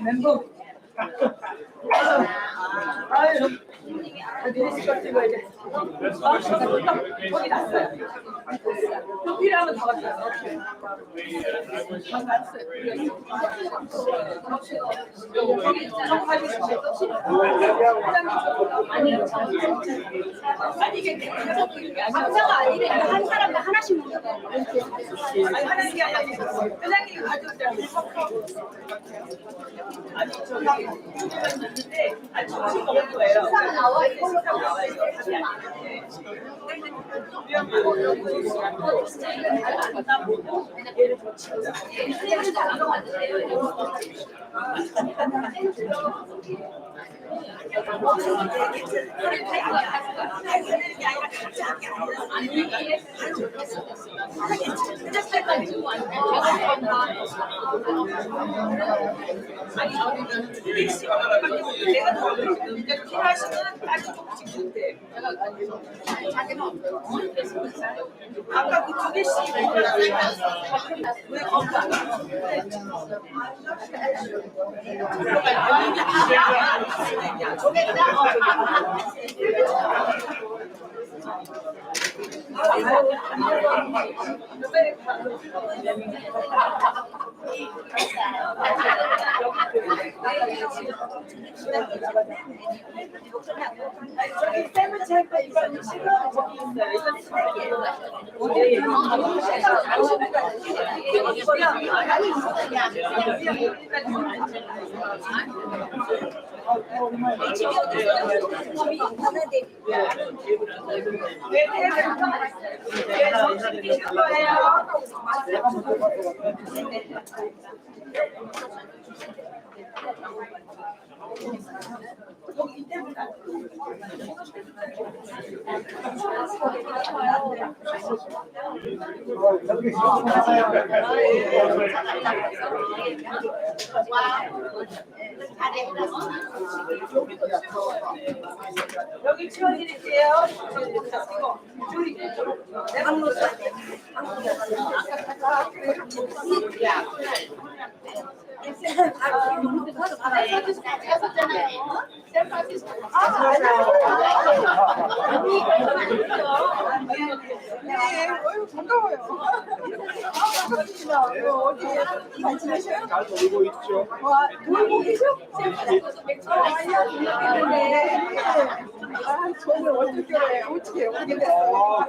멘붕. 거기 났어요. 필요하면 더 갔어요. 아니 이게 감사가 아니래. 한 사람당 하나씩 먹는 거. 아니 하나씩이 아니라 회장님이 가져오잖아요. 아니 저기 있는데 아니 점심 먹는 거예요. 식사가 나와 있고 나와 있고. 아까 그 두 개씩 왜 건가? 저기 샌드위치 할 때 이거는 실로 저기 있어요. 여기 치워드릴게요. 내가 반가워요. 잘 놀고 있죠. 놀고 계셔? 저는 어떻게 됐어요?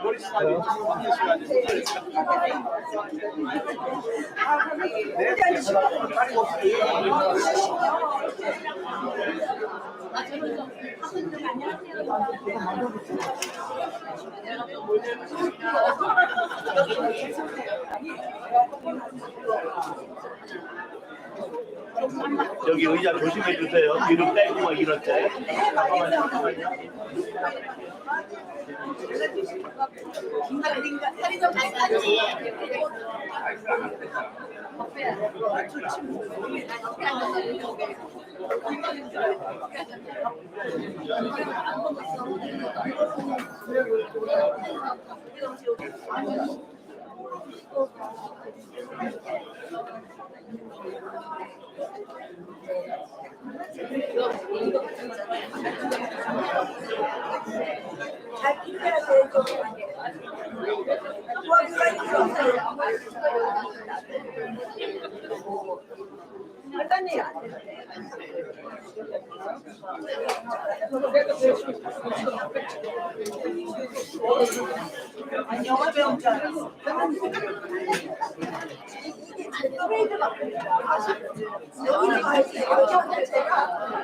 머리 스타일이 좋은 시간이 여기 의자 조심해 주세요. 뒤로 빼고 막 이럴 때. 잠깐만요. 살이 좀 많이 나지. 잘 끼려야 돼. 일단이 아니 영화 배운 줄 알았어. 트레이드 바꾸니까 여기는 가야지. 여기 혼자 제가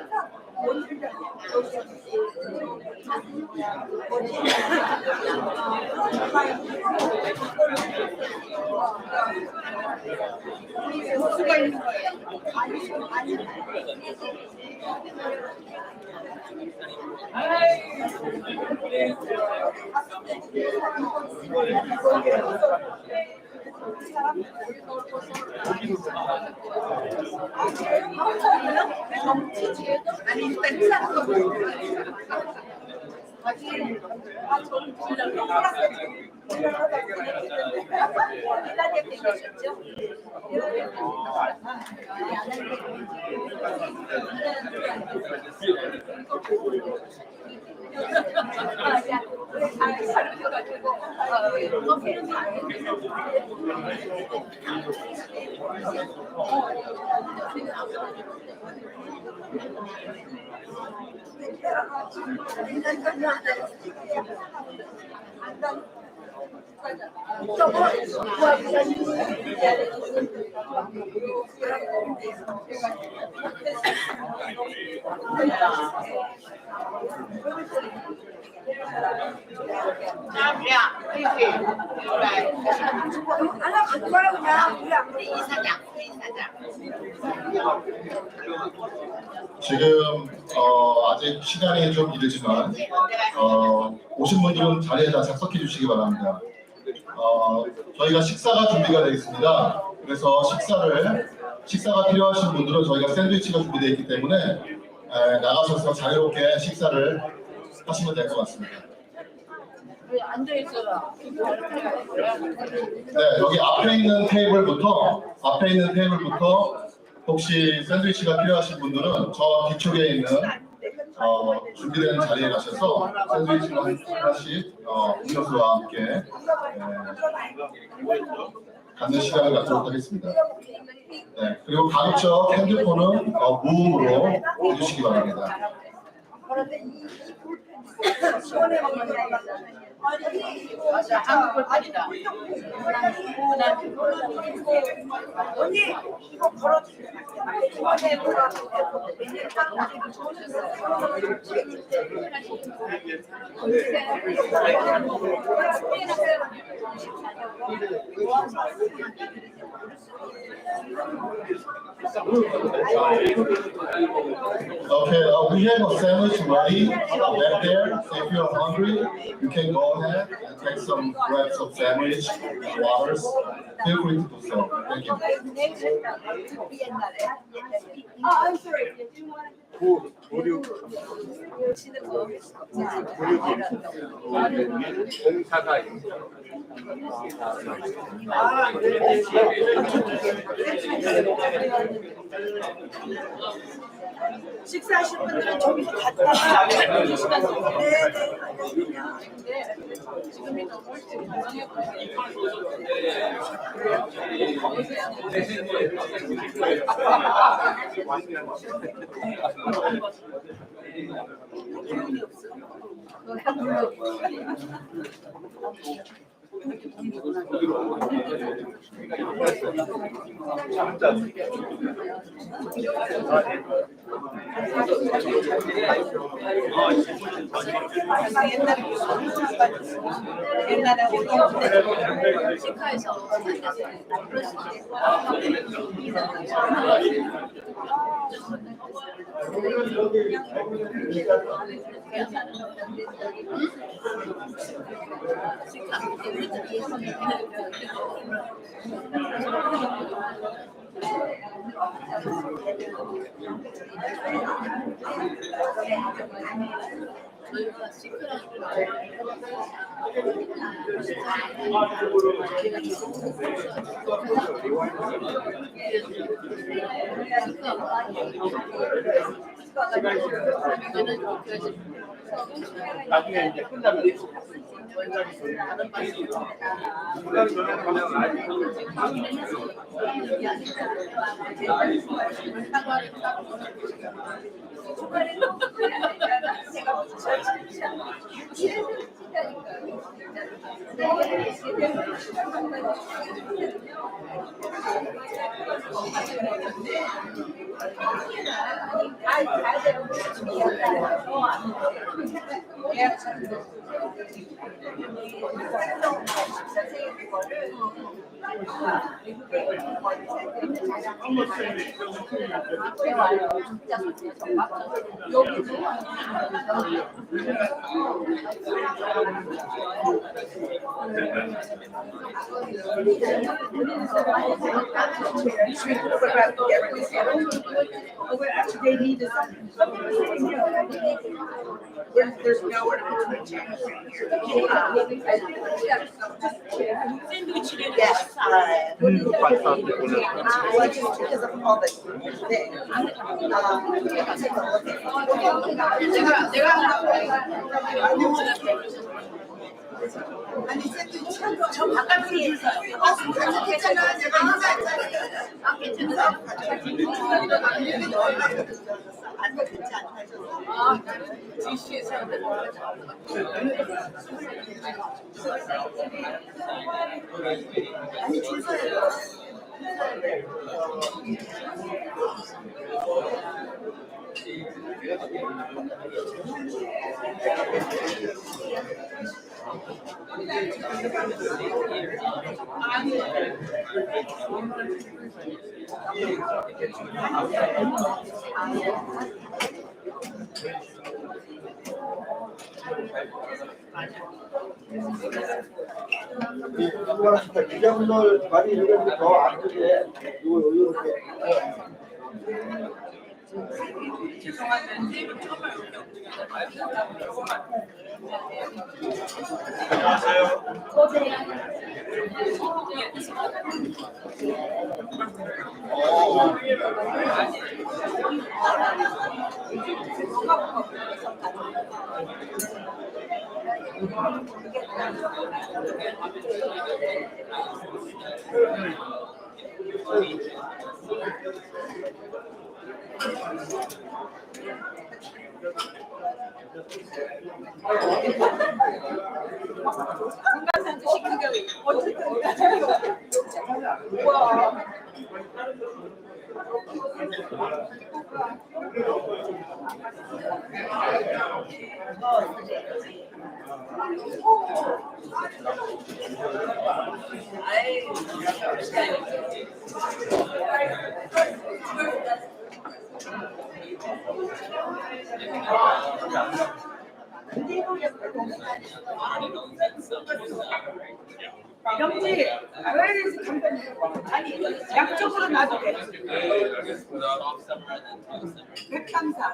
수가 있는 거예요. 아니 일단 하나 가져가요 그냥. 우리 안 돼. 이사장. 지금 아직 시간이 좀 이르지만 오신 분들은 자리에 다 작석해 주시기 바랍니다. 저희가 식사가 준비가 되어 있습니다. 그래서 식사가 필요하신 분들은 저희가 샌드위치가 준비되어 있기 때문에 나가셔서 자유롭게 식사를 하시면 될 것 같습니다. 앉아있어라. 네, 여기 앞에 있는 테이블부터 혹시 샌드위치가 필요하신 분들은 저 뒤쪽에 있는 준비된 자리에 가셔서 샌드위치 하나씩 음료수와 함께 갖는 시간을 갖도록 하겠습니다. 네, 그리고 가급적 핸드폰은 무음으로 해주시기 바랍니다. 한국볼판이다. 언니 이거 걸어주세요. Okay, we have a sandwich ready back there. So if you're hungry, you can go ahead and take some grab some sandwich, waters. Feel free to do so. Thank you. I'm sorry. 식사하실 분들은 저기서 갔다가 시간 지금이 너무 일찍 반성해보세요. 옛날에 우리 없는 치과에서 나중에 이제 끝나면 They need to there's nowhere to put the chair. 샌드위치를 Yes, well, just because of all the things. 아니 샌드위치 저 바깥에 있어요. 괜찮아. 제가 인사했잖아요. 아 괜찮아. 안 괜찮아. 아 지시에서 아니 줄 서요. 기장들 많이 이렇게 더안 크게 이렇게. 중간산도 시키게 어쨌든 우와. 영지, 왜 이렇게 간단해? 아니, 양쪽으로 놔도 돼. 백감사.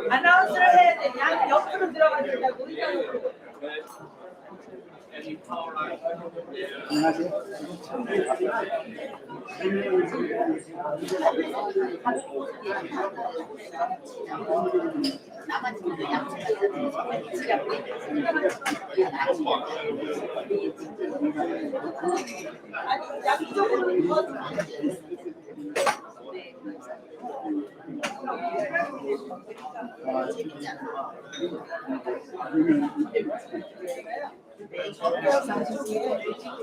아나운서를 해야 돼. 양 옆으로 들어가야 된다고. 아니, 양쪽으로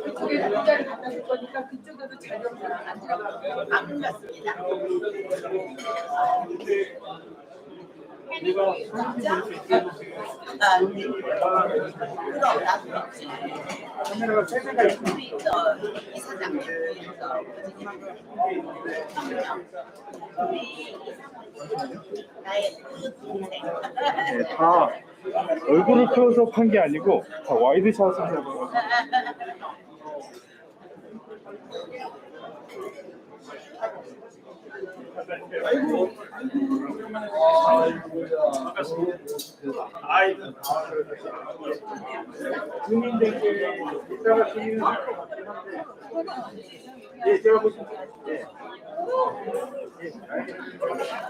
그쪽에 의자를 갖다 줄 거니까 그쪽에도 자전거 안 들어가고 안 끝났습니다. 그럼 나도 카메라가 세 개가 있어. 이사장님 나의 동생 다 얼굴을 클로즈업 한 게 아니고 다 와이드샷을 해요. 주민들께 이따가 주민은 예, 제가 보시면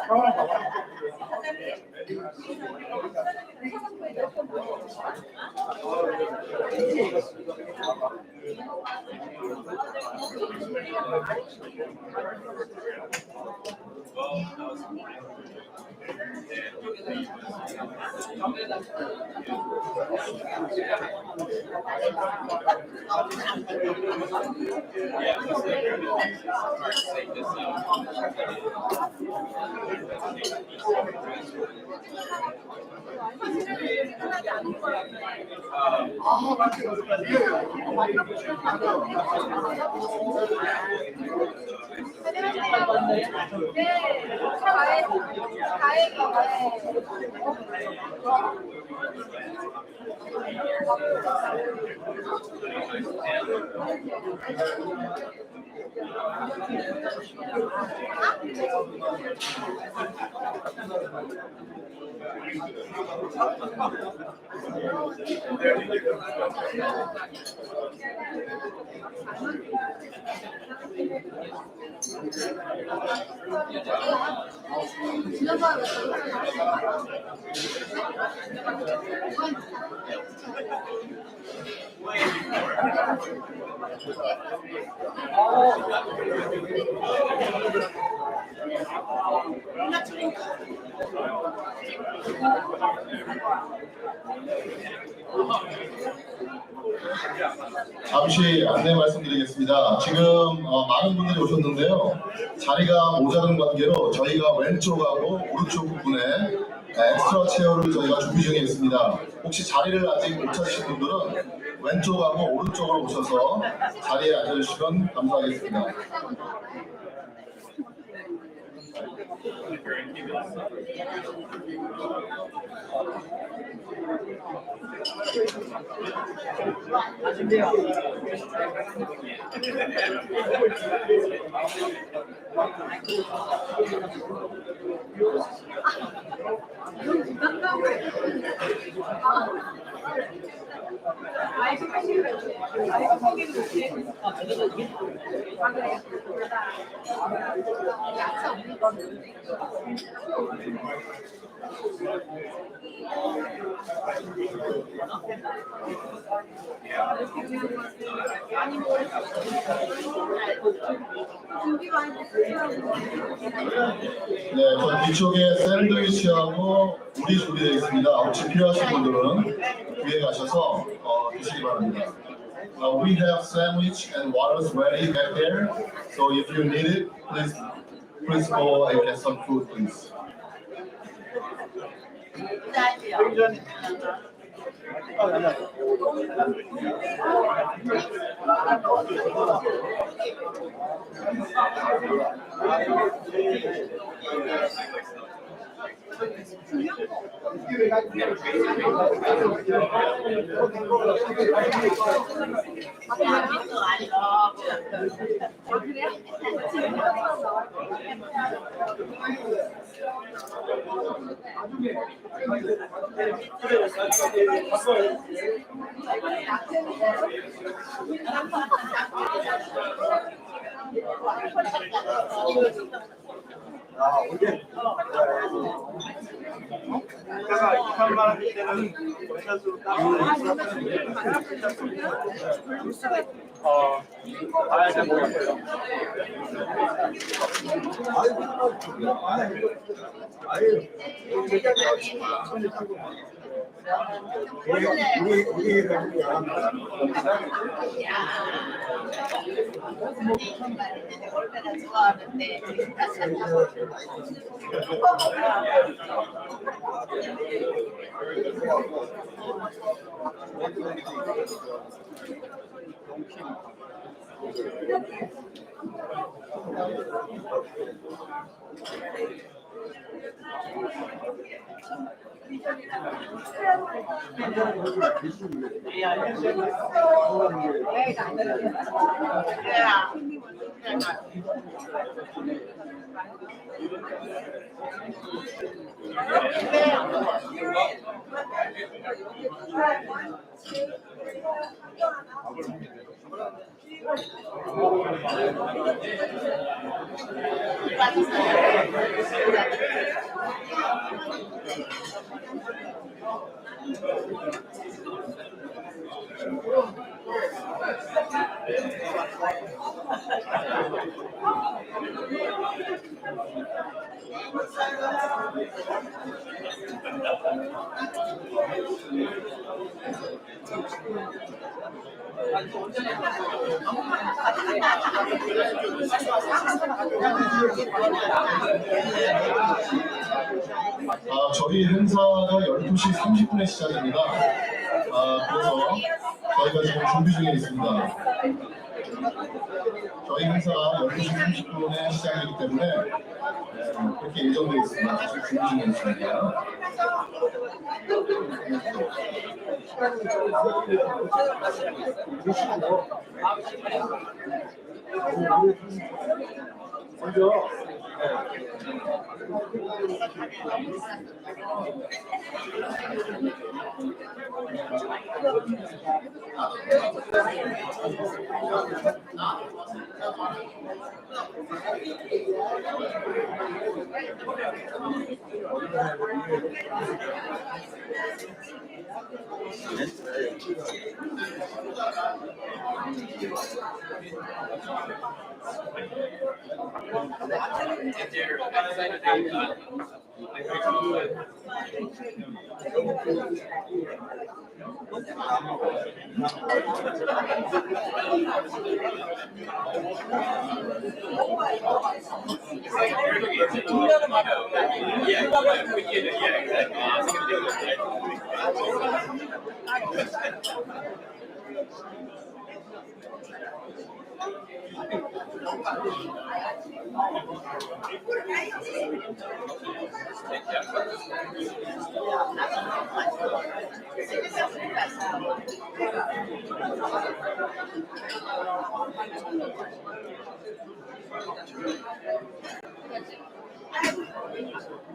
상황 봐봐. 잠시 안내 말씀드리겠습니다. 지금 많은 분들이 오셨는데요. 자리가 모자른 관계로 저희가 왼쪽하고 오른쪽 부분에 엑스트라 체어를 저희가 준비 중에 있습니다. 혹시 자리를 아직 못 찾으신 분들은 왼쪽하고 오른쪽으로 오셔서 자리에 앉아주시면 감사하겠습니다. 네, 저 뒤쪽에 샌드위치하고 물이 준비되어 있습니다. 혹시 필요하신 분들은 뒤에 가셔서 드시기 바랍니다. We have sandwich and waters ready back there. So if you need it, please go and get some food, please. 이따가 2,000만 원 때는 원샷으로 따로 가야 돼 보여요. 저희 행사가 12시 30분에 시작됩니다. 그래서 저희가 지금 준비 중에 있습니다. 저희 행사가 12시 30분에 시작이기 때문에 그렇게 예정되어 있습니다. 지금 준비 중에 있습니다. 먼저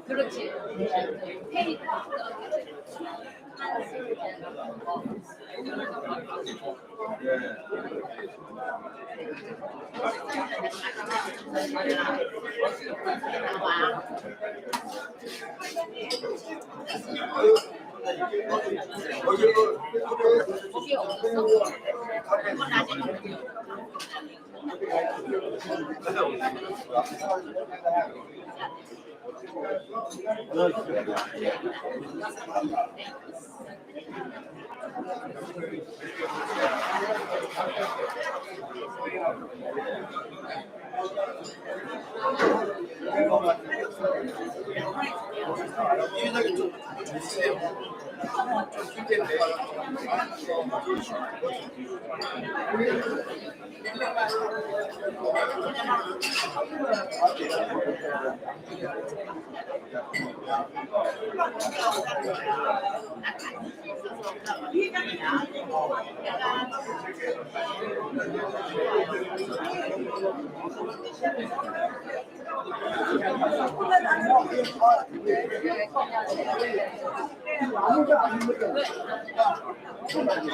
그렇지. 회의. 거기 없었어? 그건 아직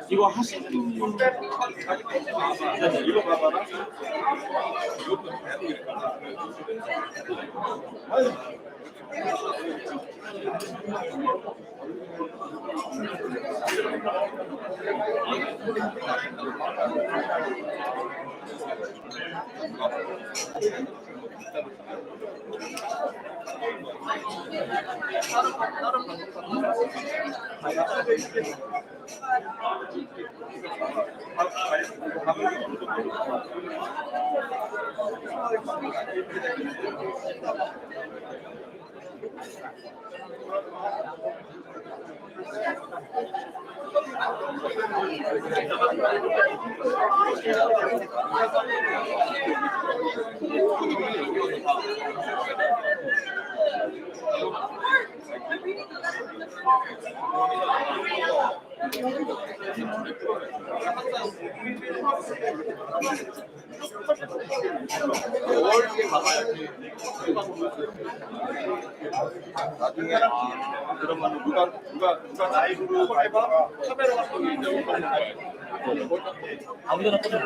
이거 하시는 분 이거 봐봐라. 그러면 누가 라이브로 해봐? 카메라 같은 게 있는 거예요. 아무데나 꽂아.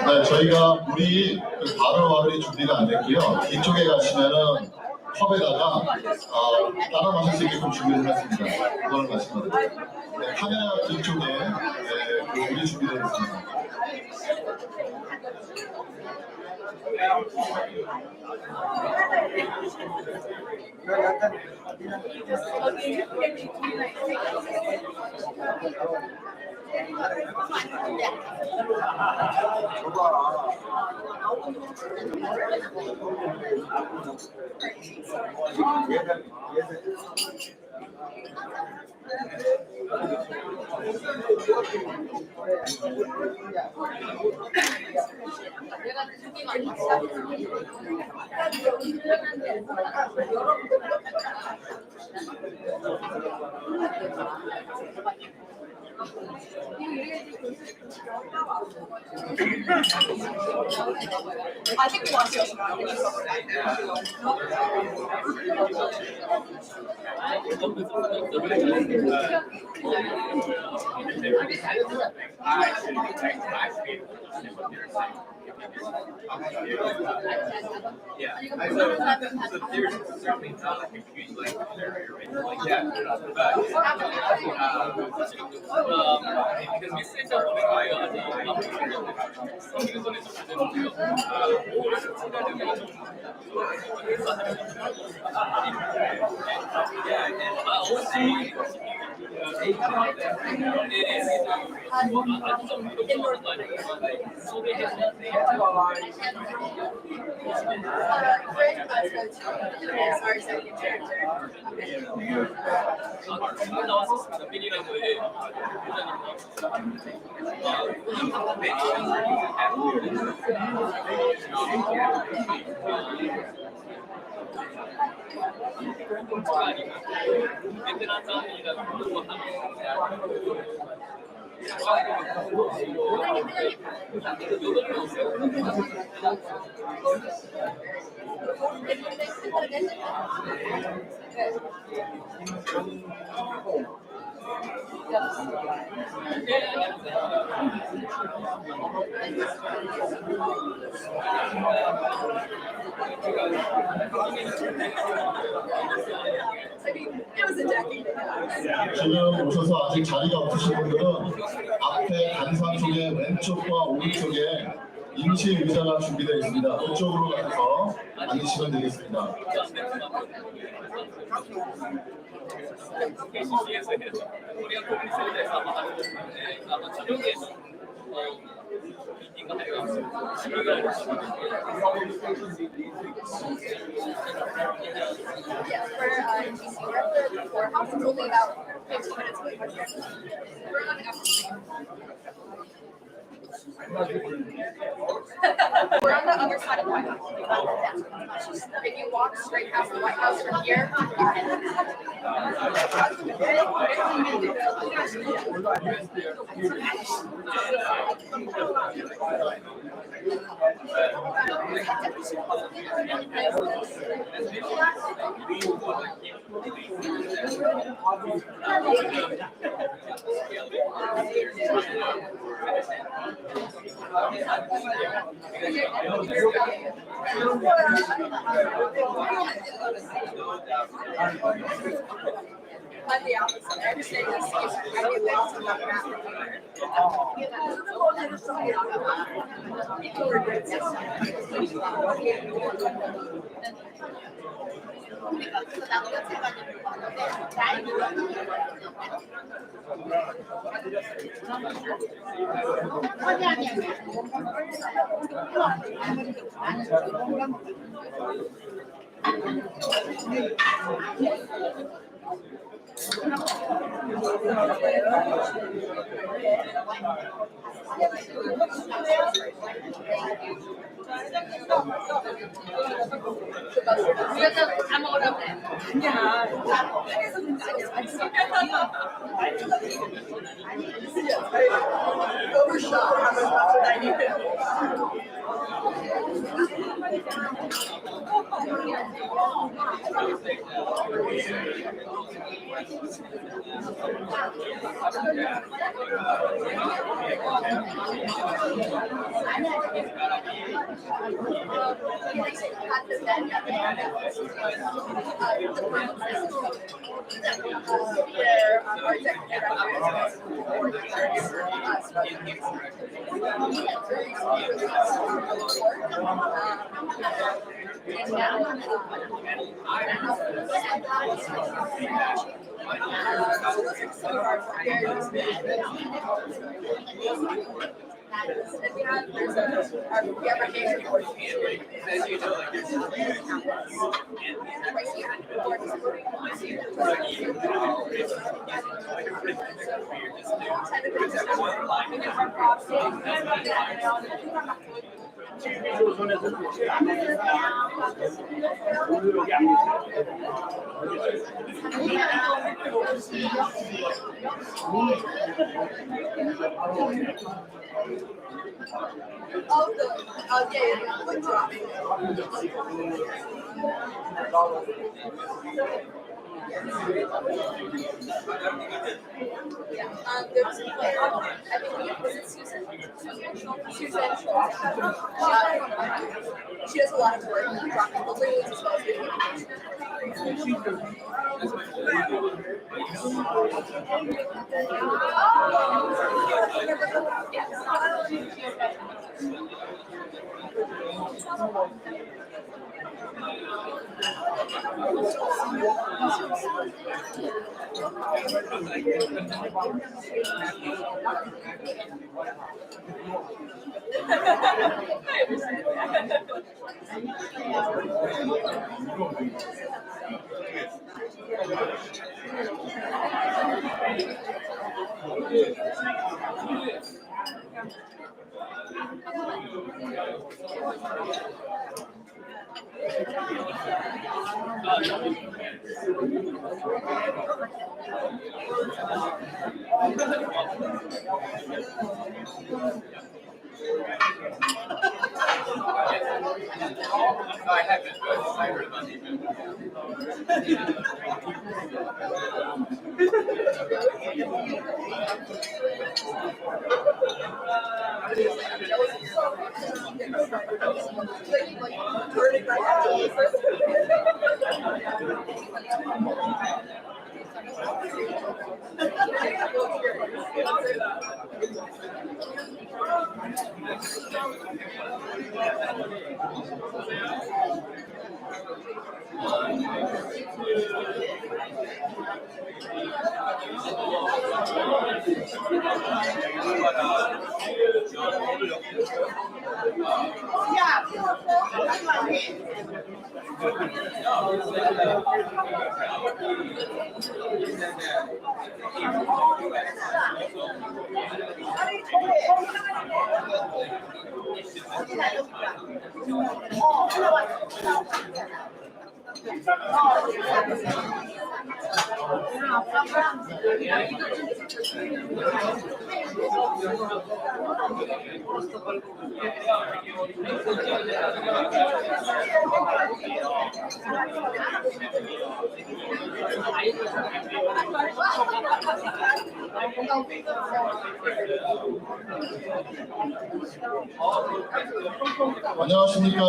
네, 저희가 물이 그 바로바로 준비가 안 됐고요. 이쪽에 가시면은 컵에다가 따라 마실 수 있게끔 준비를 해놨습니다. 그걸 마시면 돼요. 네, 카메라 뒤쪽에 그 물이 준비되어 있습니다. 아직도 아쉬웠어요. 지금 오셔서 아직 자리가 없으신 분들은 앞에 단상 쪽에 왼쪽과 오른쪽에 임시 의자가 준비되어 있습니다. 그쪽으로 가서 앉으시면 되겠습니다. We're on the other side of the White House. If you walk straight past the White House from here, I'm the opposite. I understand these things. I get back to my background. People regret 다 먹으라고 그래. 오늘 여기 안 계세요? Good drop. There was a player, I think, was it Susan? Susan. She does a lot of work dropping the leads as well as getting I haven't, but I heard about it. 안녕하십니까.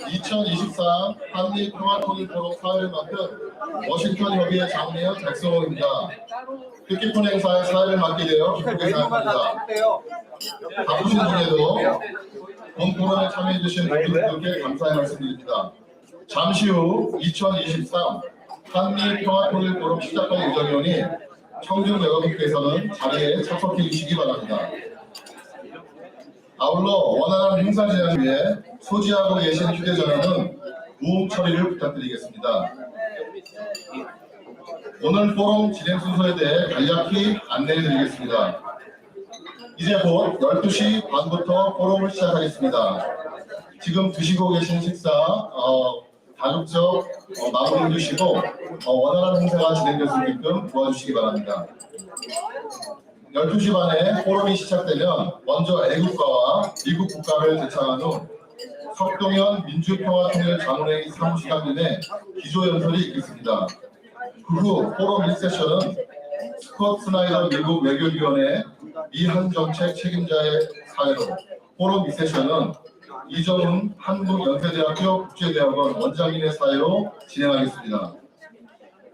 2023 한미평화통일포럼 사회를 맡은 워싱턴 협의회 장례연 백성호입니다. 뜻깊은 행사에 사회를 맡게 되어 기쁘게 생각합니다. 바쁘신 중에도 본 포럼에 참여해주신 모든 분들께 감사의 말씀드립니다. 잠시 후 2023 한미평화통일포럼 시작할 예정이오니 청중 여러분께서는 자리에 참석해 주시기 바랍니다. 아울러 원활한 행사 진행을 위해 소지하고 계신 휴대전화는 무음 처리를 부탁드리겠습니다. 오늘 포럼 진행 순서에 대해 간략히 안내해 드리겠습니다. 이제 곧 12시 반부터 포럼을 시작하겠습니다. 지금 드시고 계신 식사 가급적 마무리해 주시고 원활한 행사가 진행될 수 있게끔 도와주시기 바랍니다. 12시 반에 포럼이 시작되면 먼저 애국가와 미국 국가를 제창한 후 석동현 민주평화통일 자문회의 사무시간에 기조연설이 있겠습니다. 그 후 포럼 1세션은 스콧 스나이더 미국 외교위원회 미한 정책 책임자의 사회로, 포럼 2세션은 이정훈 한국연세대학교 국제대학원 원장님의 사회로 진행하겠습니다.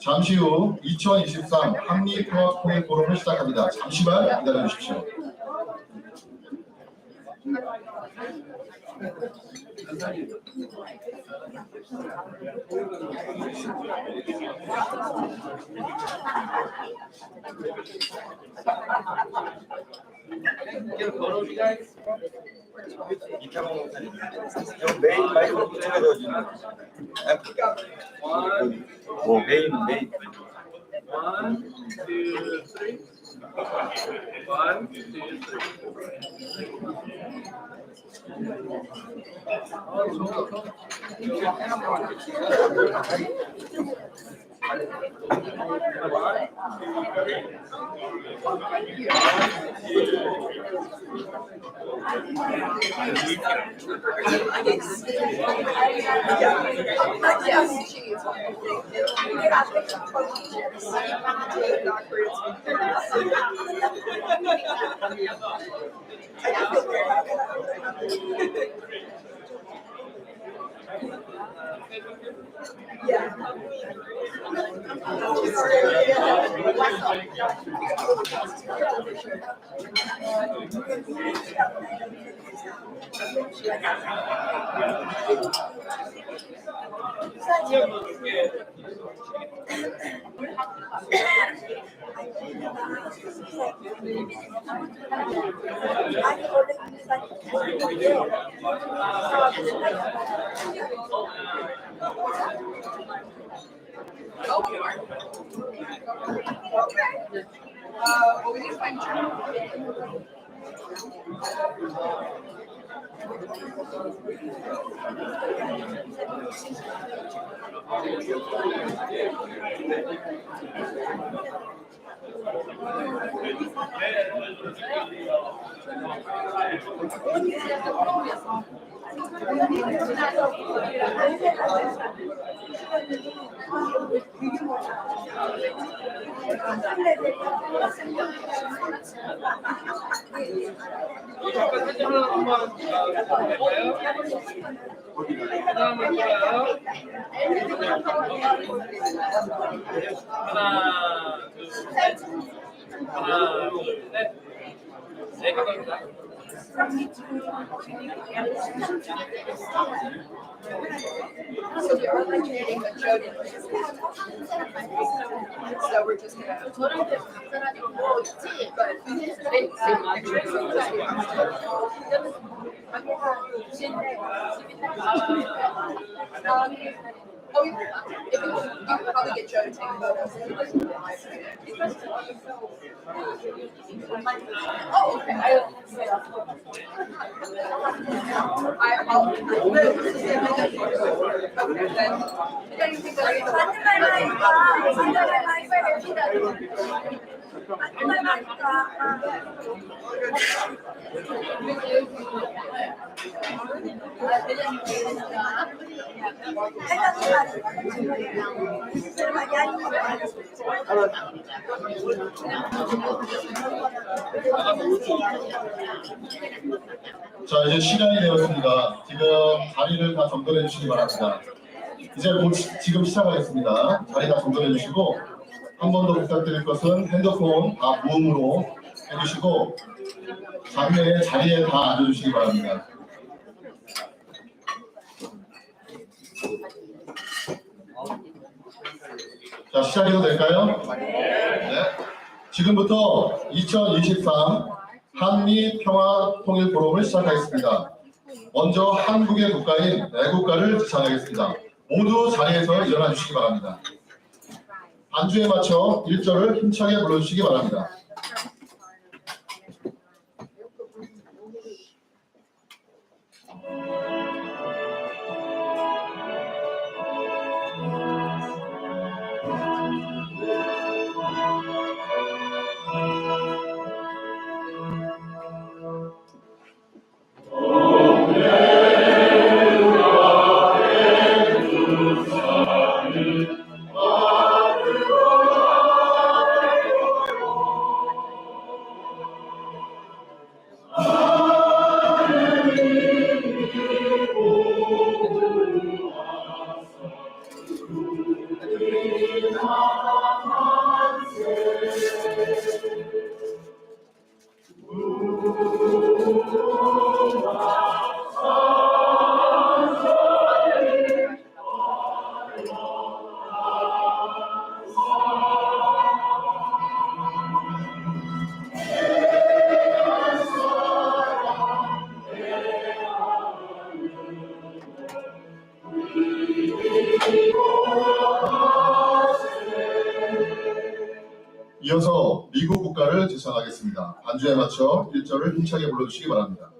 잠시 후 2023 한미평화통일포럼을 시작합니다. 잠시만 기다려 주십시오. 메인 마이크 붙여서 지금 메인 One, two, three. One, two, 잠깐 사진 하나 한번 볼까요? 하나 한번 찍어요. 하나, 둘, 셋. 하나, 둘, 셋. 네, 감사합니다. So we are originating the Jodian. So we're just gonna. Oh, you could probably get Joe to take photos. Oh, okay. 자, 이제 시간이 되었습니다. 지금 자리를 다 정돈해 주시기 바랍니다. 이제 곧 지금 시작하겠습니다. 자리 다 정돈해 주시고 한 번 더 부탁드릴 것은 핸드폰 다 무음으로 해주시고 장례 자리에 다 앉아주시기 바랍니다. 자, 시작해도 될까요? 네. 지금부터 2023 한미평화통일포럼을 시작하겠습니다. 먼저 한국의 국가인 애국가를 지창하겠습니다. 모두 자리에서 일어나 주시기 바랍니다. 반주에 맞춰 1절을 힘차게 불러주시기 바랍니다. 이어서 미국 국가를 지창하겠습니다. 반주에 맞춰 1절을 힘차게 불러주시기 바랍니다.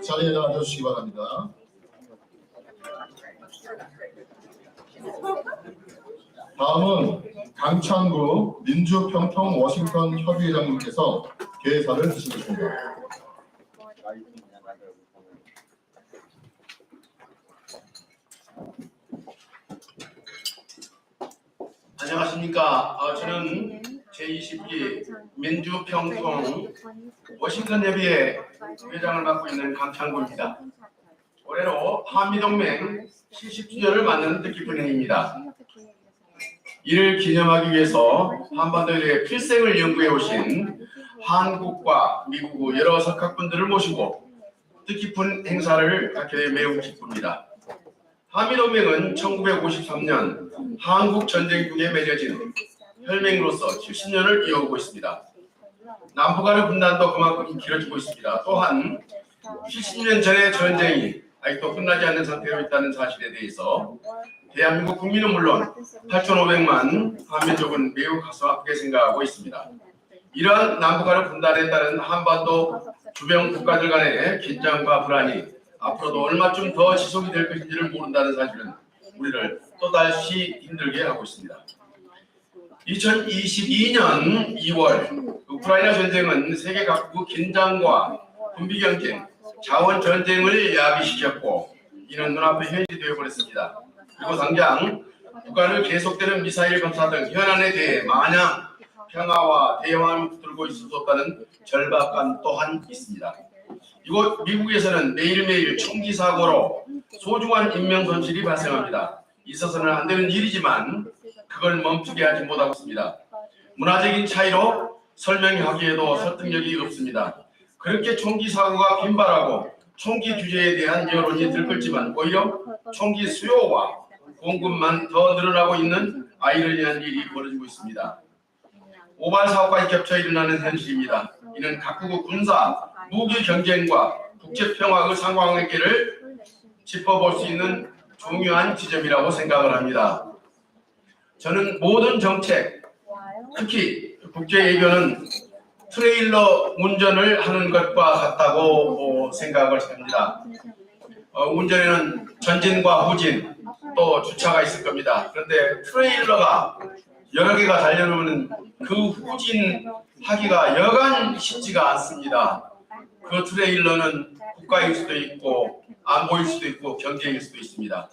자리에 앉아주시기 바랍니다. 다음은 강창구 민주평통 워싱턴 협의회장님께서 개사를 드시겠습니다. 안녕하십니까. 저는 제20기 민주평통 워싱턴 협의회 회장을 맡고 있는 강창구입니다. 올해로 한미동맹 70주년을 맞는 뜻깊은 해입니다. 이를 기념하기 위해서 한반도에 필생을 연구해 오신 한국과 미국 여러 석학분들을 모시고 뜻깊은 행사를 갖게 되어 매우 기쁩니다. 한미동맹은 1953년 한국전쟁 중에 맺어진 혈맹으로서 70년을 이어오고 있습니다. 남북 간의 분단도 그만큼 길어지고 있습니다. 또한 70년 전의 전쟁이 아직도 끝나지 않는 상태로 있다는 사실에 대해서 대한민국 국민은 물론 8,500만 한민족은 매우 가슴 아프게 생각하고 있습니다. 이러한 남북 간의 분단에 따른 한반도 주변 국가들 간의 긴장과 불안이 앞으로도 얼마쯤 더 지속이 될 것인지를 모른다는 사실은 우리를 또다시 힘들게 하고 있습니다. 2022년 2월 우크라이나 전쟁은 세계 각국 긴장과 군비 경쟁, 자원 전쟁을 야기시켰고 이는 눈앞에 현실이 되어버렸습니다. 그리고 당장 북한의 계속되는 미사일 검사 등 현안에 대해 마냥 평화와 대화를 붙들고 있을 수 없다는 절박감 또한 있습니다. 이곳 미국에서는 매일매일 총기 사고로 소중한 인명 손실이 발생합니다. 있어서는 안 되는 일이지만 그걸 멈추게 하지 못하고 있습니다. 문화적인 차이로 설명하기에도 설득력이 없습니다. 그렇게 총기 사고가 빈발하고 총기 규제에 대한 여론이 들끓지만 오히려 총기 수요와 공급만 더 늘어나고 있는 아이러니한 일이 벌어지고 있습니다. 오발 사고까지 겹쳐 일어나는 현실입니다. 이는 각국의 군사, 무기 경쟁과 국제 평화의 상황관계를 짚어볼 수 있는 중요한 지점이라고 생각을 합니다. 저는 모든 정책, 특히 국제 외교는 트레일러 운전을 하는 것과 같다고 생각을 합니다. 운전에는 전진과 후진, 또 주차가 있을 겁니다. 그런데 트레일러가 여러 개가 달려오면 그 후진하기가 여간 쉽지가 않습니다. 그 트레일러는 국가일 수도 있고 안보일 수도 있고 경제일 수도 있습니다.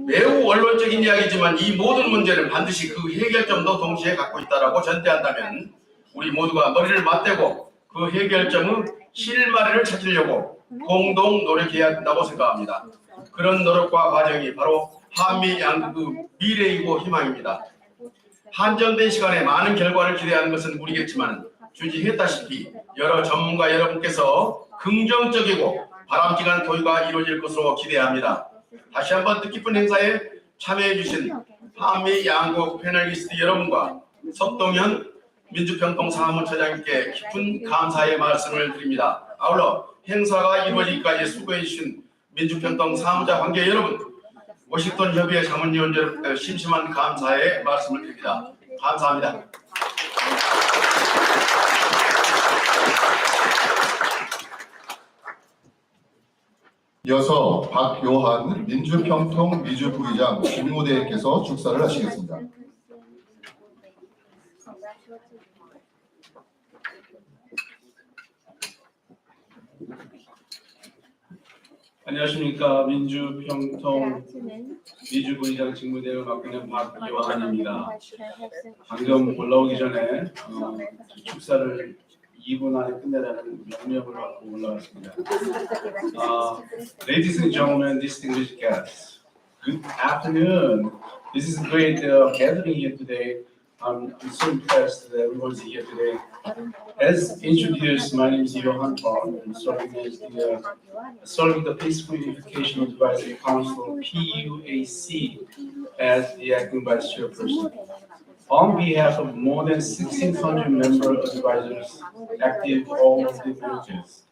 매우 원론적인 이야기지만 이 모든 문제는 반드시 그 해결점도 동시에 갖고 있다고 전제한다면 우리 모두가 머리를 맞대고 그 해결점의 실마리를 찾으려고 공동 노력해야 한다고 생각합니다. 그런 노력과 과정이 바로 한미 양국의 미래이고 희망입니다. 한정된 시간에 많은 결과를 기대하는 것은 무리겠지만 주지했다시피 여러 전문가 여러분께서 긍정적이고 바람직한 토의가 이루어질 것으로 기대합니다. 다시 한번 뜻깊은 행사에 참여해 주신 한미 양국 패널리스트 여러분과 석동현 민주평통사무처장님께 깊은 감사의 말씀을 드립니다. 아울러 행사가 이루어지기까지 수고해 주신 민주평통 사무자 관계 여러분, 워싱턴 협의회 자문위원 여러분께 심심한 감사의 말씀을 드립니다. 감사합니다. 이어서 박요한 민주평통 미주부의장 직무대행께서 축사를 하시겠습니다. 안녕하십니까. 민주평통 미주부의장 직무대행을 맡고 있는 박요한입니다. 방금 올라오기 전에 축사를 2분 안에 끝내라는 명령을 받고 올라왔습니다. Ladies and gentlemen, distinguished guests, good afternoon. This is a great gathering here today. I'm so impressed that everyone's here today. As introduced, my name is Johan Paul. I'm serving the Peaceful Unification Advisory Council, PUAC, as the acting vice chairperson. On behalf of more than 1,600 member advisors active all over the villages,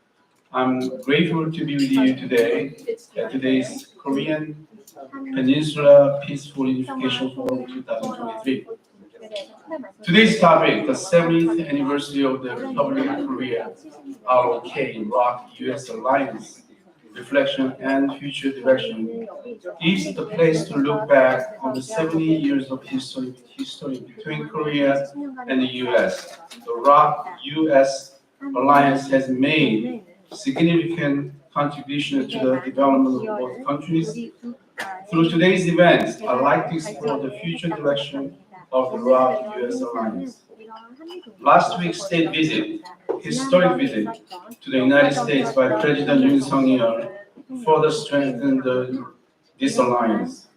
I'm grateful to be with you today at today's Korean Peninsula Peaceful Unification Forum 2023. Today's topic, the 70th anniversary of the Republic of Korea, ROK, ROC-US Alliance, Reflection and Future Direction, is the place to look back on the 70 years of history between Korea and the US. The ROC-US Alliance has made significant contributions to the development of both countries. Through today's events, I'd like to explore the future direction of the ROC-US Alliance. Last week's state visit, historic visit to the United States by President Yoon Suk-yeol further strengthened this alliance.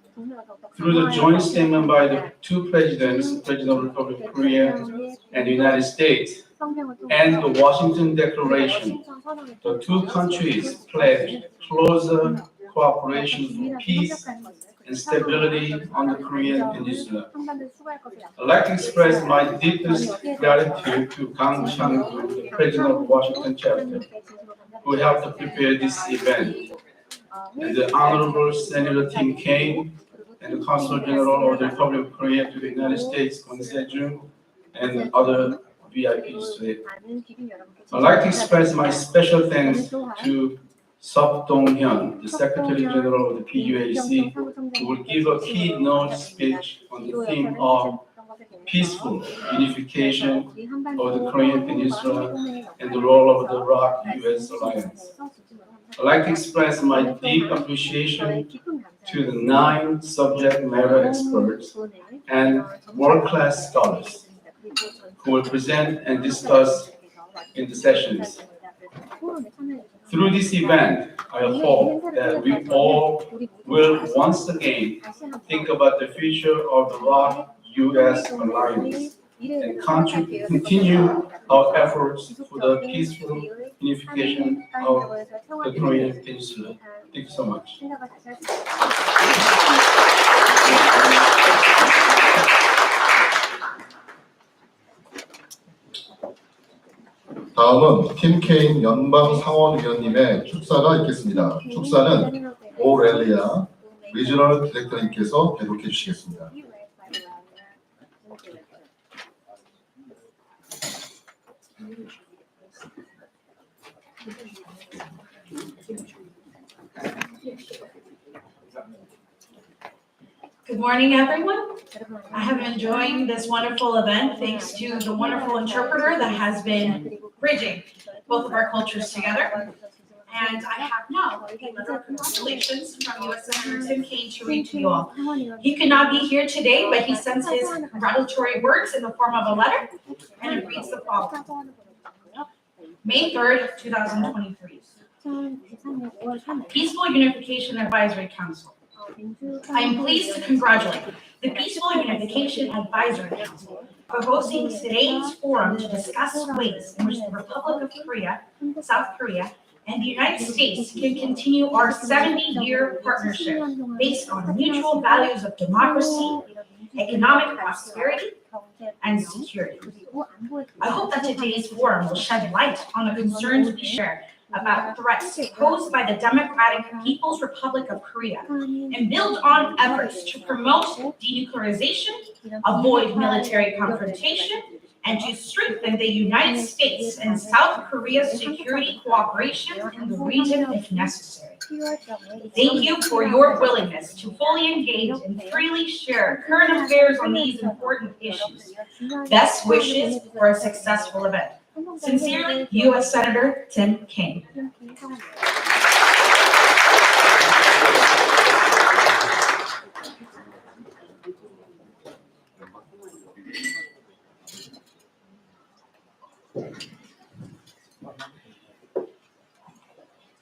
Through the joint statement by the two presidents, President of the Republic of Korea and the United States, and the Washington Declaration, the two countries pledged closer cooperation for peace and stability on the Korean Peninsula. I'd like to express my deepest gratitude to Kang Chang-gu, the President of the Washington Chapter, who helped to prepare this event, and the Honorable Senator Tim Kaine, and the Consul General of the Republic of Korea to the United States, Kwon Se-jun, and other VIPs today. I'd like to express my special thanks to Seok Dong-hyun, the Secretary General of the PUAC, who will give a keynote speech on the theme of peaceful unification of the Korean Peninsula and the role of the ROK-US alliance. I'd like to express my deep appreciation to the 9 subject matter experts and world-class scholars who will present and discuss in the sessions. Through this event, I hope that we all will once again think about the future of the ROK-US alliance and continue our efforts for the peaceful unification of the Korean Peninsula. Thank you so much. 다음은 팀 케인 연방상원의원님의 축사가 있겠습니다. 축사는 오렐리아 리저널 디렉터님께서 계속해 주시겠습니다. Good morning, everyone. I have been enjoying this wonderful event thanks to the wonderful interpreter that has been bridging both of our cultures together. And I have now a letter of congratulations from U.S. Senator Tim Kaine to read to you all. He could not be here today, but he sends his congratulatory words in the form of a letter, and it reads the following. May 3rd, 2023. Peaceful Unification Advisory Council. I am pleased to congratulate the Peaceful Unification Advisory Council for hosting today's forum to discuss ways in which the Republic of Korea, South Korea, and the United States can continue our 70-year partnership based on mutual values of democracy, economic prosperity, and security. I hope that today's forum will shed light on the concerns we share about threats posed by the Democratic People's Republic of Korea and build on efforts to promote denuclearization, avoid military confrontation, and to strengthen the United States and South Korea's security cooperation in the region if necessary. Thank you for your willingness to fully engage and freely share current affairs on these important issues. Best wishes for a successful event. Sincerely, U.S. Senator Tim Kaine.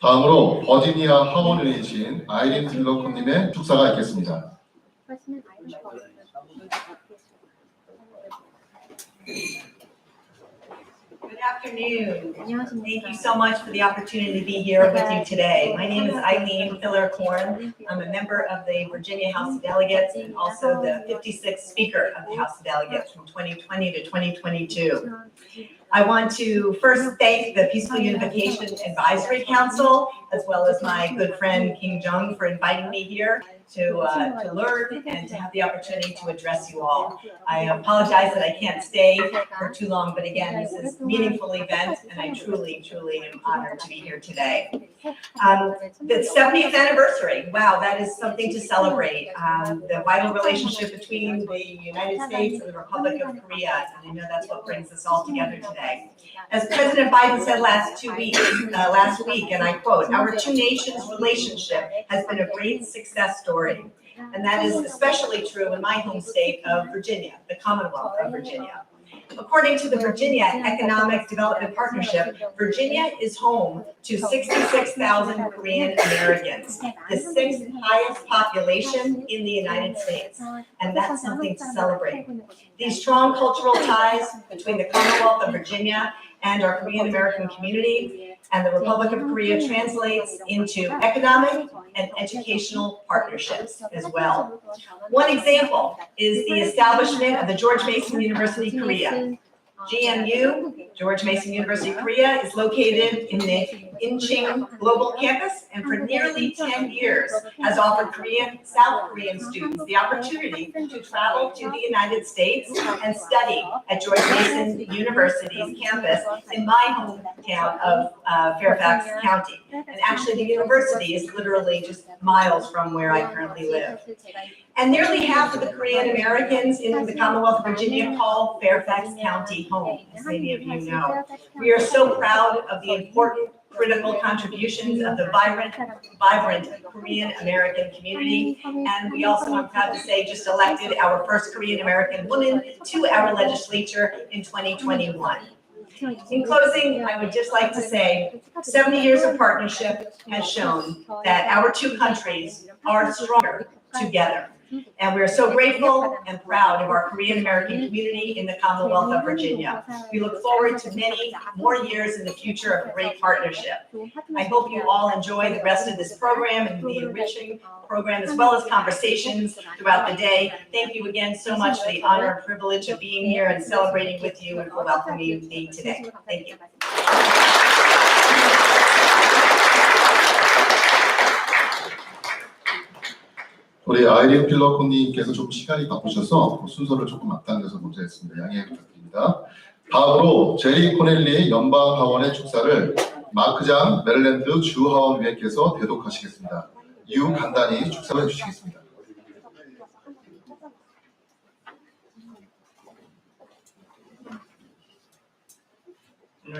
다음으로 버지니아 하원의원이신 아이린 딜러컨님의 축사가 있겠습니다. Good afternoon. Thank you so much for the opportunity to be here with you today. My name is Eileen Filler-Corn. I'm a member of the Virginia House of Delegates and also the 56th Speaker of the House of Delegates from 2020 to 2022. I want to first thank the Peaceful Unification Advisory Council, as well as my good friend Kim Jung for inviting me here to learn and to have the opportunity to address you all. I apologize that I can't stay for too long, but again, this is a meaningful event, and I truly, truly am honored to be here today. The 70th anniversary, wow, that is something to celebrate. The vital relationship between the United States and the Republic of Korea, and I know that's what brings us all together today. As President Biden said last week, and I quote, "Our two nations relationship has been a great success story." And that is especially true in my home state of Virginia, the Commonwealth of Virginia. According to the Virginia Economic Development Partnership, Virginia is home to 66,000 Korean Americans, the 6th highest population in the United States, and that's something to celebrate. These strong cultural ties between the Commonwealth of Virginia and our Korean American community and the Republic of Korea translates into economic and educational partnerships as well. One example is the establishment of the George Mason University Korea. GMU, George Mason University Korea, is located in the Incheon Global Campus, and for nearly 10 years has offered South Korean students the opportunity to travel to the United States and study at George Mason University's campus in my hometown of Fairfax County. And actually, the university is literally just miles from where I currently live. And nearly half of the Korean Americans in the Commonwealth of Virginia call Fairfax County home, as many of you know. We are so proud of the important critical contributions of the vibrant Korean American community. And we also, I'm proud to say, just elected our first Korean American woman to our legislature in 2021. In closing, I would just like to say 70 years of partnership has shown that our two countries are stronger together. And we're so grateful and proud of our Korean American community in the Commonwealth of Virginia. We look forward to many more years in the future of great partnership. I hope you all enjoy the rest of this program and the enriching program, as well as conversations throughout the day. Thank you again so much for the honor and privilege of being here and celebrating with you and for welcoming me today. Thank you. 우리 아이린 필러코님께서 좀 시간이 바쁘셔서 순서를 조금 앞당겨서 먼저 했습니다. 양해 부탁드립니다. 다음으로 제리 코넬리 연방하원의 축사를 마크장 메릴랜드 주하원위원께서 대독하시겠습니다. 이후 간단히 축사를 해주시겠습니다.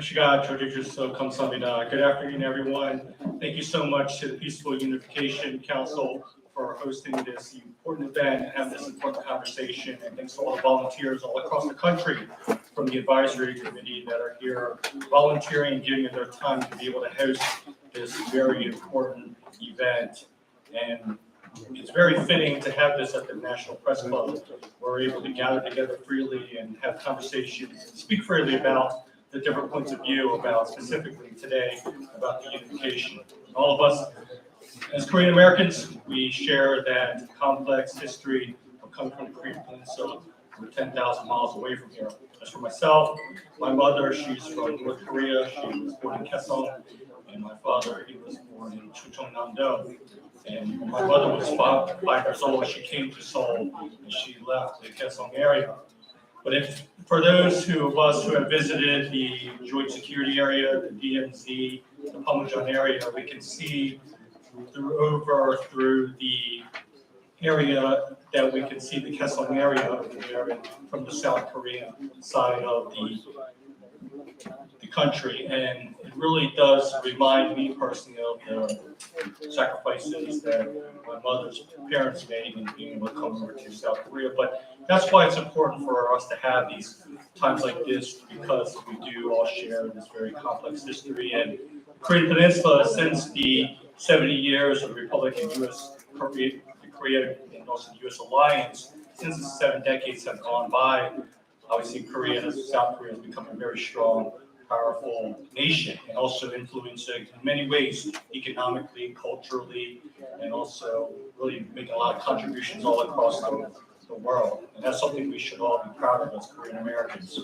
시간 줘주셔서 감사합니다. Good afternoon, everyone. Thank you so much to the Peaceful Unification Council for hosting this important event and having this important conversation. And thanks to all the volunteers all across the country from the advisory committee that are here volunteering and giving their time to be able to host this very important event. And it's very fitting to have this at the National Press Club. We're able to gather together freely and have conversations and speak freely about the different points of view about specifically today about the unification. All of us as Korean Americans, we share that complex history of coming from the Korean Peninsula. We're 10,000 miles away from here. As for myself, my mother, she's from North Korea. She was born in Kaesong, and my father, he was born in Chucheon-namdo. And my mother was 5 years old. She came to Seoul, and she left the Kaesong area. But for those of us who have visited the Joint Security Area, the DMZ, the Panmunjom area, we can see through the area that we can see the Kaesong area over there from the South Korean side of the country. And it really does remind me personally of the sacrifices that my mother's parents made in being able to come over to South Korea. But that's why it's important for us to have these times like this, because we do all share this very complex history. And Korean Peninsula, since the 70 years of the Republic and Korea and also the U.S. alliance, since the 7 decades have gone by, obviously South Korea has become a very strong, powerful nation, and also influencing in many ways, economically, culturally, and also really making a lot of contributions all across the world. And that's something we should all be proud of as Korean Americans.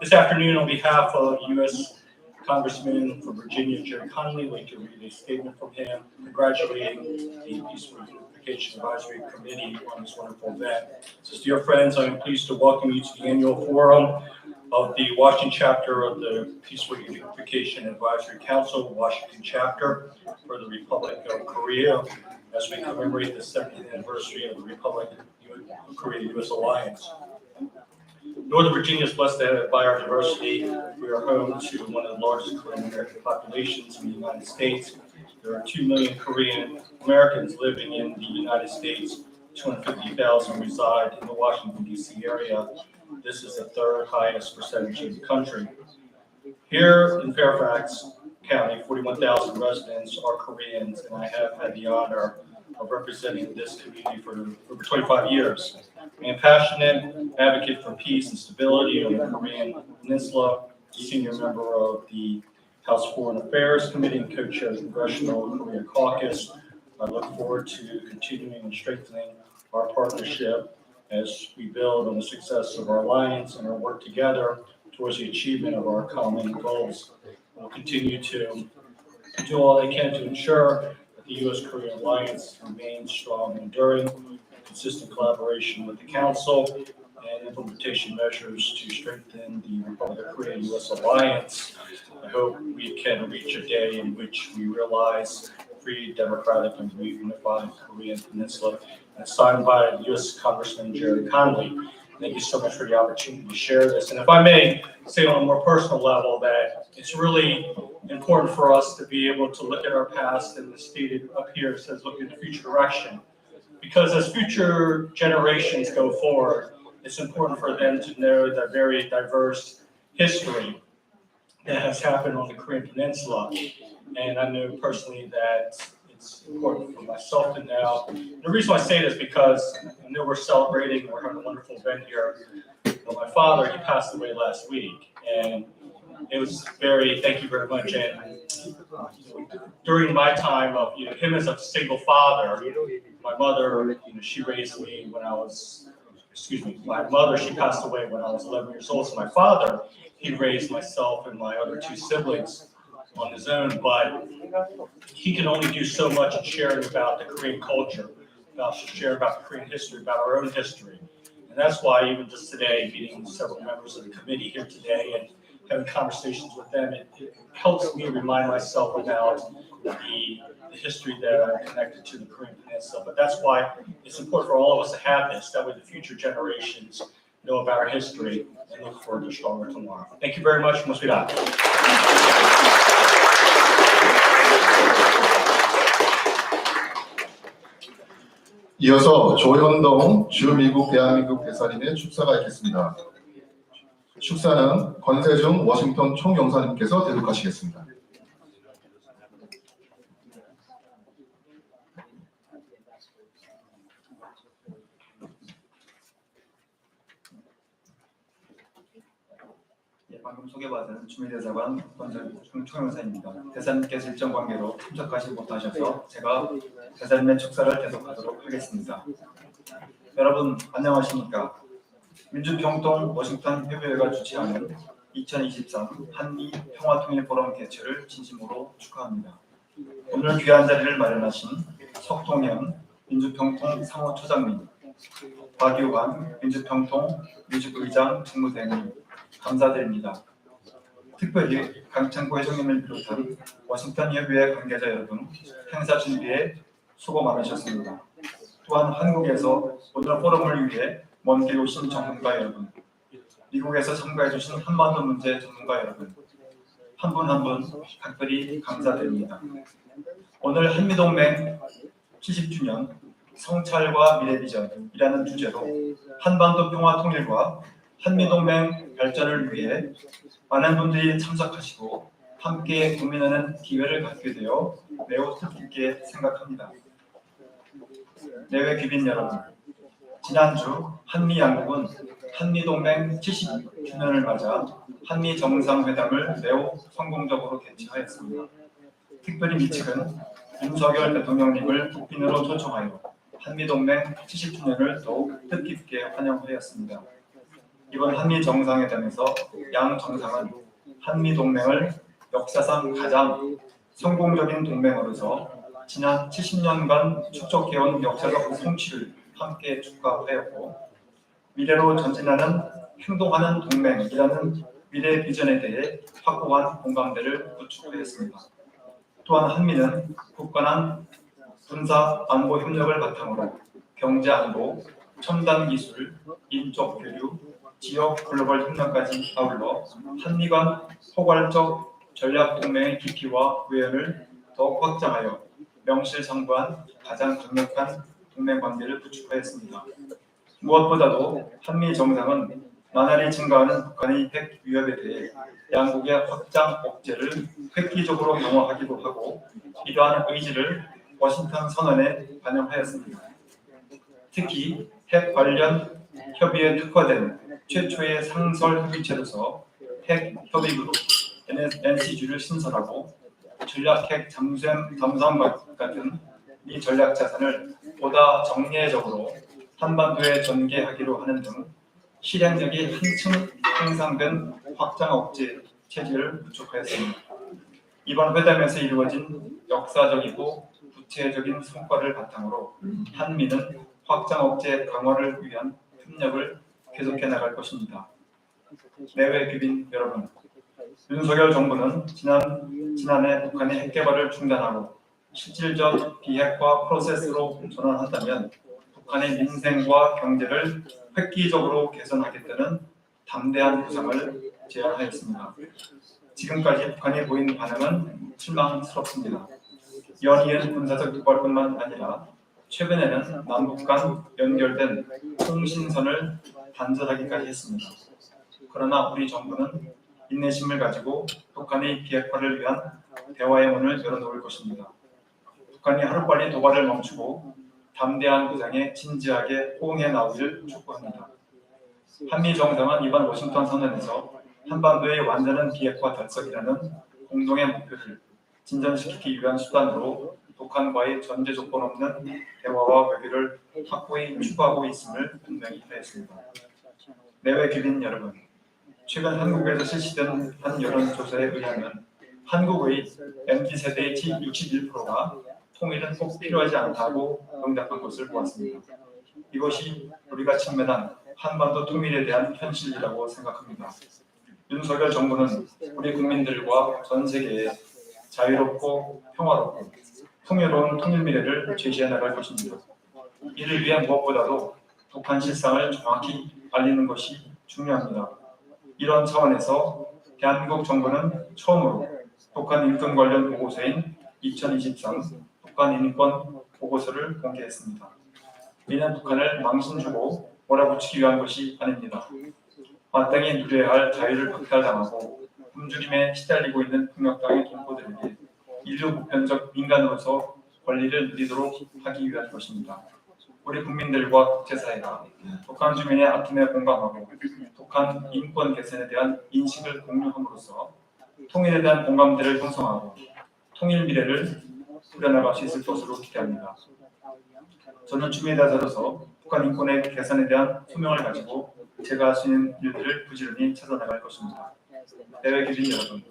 This afternoon, on behalf of U.S. Congressman from Virginia, Jerry Connolly, I'd like to read a statement from him congratulating the Peaceful Unification Advisory Committee on this wonderful event. It says, dear friends, I am pleased to welcome you to the annual forum of the Washington chapter of the Peaceful Unification Advisory Council, Washington chapter for the Republic of Korea, as we commemorate the 70th anniversary of the Republic of Korea-U.S. alliance. Northern Virginia is blessed by our diversity. We are home to one of the largest Korean American populations in the United States. There are 2 million Korean Americans living in the United States. 250,000 reside in the Washington, D.C. area. This is the third highest percentage in the country. Here in Fairfax County, 41,000 residents are Koreans, and I have had the honor of representing this community for over 25 years. I am a passionate advocate for peace and stability on the Korean Peninsula, senior member of the House Foreign Affairs Committee and co-chair of the Congressional Korea Caucus. I look forward to continuing and strengthening our partnership as we build on the success of our alliance and our work together towards the achievement of our common goals. We'll continue to to do all they can to ensure that the U.S.-Korea alliance remains strong and enduring, consistent collaboration with the Council, and implementation measures to strengthen the Republic of Korea-U.S. alliance. I hope we can reach a day in which we realize free, democratic, and reunified Korean Peninsula, as signed by U.S. Congressman Jerry Connolly. Thank you so much for the opportunity to share this. And if I may say on a more personal level that it's really important for us to be able to look at our past, and as stated up here, it says look in the future direction. Because as future generations go forward, it's important for them to know the very diverse history that has happened on the Korean Peninsula. And I know personally that it's important for myself to know. The reason why I say this is because I know we're celebrating, we're having a wonderful event here. But my father, he passed away last week, and it was thank you very much. And during my time of, him as a single father, my mother, she raised me when I was, my mother, she passed away when I was 11 years old. So my father, he raised myself and my other two siblings on his own, but he can only do so much in sharing about the Korean culture, sharing about the Korean history, about our own history. And that's why even just today, meeting several members of the committee here today and having conversations with them, it helps me remind myself about the history that I'm connected to the Korean Peninsula. But that's why it's important for all of us to have this, that way the future generations know about our history and look forward to a stronger tomorrow. Thank you very much. 고맙습니다. 이어서 조현동 주미국 대한민국 대사님의 축사가 있겠습니다. 축사는 권세중 워싱턴 총영사님께서 대독하시겠습니다. 방금 소개받은 주미대사관 권세중 총영사입니다. 대사님께서 일정 관계로 참석하지 못하셔서 제가 대사님의 축사를 대독하도록 하겠습니다. 여러분 안녕하십니까? 민주평통 워싱턴 협의회가 주최하는 2023 한미 평화통일포럼 개최를 진심으로 축하합니다. 오늘 귀한 자리를 마련하신 석동현 민주평통 사무처장님, 박유환 민주평통 민주부의장 직무대행님 감사드립니다. 특별히 강창구 회장님을 비롯한 워싱턴 협의회 관계자 여러분, 행사 준비에 수고 많으셨습니다. 또한 한국에서 오늘 포럼을 위해 먼 길 오신 전문가 여러분, 미국에서 참가해주신 한반도 문제 전문가 여러분, 한 분 한 분 각별히 감사드립니다. 오늘 한미동맹 70주년 성찰과 미래비전이라는 주제로 한반도 평화 통일과 한미동맹 발전을 위해 많은 분들이 참석하시고 함께 고민하는 기회를 갖게 되어 매우 뜻깊게 생각합니다. 내외 귀빈 여러분, 지난주 한미 양국은 한미동맹 70주년을 맞아 한미 정상회담을 매우 성공적으로 개최하였습니다. 특별히 미측은 윤석열 대통령님을 국빈으로 초청하여 한미동맹 70주년을 더욱 뜻깊게 환영하였습니다. 이번 한미 정상회담에서 양 정상은 한미 동맹을 역사상 가장 성공적인 동맹으로서 지난 70년간 축적해온 역사적 성취를 함께 축하하였고, 미래로 전진하는 행동하는 동맹이라는 미래 비전에 대해 확고한 공감대를 구축하였습니다. 또한 한미는 굳건한 군사 안보 협력을 바탕으로 경제 안보, 첨단 기술, 인적 교류, 지역 글로벌 협력까지 아울러 한미 간 포괄적 전략 동맹의 깊이와 구현을 더욱 확장하여 명실상부한 가장 강력한 동맹 관계를 구축하였습니다. 무엇보다도 한미 정상은 나날이 증가하는 북한의 핵 위협에 대해 양국의 확장 억제를 획기적으로 강화하기도 하고, 이러한 의지를 워싱턴 선언에 반영하였습니다. 특히 핵 관련 협의에 특화된 최초의 상설 협의체로서 핵 협의그룹 NCG를 신설하고 전략 핵 잠수함 같은 이 전략 자산을 보다 정례적으로 한반도에 전개하기로 하는 등 실행력이 한층 향상된 확장 억제 체제를 구축하였습니다. 이번 회담에서 이루어진 역사적이고 구체적인 성과를 바탕으로 한미는 확장 억제 강화를 위한 협력을 계속해 나갈 것입니다. 내외 귀빈 여러분, 윤석열 정부는 지난해 북한의 핵 개발을 중단하고 실질적 비핵화 프로세스로 전환한다면 북한의 민생과 경제를 획기적으로 개선하겠다는 담대한 구상을 제안하였습니다. 지금까지 북한이 보인 반응은 실망스럽습니다. 연이은 군사적 도발뿐만 아니라 최근에는 남북 간 연결된 통신선을 단절하기까지 했습니다. 그러나 우리 정부는 인내심을 가지고 북한의 비핵화를 위한 대화의 문을 열어놓을 것입니다. 북한이 하루빨리 도발을 멈추고 담대한 구상에 진지하게 호응해 나오기를 촉구합니다. 한미 정상은 이번 워싱턴 선언에서 한반도의 완전한 비핵화 달성이라는 공동의 목표를 진전시키기 위한 수단으로 북한과의 전제 조건 없는 대화와 외교를 확고히 추구하고 있음을 분명히 하였습니다. 내외 귀빈 여러분, 최근 한국에서 실시된 한 여론조사에 의하면 한국의 MZ세대의 61%가 통일은 꼭 필요하지 않다고 응답한 것을 보았습니다. 이것이 우리가 직면한 한반도 통일에 대한 현실이라고 생각합니다. 윤석열 정부는 우리 국민들과 전 세계에 자유롭고 평화롭고 풍요로운 통일 미래를 제시해 나갈 것입니다. 이를 위해 무엇보다도 북한 실상을 정확히 알리는 것이 중요합니다. 이런 차원에서 대한민국 정부는 처음으로 북한 인권 관련 보고서인 2023 북한 인권 보고서를 공개했습니다. 이는 북한을 망신 주고 몰아붙이기 위한 것이 아닙니다. 마땅히 누려야 할 자유를 박탈당하고 굶주림에 시달리고 있는 폭력당의 동포들에게 인류 보편적 민간으로서 권리를 누리도록 하기 위한 것입니다. 우리 국민들과 국제사회가 북한 주민의 아픔에 공감하고 북한 인권 개선에 대한 인식을 공유함으로써 통일에 대한 공감대를 형성하고 통일 미래를 꾸려나갈 수 있을 것으로 기대합니다. 저는 주민에 따라서 북한 인권의 개선에 대한 소명을 가지고 제가 할 수 있는 일들을 부지런히 찾아나갈 것입니다. 내외 귀빈 여러분,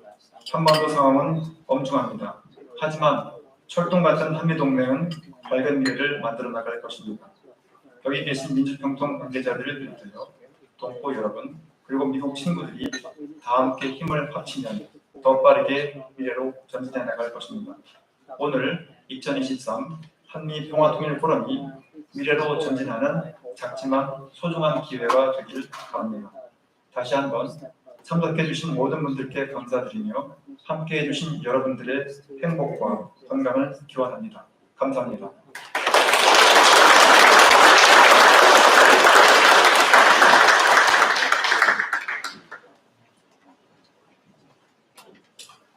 한반도 상황은 엄중합니다. 하지만 철동 같은 한미동맹은 밝은 미래를 만들어 나갈 것입니다. 여기 계신 민주평통 관계자들을 비롯하여 동포 여러분, 그리고 미국 친구들이 다 함께 힘을 합치면 더 빠르게 미래로 전진해 나갈 것입니다. 오늘 2023 한미평화통일포럼이 미래로 전진하는 작지만 소중한 기회가 되길 바랍니다. 다시 한번 참석해 주신 모든 분들께 감사드리며 함께해 주신 여러분들의 행복과 건강을 기원합니다. 감사합니다.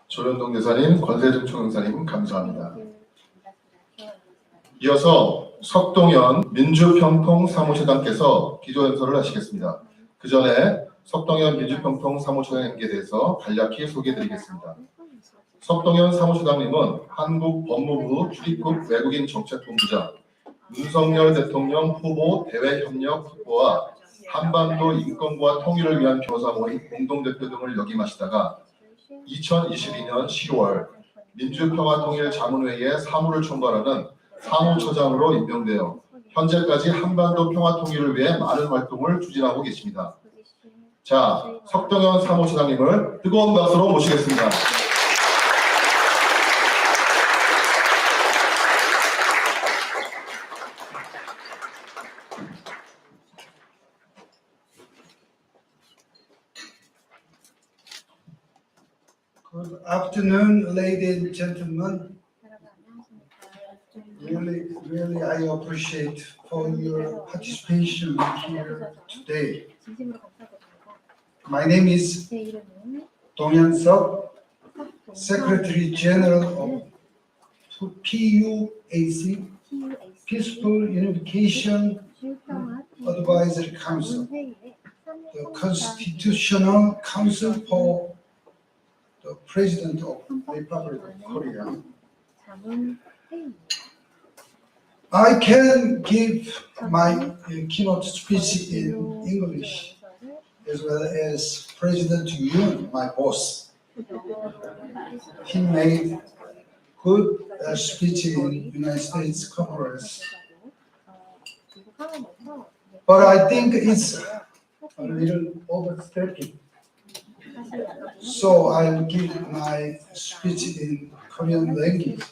조련동 여사님, 권세중 총영사님 감사합니다. 이어서 석동현 민주평통사무처장께서 기조연설을 하시겠습니다. 그 전에 석동현 민주평통사무처장님께 대해서 간략히 소개해드리겠습니다. 석동현 사무처장님은 한국 법무부 출입국 외국인 정책본부장, 윤석열 대통령 후보 대외협력 특보와 한반도 인권과 통일을 위한 교사 모임 공동대표 등을 역임하시다가 2022년 10월 민주평화통일자문회의에 사무를 총괄하는 사무처장으로 임명되어 현재까지 한반도 평화통일을 위해 많은 활동을 추진하고 계십니다. 자, 석동현 사무처장님을 뜨거운 박수로 모시겠습니다. Good afternoon, ladies and gentlemen. Really, I appreciate for your participation here today. My name is Donghyun Seok, Secretary General of PUAC, Peaceful Unification Advisory Council, the Constitutional Council for the President of the Republic of Korea. I can give my keynote speech in English as well as President Yoon, my boss, he made good speech in United States Congress. But I think it's a little overstepping. So I'll give my speech in Korean language.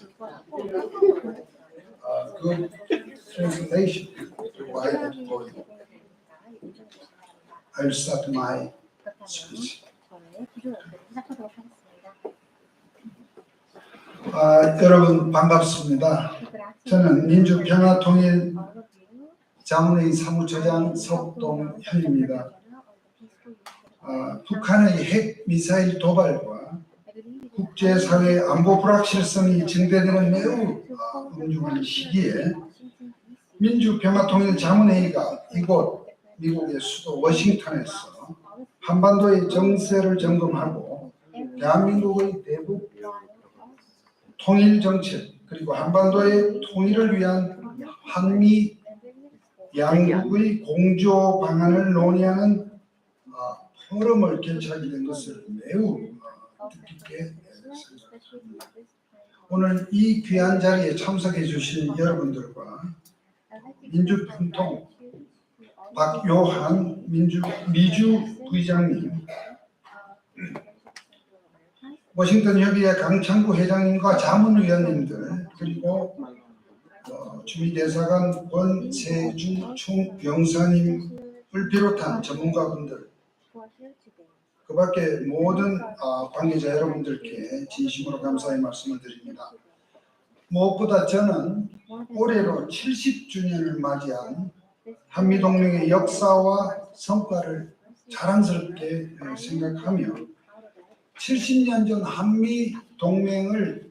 Good translation to why I'm going. I'll start my speech. 여러분 반갑습니다. 저는 민주평화통일 자문회의 사무처장 석동현입니다. 북한의 핵 미사일 도발과 국제사회 안보 불확실성이 증대되는 매우 엄중한 시기에 민주평화통일 자문회의가 이곳 미국의 수도 워싱턴에서 한반도의 정세를 점검하고 대한민국의 대북 통일 정책 그리고 한반도의 통일을 위한 한미 양국의 공조 방안을 논의하는 포럼을 개최하게 된 것을 매우 뜻깊게 생각합니다. 오늘 이 귀한 자리에 참석해 주신 여러분들과 민주평통 박요한 미주 부의장님, 워싱턴 협의회 강창구 회장님과 자문위원님들 그리고 주미대사관 권세주 총병사님을 비롯한 전문가분들 그 밖에 모든 관계자 여러분들께 진심으로 감사의 말씀을 드립니다. 무엇보다 저는 올해로 70주년을 맞이한 한미동맹의 역사와 성과를 자랑스럽게 생각하며 70년 전 한미동맹을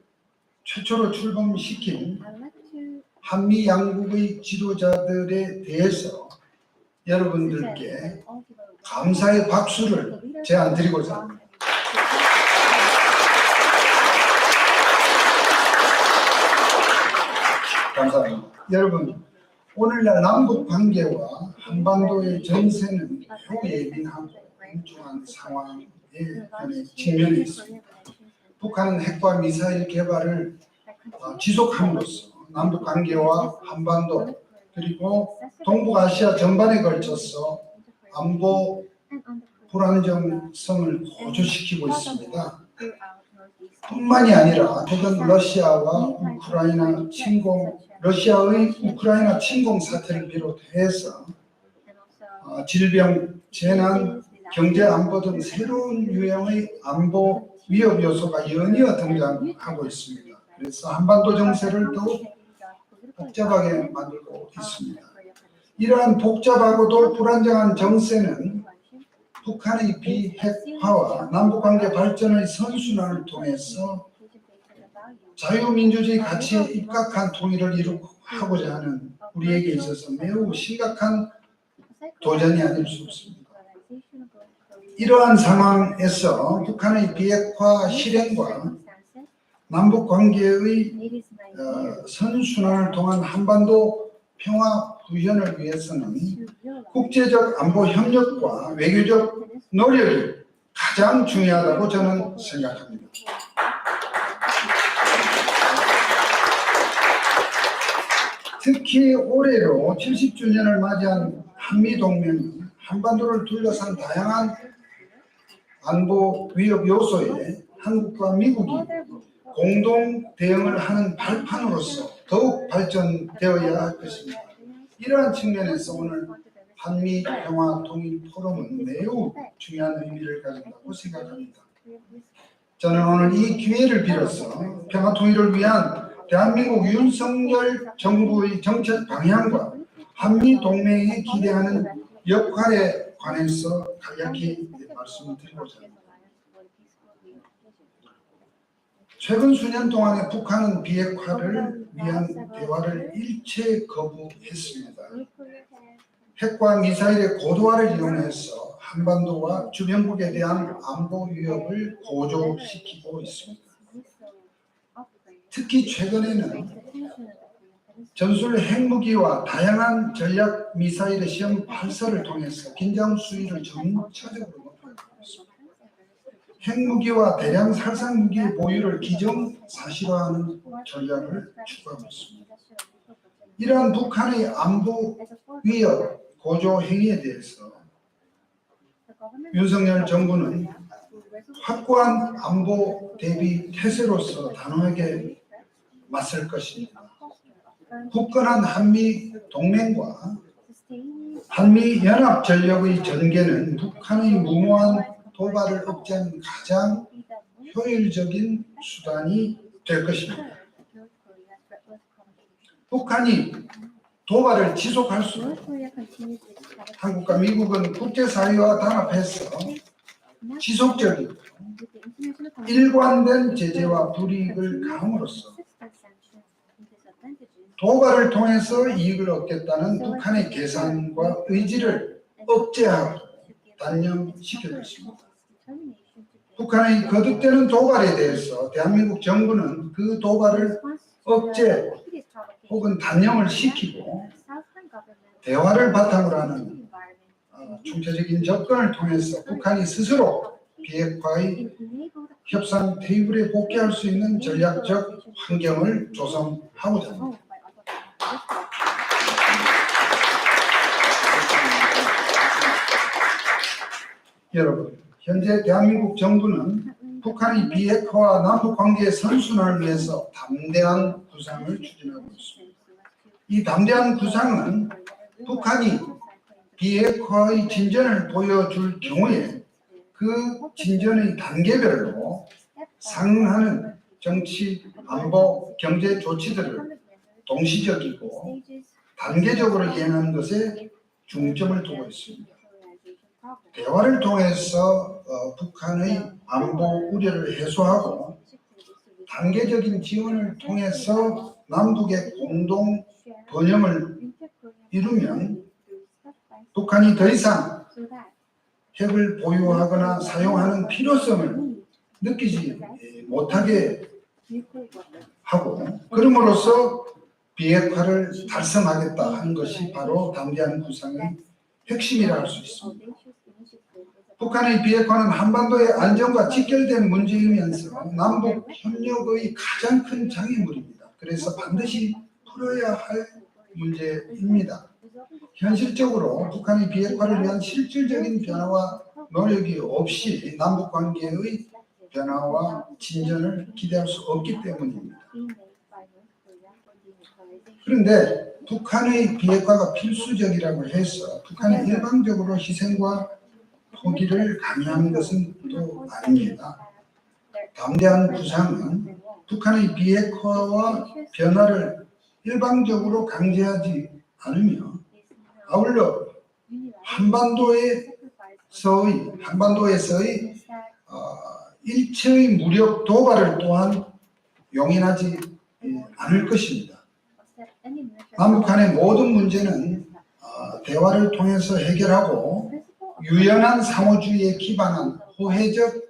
최초로 출범시킨 한미 양국의 지도자들에 대해서 여러분들께 감사의 박수를 제안드리고자 합니다. 감사합니다. 여러분, 오늘날 남북 관계와 한반도의 전세는 매우 예민하고 엄중한 상황에 직면해 있습니다. 북한은 핵과 미사일 개발을 지속함으로써 남북 관계와 한반도 그리고 동북아시아 전반에 걸쳐서 안보 불안정성을 고조시키고 있습니다. 뿐만이 아니라 최근 러시아의 우크라이나 침공 사태를 비롯해서 질병, 재난, 경제 안보 등 새로운 유형의 안보 위협 요소가 연이어 등장하고 있습니다. 그래서 한반도 정세를 더욱 복잡하게 만들고 있습니다. 이러한 복잡하고도 불안정한 정세는 북한의 비핵화와 남북관계 발전의 선순환을 통해서 자유민주주의 가치에 입각한 통일을 이루고자 하는 우리에게 있어서 매우 심각한 도전이 아닐 수 없습니다. 이러한 상황에서 북한의 비핵화 실행과 남북관계의 선순환을 통한 한반도 평화 구현을 위해서는 국제적 안보 협력과 외교적 노력이 가장 중요하다고 저는 생각합니다. 특히 올해로 70주년을 맞이한 한미동맹은 한반도를 둘러싼 다양한 안보 위협 요소에 한국과 미국이 공동 대응을 하는 발판으로서 더욱 발전되어야 할 것입니다. 이러한 측면에서 오늘 한미평화통일포럼은 매우 중요한 의미를 가진다고 생각합니다. 저는 오늘 이 기회를 빌어서 평화통일을 위한 대한민국 윤석열 정부의 정책 방향과 한미동맹이 기대하는 역할에 관해서 간략히 말씀을 드리고자 합니다. 최근 수년 동안에 북한은 비핵화를 위한 대화를 일체 거부했습니다. 핵과 미사일의 고도화를 이용해서 한반도와 주변국에 대한 안보 위협을 고조시키고 있습니다. 특히 최근에는 전술 핵무기와 다양한 전략 미사일의 시험 발사를 통해서 긴장 수위를 점차적으로 높이고 있습니다. 핵무기와 대량 살상 무기의 보유를 기정사실화하는 전략을 추구하고 있습니다. 이러한 북한의 안보 위협 고조 행위에 대해서 윤석열 정부는 확고한 안보 대비 태세로서 단호하게 맞설 것입니다. 굳건한 한미 동맹과 한미 연합 전력의 전개는 북한의 무모한 도발을 억제하는 가장 효율적인 수단이 될 것입니다. 북한이 도발을 지속할수록 한국과 미국은 국제사회와 단합해서 지속적이고 일관된 제재와 불이익을 가함으로써 도발을 통해서 이익을 얻겠다는 북한의 계산과 의지를 억제하고 단념시킬 것입니다. 북한의 거듭되는 도발에 대해서 대한민국 정부는 그 도발을 억제 혹은 단념을 시키고 대화를 바탕으로 하는 총체적인 접근을 통해서 북한이 스스로 비핵화의 협상 테이블에 복귀할 수 있는 전략적 환경을 조성하고자 합니다. 여러분, 현재 대한민국 정부는 북한의 비핵화와 남북관계의 선순환을 위해서 담대한 구상을 추진하고 있습니다. 이 담대한 구상은 북한이 비핵화의 진전을 보여줄 경우에 그 진전의 단계별로 상응하는 정치, 안보, 경제 조치들을 동시적이고 단계적으로 이행하는 것에 중점을 두고 있습니다. 대화를 통해서 북한의 안보 우려를 해소하고 단계적인 지원을 통해서 남북의 공동 번영을 이루면 북한이 더 이상 핵을 보유하거나 사용하는 필요성을 느끼지 못하게 하고 그럼으로써 비핵화를 달성하겠다 하는 것이 바로 담대한 구상의 핵심이라 할 수 있습니다. 북한의 비핵화는 한반도의 안정과 직결된 문제이면서 남북 협력의 가장 큰 장애물입니다. 그래서 반드시 풀어야 할 문제입니다. 현실적으로 북한의 비핵화를 위한 실질적인 변화와 노력이 없이 남북관계의 변화와 진전을 기대할 수 없기 때문입니다. 그런데 북한의 비핵화가 필수적이라고 해서 북한이 일방적으로 희생과 포기를 강요하는 것은 또 아닙니다. 담대한 구상은 북한의 비핵화와 변화를 일방적으로 강제하지 않으며 아울러 한반도에서의 일체의 무력 도발을 또한 용인하지 않을 것입니다. 남북한의 모든 문제는 대화를 통해서 해결하고 유연한 상호주의에 기반한 호혜적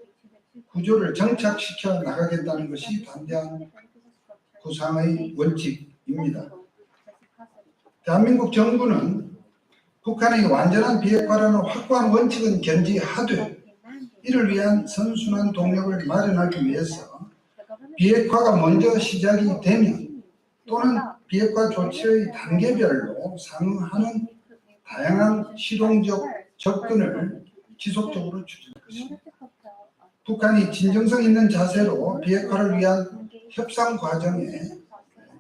구조를 정착시켜 나가겠다는 것이 담대한 구상의 원칙입니다. 대한민국 정부는 북한의 완전한 비핵화라는 확고한 원칙은 견지하되 이를 위한 선순환 동력을 마련하기 위해서 비핵화가 먼저 시작이 되면 또는 비핵화 조치의 단계별로 상응하는 다양한 실용적 접근을 지속적으로 추진할 것입니다. 북한이 진정성 있는 자세로 비핵화를 위한 협상 과정에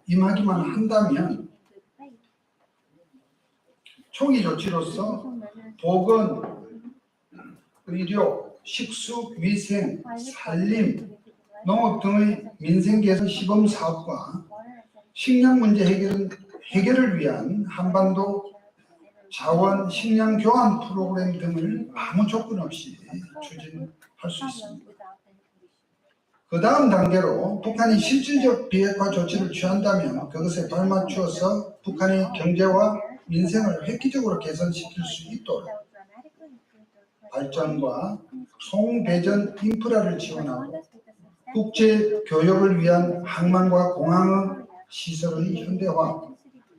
임하기만 한다면 초기 조치로서 보건, 의료, 식수, 위생, 산림, 농업 등의 민생 개선 시범 사업과 식량 문제 해결을 위한 한반도 자원 식량 교환 프로그램 등을 아무 조건 없이 추진할 수 있습니다. 그 다음 단계로 북한이 실질적 비핵화 조치를 취한다면 그것에 발맞추어서 북한의 경제와 민생을 획기적으로 개선시킬 수 있도록 발전과 송배전 인프라를 지원하고 국제 교역을 위한 항만과 공항 시설의 현대화,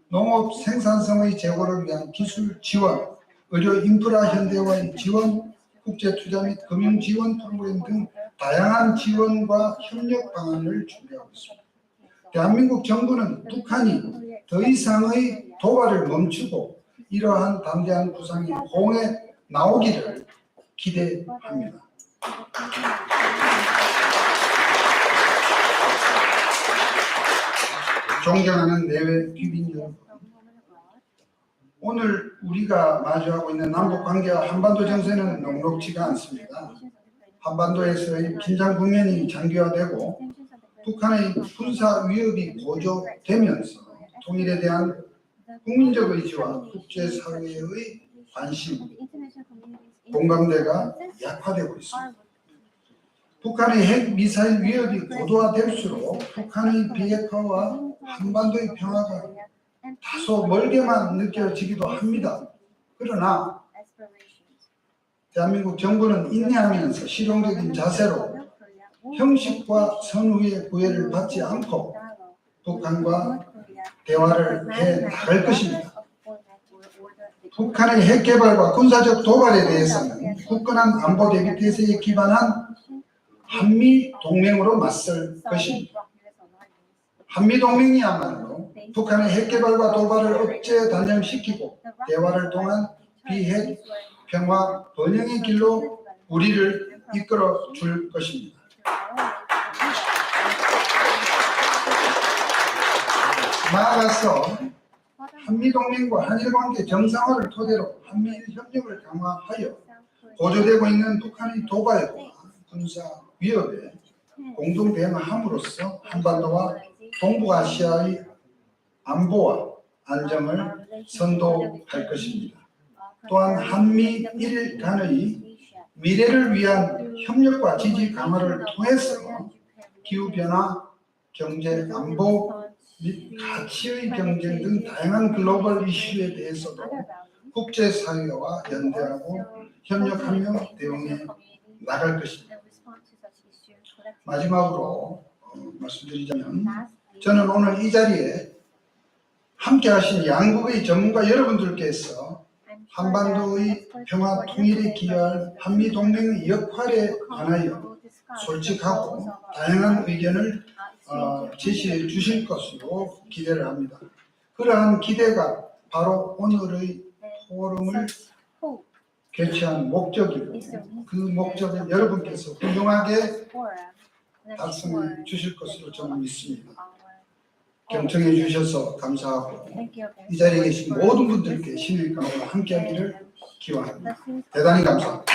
농업 생산성의 제고를 위한 기술 지원, 의료 인프라 현대화의 지원, 국제 투자 및 금융 지원 프로그램 등 다양한 지원과 협력 방안을 준비하고 있습니다. 대한민국 정부는 북한이 더 이상의 도발을 멈추고 이러한 담대한 구상이 공에 나오기를 기대합니다. 존경하는 내외 귀빈 여러분, 오늘 우리가 마주하고 있는 남북 관계와 한반도 정세는 녹록지가 않습니다. 한반도에서의 긴장 국면이 장기화되고 북한의 군사 위협이 고조되면서 통일에 대한 국민적 의지와 국제사회의 관심, 공감대가 약화되고 있습니다. 북한의 핵 미사일 위협이 고도화될수록 북한의 비핵화와 한반도의 평화가 다소 멀게만 느껴지기도 합니다. 그러나 대한민국 정부는 인내하면서 실용적인 자세로 형식과 선후의 구애를 받지 않고 북한과 대화를 해 나갈 것입니다. 북한의 핵 개발과 군사적 도발에 대해서는 굳건한 안보 대비 태세에 기반한 한미 동맹으로 맞설 것입니다. 한미 동맹이야말로 북한의 핵 개발과 도발을 억제 단념시키고 대화를 통한 비핵 평화 번영의 길로 우리를 이끌어 줄 것입니다. 나아가서 한미동맹과 한일관계 정상화를 토대로 한미일 협력을 강화하여 고조되고 있는 북한의 도발과 군사 위협에 공동 대응함으로써 한반도와 동북아시아의 안보와 안정을 선도할 것입니다. 또한 한미일 간의 미래를 위한 협력과 지지 강화를 통해서 기후변화, 경제, 안보 및 가치의 경쟁 등 다양한 글로벌 이슈에 대해서도 국제사회와 연대하고 협력하며 대응해 나갈 것입니다. 마지막으로 말씀드리자면 저는 오늘 이 자리에 함께 하신 양국의 전문가 여러분들께서 한반도의 평화 통일에 기여할 한미동맹의 역할에 관하여 솔직하고 다양한 의견을 제시해 주실 것으로 기대를 합니다. 그러한 기대가 바로 오늘의 포럼을 개최한 목적이고 그 목적을 여러분께서 훌륭하게 달성해 주실 것으로 저는 믿습니다. 경청해 주셔서 감사하고 이 자리에 계신 모든 분들께 신의 강호와 함께하기를 기원합니다. 대단히 감사합니다.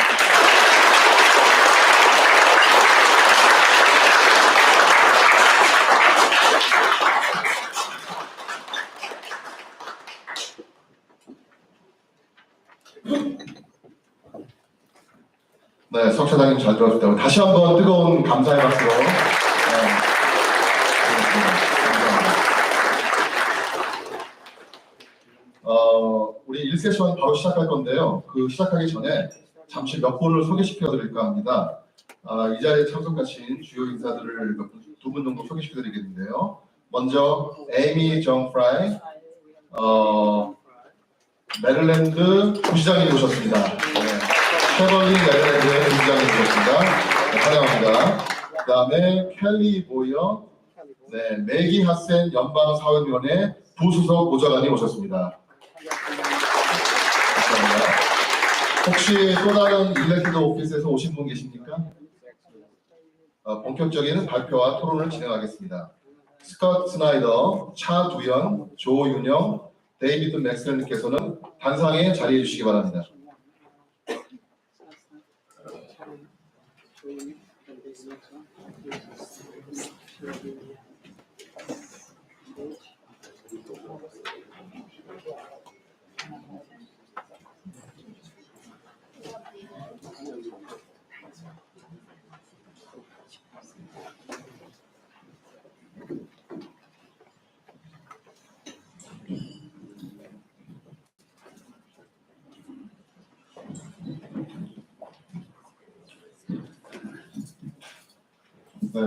네, 석차장님 잘 들었습니다. 다시 한번 뜨거운 감사의 박수로. 우리 1세션 바로 시작할 건데요. 그 시작하기 전에 잠시 몇 분을 소개시켜 드릴까 합니다. 이 자리에 참석하신 주요 인사들을 두 분 정도 소개시켜 드리겠는데요. 먼저 에이미 정 프라이, 메릴랜드 부시장님 오셨습니다. 쉐벌리 메릴랜드의 부시장님 오셨습니다. 네, 환영합니다. 그 다음에 켈리 보이어, 매기 하센 연방사회위원회 부수석 보좌관님 오셨습니다. 감사합니다. 혹시 또 다른 일렉티드 오피스에서 오신 분 계십니까? 본격적인 발표와 토론을 진행하겠습니다. 스콧 스나이더, 차두현, 조윤영, 데이비드 맥스웰님께서는 단상에 자리해 주시기 바랍니다.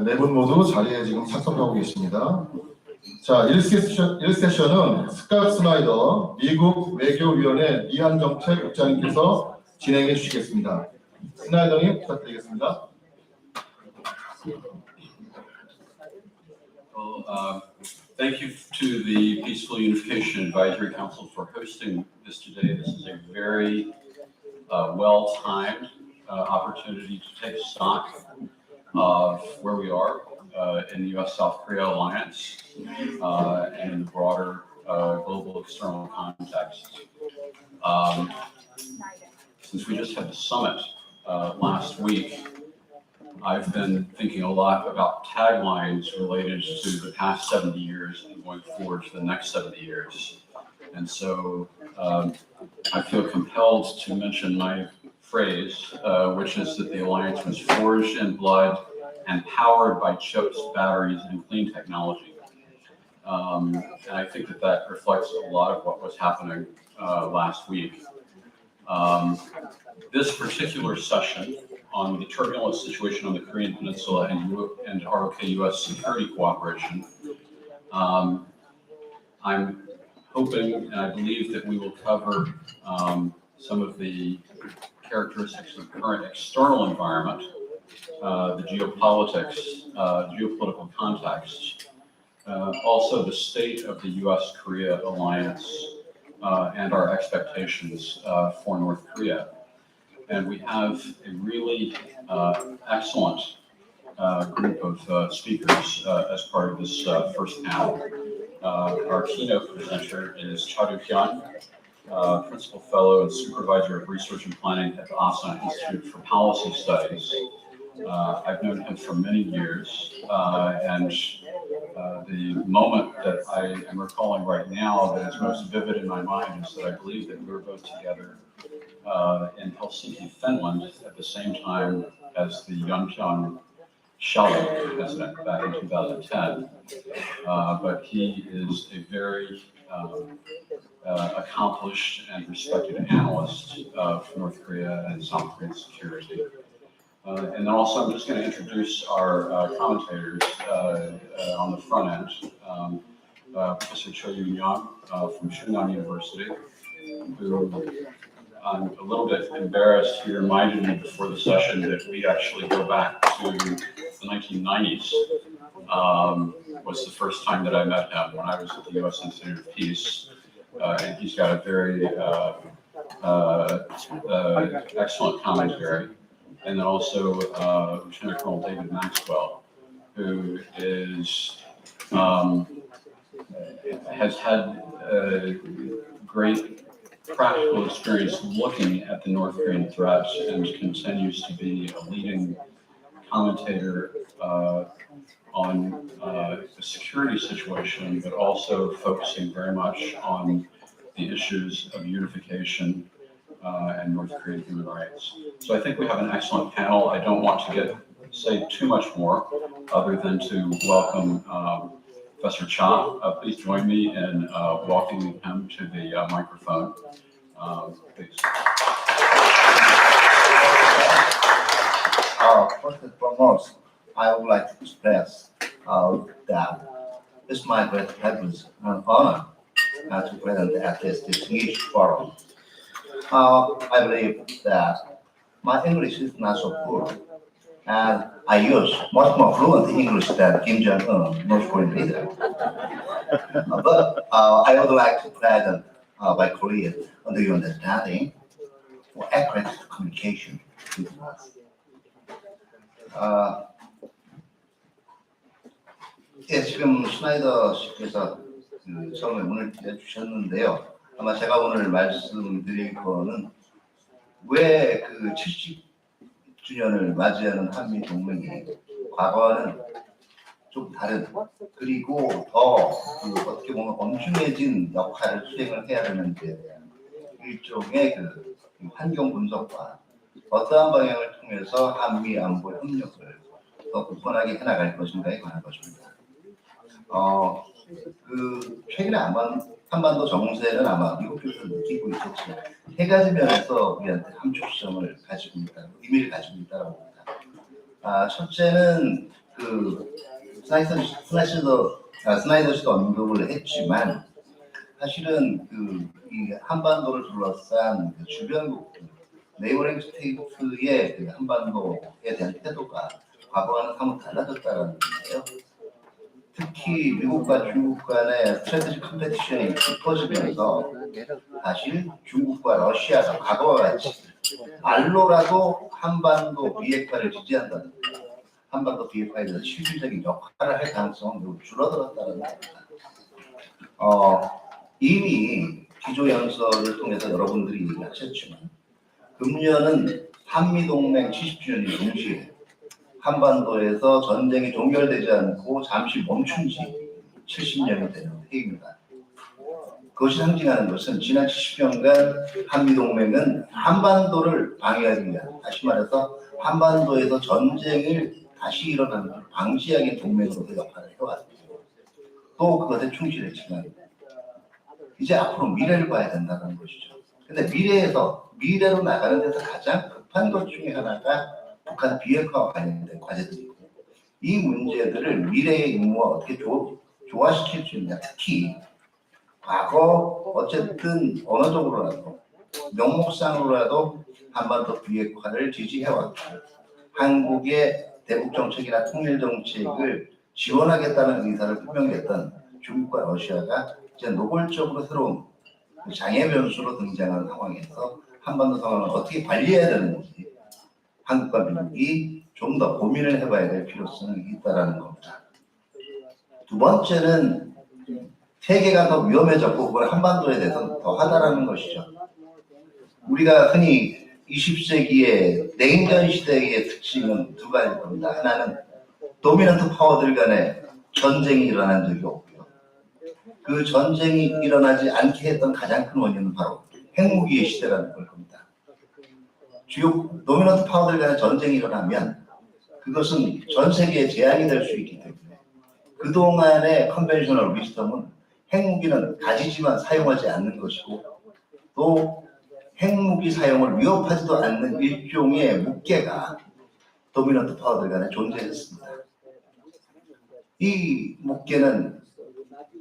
네 분 모두 자리에 지금 착석하고 계십니다. 자, 1세션은 스콧 스나이더 미국 외교위원회 미한정책국장님께서 진행해 주시겠습니다. 스나이더님 부탁드리겠습니다. Well, thank you to the Peaceful Unification Advisory Council for hosting this today. This is a very well-timed opportunity to take stock of where we are in the U.S.-South Korea alliance and in the broader global external context. Since we just had the summit last week, I've been thinking a lot about taglines related to the past 70 years and going forward to the next 70 years. And so I feel compelled to mention my phrase, which is that the alliance was forged in blood and powered by chips, batteries, and clean technology. And I think that that reflects a lot of what was happening last week. This particular session on the turbulent situation on the Korean Peninsula and ROK-US security cooperation, I'm hoping and I believe that we will cover some of the characteristics of the current external environment, the geopolitics, geopolitical context, also the state of the US-Korea alliance, and our expectations for North Korea. And we have a really excellent group of speakers as part of this first panel. Our keynote presenter is Cha Doo-hyun, Principal Fellow and Supervisor of Research and Planning at the Asan Institute for Policy Studies. I've known him for many years, and the moment that I am recalling right now that is most vivid in my mind is that I believe that we were both together in Helsinki, Finland, at the same time as the Yeonpyeong Shalom president back in 2010. But he is a very accomplished and respected analyst of North Korea and South Korean security. And then also, I'm just going to introduce our commentators on the front end. Professor Cho Yoon-young from Shunan University, who I'm a little bit embarrassed. He reminded me before the session that we actually go back to the 1990s. Was the first time that I met him when I was at the U.S. Institute of Peace. And he's got a very excellent commentary. And then also Lieutenant Colonel David Maxwell, who is has had great practical experience looking at the North Korean threats and continues to be a leading commentator on the security situation, but also focusing very much on the issues of unification and North Korean human rights. So I think we have an excellent panel. I don't want to say too much more other than to welcome Professor Cha. Please join me in welcoming him to the microphone. Please. First and foremost, I would like to express that it's my great privilege and honor to present at this distinguished forum. I believe that my English is not so good, and I use much more fluent English than Kim Jong-un, North Korean leader. But I would like to present by Korean under your understanding for accurate communication with us. 예, 지금 스나이더 씨께서 처음에 문을 내주셨는데요. 아마 제가 오늘 말씀드릴 거는 왜 그 70주년을 맞이하는 한미 동맹이 과거와는 좀 다른, 그리고 더 어떻게 보면 엄중해진 역할을 수행을 해야 되는지에 대한 일종의 그 환경 분석과 어떠한 방향을 통해서 한미 안보 협력을 더 굳건하게 해나갈 것인가에 관한 것입니다. 그 최근에 한반도 정세는 아마 미국에서 느끼고 있겠지만 세 가지 면에서 우리한테 함축성을 가지고 있다, 의미를 가지고 있다고 봅니다. 첫째는 그 스나이더 씨도 언급을 했지만 사실은 이 한반도를 둘러싼 주변국 네이버링 스테이트의 한반도에 대한 태도가 과거와는 사뭇 달라졌다는 건데요. 특히 미국과 중국 간의 스트래티지 컴페티션이 깊어지면서 사실 중국과 러시아가 과거와 같이 말로라도 한반도 비핵화를 지지한다든가 한반도 비핵화에 대해서 실질적인 역할을 할 가능성은 매우 줄어들었다는 겁니다. 이미 기조연설을 통해서 여러분들이 얘기하셨지만 금년은 한미동맹 70주년이 동시에 한반도에서 전쟁이 종결되지 않고 잠시 멈춘 지 70년이 되는 해입니다. 그것이 상징하는 것은 지난 70년간 한미동맹은 한반도를 방해하기 위한, 다시 말해서 한반도에서 전쟁을 다시 일어나는 걸 방지하기 위한 동맹으로서 역할을 해왔고 또 그것에 충실했지만 이제 앞으로 미래를 봐야 된다는 것이죠. 근데 미래로 나가는 데서 가장 급한 것 중에 하나가 북한 비핵화와 관련된 과제들이고 이 문제들을 미래의 임무와 어떻게 조화시킬 수 있냐. 특히 과거 어쨌든 어느 쪽으로라도 명목상으로라도 한반도 비핵화를 지지해왔고 한국의 대북 정책이나 통일 정책을 지원하겠다는 의사를 분명히 했던 중국과 러시아가 이제 노골적으로 새로운 장애 변수로 등장한 상황에서 한반도 상황을 어떻게 관리해야 되는지 한국과 미국이 좀 더 고민을 해봐야 될 필요성이 있다는 겁니다. 두 번째는 세계가 더 위험해졌고 그걸 한반도에 대해서 더 하다라는 것이죠. 우리가 흔히 20세기의 냉전 시대의 특징은 두 가지일 겁니다. 하나는 도미넌트 파워들 간의 전쟁이 일어난 적이 없고요. 그 전쟁이 일어나지 않게 했던 가장 큰 원인은 바로 핵무기의 시대라는 걸 겁니다. 주요 도미넌트 파워들 간의 전쟁이 일어나면 그것은 전 세계에 재앙이 될 수 있기 때문에 그동안의 컨벤셔널 위스덤은 핵무기는 가지지만 사용하지 않는 것이고 또 핵무기 사용을 위협하지도 않는 일종의 묵계가 도미넌트 파워들 간에 존재했습니다. 이 묵계는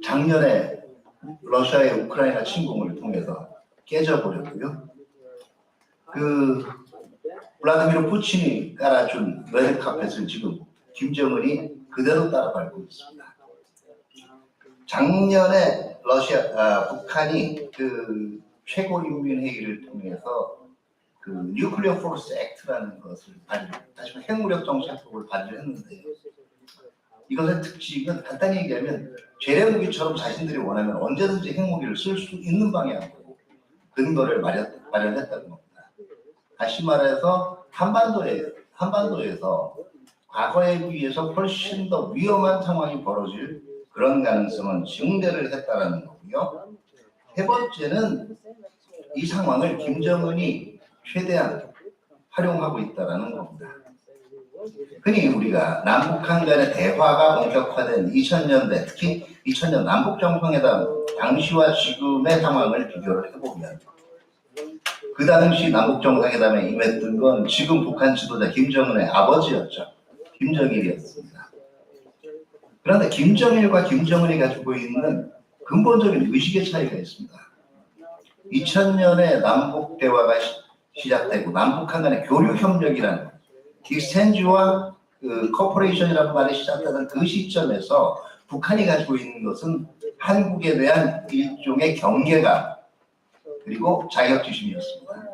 작년에 러시아의 우크라이나 침공을 통해서 깨져버렸고요. 블라디미르 푸틴이 깔아준 레드 카펫을 지금 김정은이 그대로 따라밟고 있습니다. 작년에 북한이 최고인민회의를 통해서 뉴클리어 포스 액트라는 것을 다시 핵무력 정책법을 발의했는데요. 이것의 특징은 간단히 얘기하면 재래무기처럼 자신들이 원하면 언제든지 핵무기를 쓸 수 있는 방향으로 근거를 마련했다는 겁니다. 다시 말해서 한반도에서 과거에 비해서 훨씬 더 위험한 상황이 벌어질 그런 가능성은 증대를 했다는 거고요. 세 번째는 이 상황을 김정은이 최대한 활용하고 있다는 겁니다. 흔히 우리가 남북한 간의 대화가 본격화된 2000년대, 특히 2000년 남북정상회담 당시와 지금의 상황을 비교를 해보면 그 당시 남북정상회담에 임했던 건 지금 북한 지도자 김정은의 아버지였죠. 김정일이었습니다. 그런데 김정일과 김정은이 가지고 있는 근본적인 의식의 차이가 있습니다. 2000년에 남북 대화가 시작되고 남북한 간의 교류협력이라는 익스체인지와 코퍼레이션이라는 말이 시작되는 그 시점에서 북한이 가지고 있는 것은 한국에 대한 일종의 경계감 그리고 자격지심이었습니다.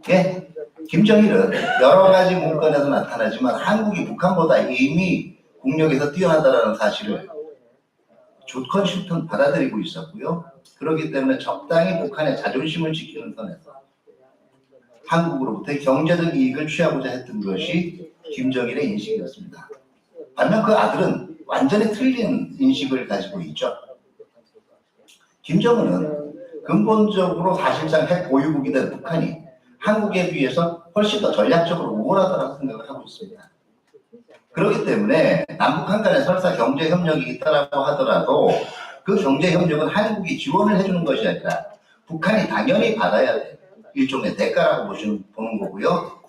예, 김정일은 여러 가지 문건에서 나타나지만 한국이 북한보다 이미 국력에서 뛰어나다는 사실을 좋건 싫든 받아들이고 있었고요. 그렇기 때문에 적당히 북한의 자존심을 지키는 선에서 한국으로부터의 경제적 이익을 취하고자 했던 것이 김정일의 인식이었습니다. 반면 그 아들은 완전히 틀린 인식을 가지고 있죠. 김정은은 근본적으로 사실상 핵 보유국이 된 북한이 한국에 비해서 훨씬 더 전략적으로 우월하다고 생각을 하고 있습니다. 그렇기 때문에 남북한 간에 설사 경제협력이 있다라고 하더라도 그 경제협력은 한국이 지원을 해주는 것이 아니라 북한이 당연히 받아야 돼. 일종의 대가라고 보는 거고요.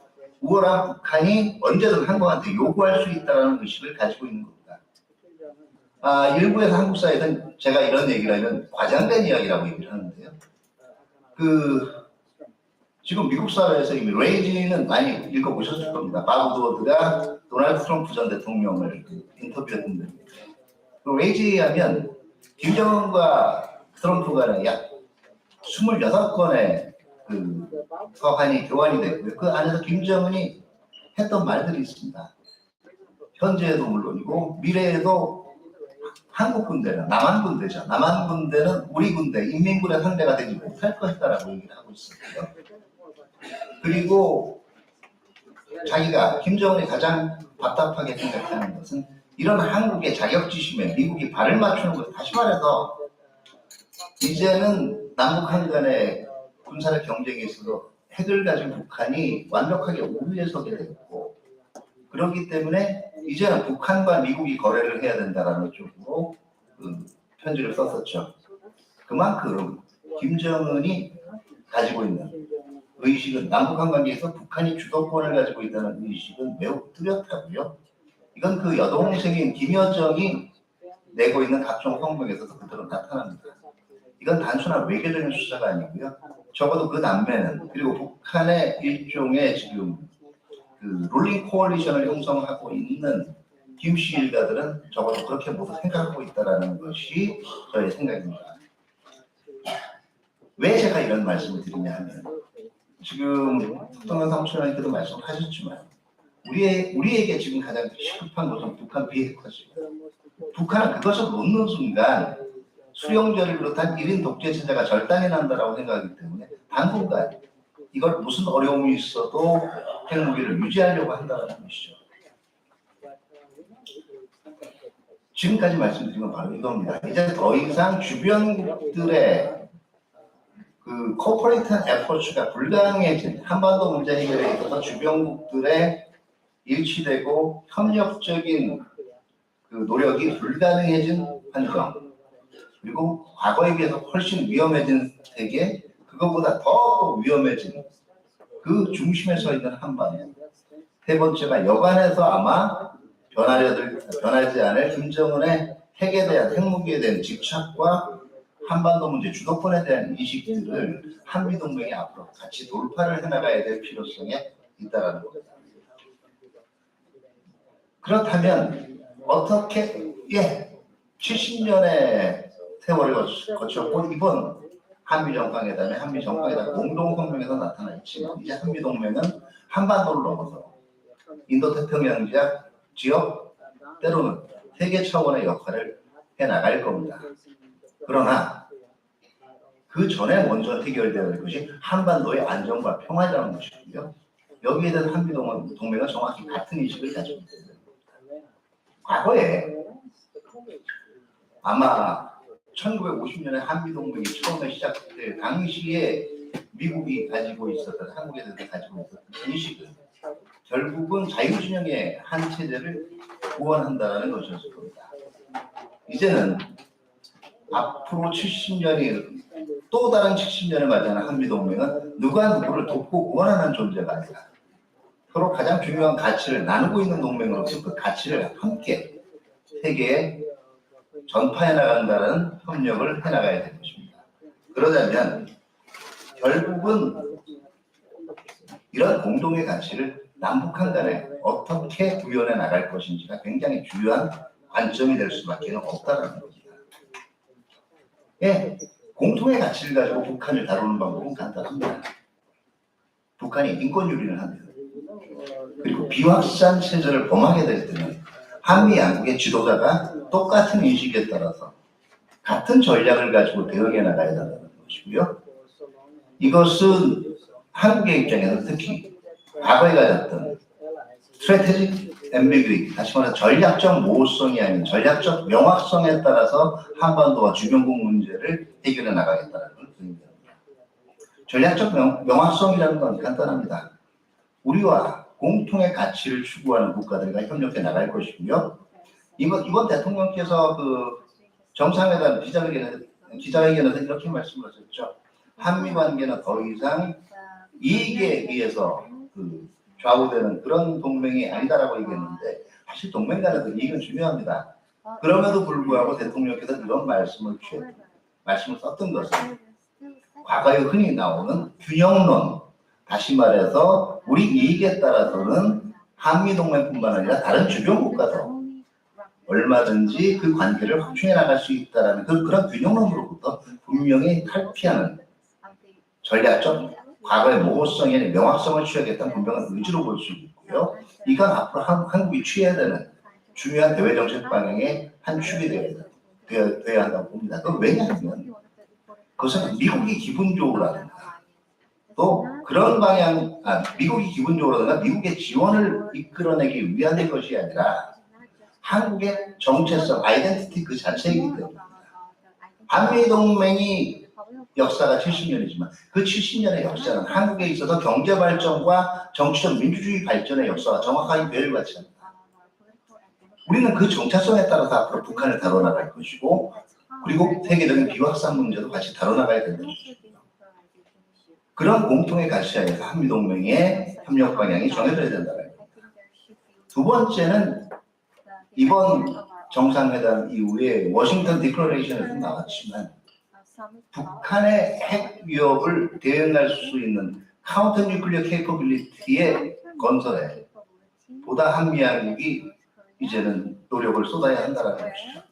우월한 북한이 언제든 한국한테 요구할 수 있다는 의식을 가지고 있는 겁니다. 일부에서 한국 사회에서는 제가 이런 얘기를 하면 과장된 이야기라고 얘기를 하는데요. 지금 미국 사회에서 이미 레이지는 많이 읽어보셨을 겁니다. 바브 우드워드가 도널드 트럼프 전 대통령을 인터뷰했는데 그 레이지에 하면 김정은과 트럼프 간에 약 26건의 그 서한이 교환이 됐고요. 그 안에서 김정은이 했던 말들이 있습니다. 현재에도 물론이고 미래에도 한국 군대는 남한 군대죠. 남한 군대는 우리 군대, 인민군의 상대가 되지 못할 것이다라고 얘기를 하고 있었고요. 그리고 자기가 김정은이 가장 답답하게 생각하는 것은 이런 한국의 자격지심에 미국이 발을 맞추는 것. 다시 말해서 이제는 남북한 간의 군사력 경쟁에 있어서 핵을 가진 북한이 완벽하게 우위에 서게 됐고 그렇기 때문에 이제는 북한과 미국이 거래를 해야 된다라는 쪽으로 편지를 썼었죠. 그만큼 김정은이 가지고 있는 의식은 남북한 관계에서 북한이 주도권을 가지고 있다는 의식은 매우 뚜렷하고요. 이건 그 여동생인 김여정이 내고 있는 각종 성명에서도 그대로 나타납니다. 이건 단순한 외교적인 수사가 아니고요. 적어도 그 남매는 그리고 북한의 일종의 지금 그 롤링 코얼리션을 형성하고 있는 김씨 일가들은 적어도 그렇게 모두 생각하고 있다는 것이 저의 생각입니다. 왜 제가 이런 말씀을 드리냐 하면 지금 석동현 사무총장님께도 말씀하셨지만 우리에게 지금 가장 시급한 것은 북한 비핵화죠. 북한은 그것을 놓는 순간 수용자를 비롯한 1인 독재 체제가 절단이 난다라고 생각하기 때문에 당분간 이걸 무슨 어려움이 있어도 핵무기를 유지하려고 한다는 것이죠. 지금까지 말씀드린 건 바로 이겁니다. 이제 더 이상 주변국들의 그 코퍼레이트한 에포츠가 불가능해진 한반도 문제 해결에 있어서 주변국들의 일치되고 협력적인 그 노력이 불가능해진 환경 그리고 과거에 비해서 훨씬 위험해진 세계 그것보다 더 위험해진 그 중심에 서 있는 한반도 세 번째가 여간해서 아마 변하지 않을 김정은의 핵에 대한 핵무기에 대한 집착과 한반도 문제 주도권에 대한 인식들을 한미동맹이 앞으로 같이 돌파를 해나가야 될 필요성에 있다는 겁니다. 그렇다면 어떻게 70년의 세월을 거쳤고 이번 한미정상회담에 한미정상회담 공동성명에서 나타났지만 이제 한미동맹은 한반도를 넘어서 인도태평양 지역 때로는 세계 차원의 역할을 해나갈 겁니다. 그러나 그 전에 먼저 해결되어야 할 것이 한반도의 안정과 평화라는 것이고요. 여기에 대한 한미동맹은 정확히 같은 인식을 가지고 있습니다. 과거에 아마 1950년에 한미동맹이 처음에 시작될 당시에 미국이 가지고 있었던 한국에 대해서 가지고 있었던 인식은 결국은 자유진영의 한 체제를 구원한다는 것이었을 겁니다. 이제는 앞으로 70년이 또 다른 70년을 맞이하는 한미동맹은 누가 누구를 돕고 구원하는 존재가 아니라 서로 가장 중요한 가치를 나누고 있는 동맹으로서 그 가치를 함께 세계에 전파해 나간다는 협력을 해나가야 될 것입니다. 그러자면 결국은 이런 공동의 가치를 남북한 간에 어떻게 구현해 나갈 것인지가 굉장히 중요한 관점이 될 수밖에 없다는 겁니다. 공통의 가치를 가지고 북한을 다루는 방법은 간단합니다. 북한이 인권 유린을 합니다. 그리고 비확산 체제를 범하게 될 때는 한미 양국의 지도자가 똑같은 인식에 따라서 같은 전략을 가지고 대응해 나가야 한다는 것이고요. 이것은 한국의 입장에서 특히 과거에 가졌던 스트래테직 앰비규리티, 다시 말해서 전략적 모호성이 아닌 전략적 명확성에 따라서 한반도와 주변국 문제를 해결해 나가겠다는 걸 의미합니다. 전략적 명확성이라는 건 간단합니다. 우리와 공통의 가치를 추구하는 국가들과 협력해 나갈 것이고요. 이번 대통령께서 그 정상회담 기자회견에서 이렇게 말씀하셨죠. 한미 관계는 더 이상 이익에 의해서 좌우되는 그런 동맹이 아니다라고 얘기했는데 사실 동맹 간의 이익은 중요합니다. 그럼에도 불구하고 대통령께서 이런 말씀을 썼던 것은 과거에 흔히 나오는 균형론, 다시 말해서 우리 이익에 따라서는 한미동맹뿐만 아니라 다른 주변 국가도 얼마든지 그 관계를 확충해 나갈 수 있다는 그런 균형론으로부터 분명히 탈피하는 전략적 과거의 모호성이 아닌 명확성을 취하겠다는 분명한 의지로 볼 수 있고요. 이건 앞으로 한국이 취해야 되는 중요한 대외정책 방향의 한 축이 되어야 한다고 봅니다. 그건 왜냐하면 그것은 미국이 기본적으로라든가 또 그런 방향, 미국이 기본적으로라든가 미국의 지원을 이끌어내기 위한 것이 아니라 한국의 정체성, 아이덴티티 그 자체이기 때문입니다. 한미동맹이 역사가 70년이지만 그 70년의 역사는 한국에 있어서 경제 발전과 정치적 민주주의 발전의 역사가 정확하게 배열같이 합니다. 우리는 그 정체성에 따라서 앞으로 북한을 다뤄나갈 것이고 그리고 세계적인 비확산 문제도 같이 다뤄나가야 된다는 것입니다. 그런 공통의 가치하에서 한미동맹의 협력 방향이 정해져야 된다는 겁니다. 두 번째는 이번 정상회담 이후에 워싱턴 디클러레이션에서 나왔지만 북한의 핵 위협을 대응할 수 있는 카운터 뉴클리어 케이퍼빌리티의 건설에 보다 한미양국이 이제는 노력을 쏟아야 한다는 것이죠.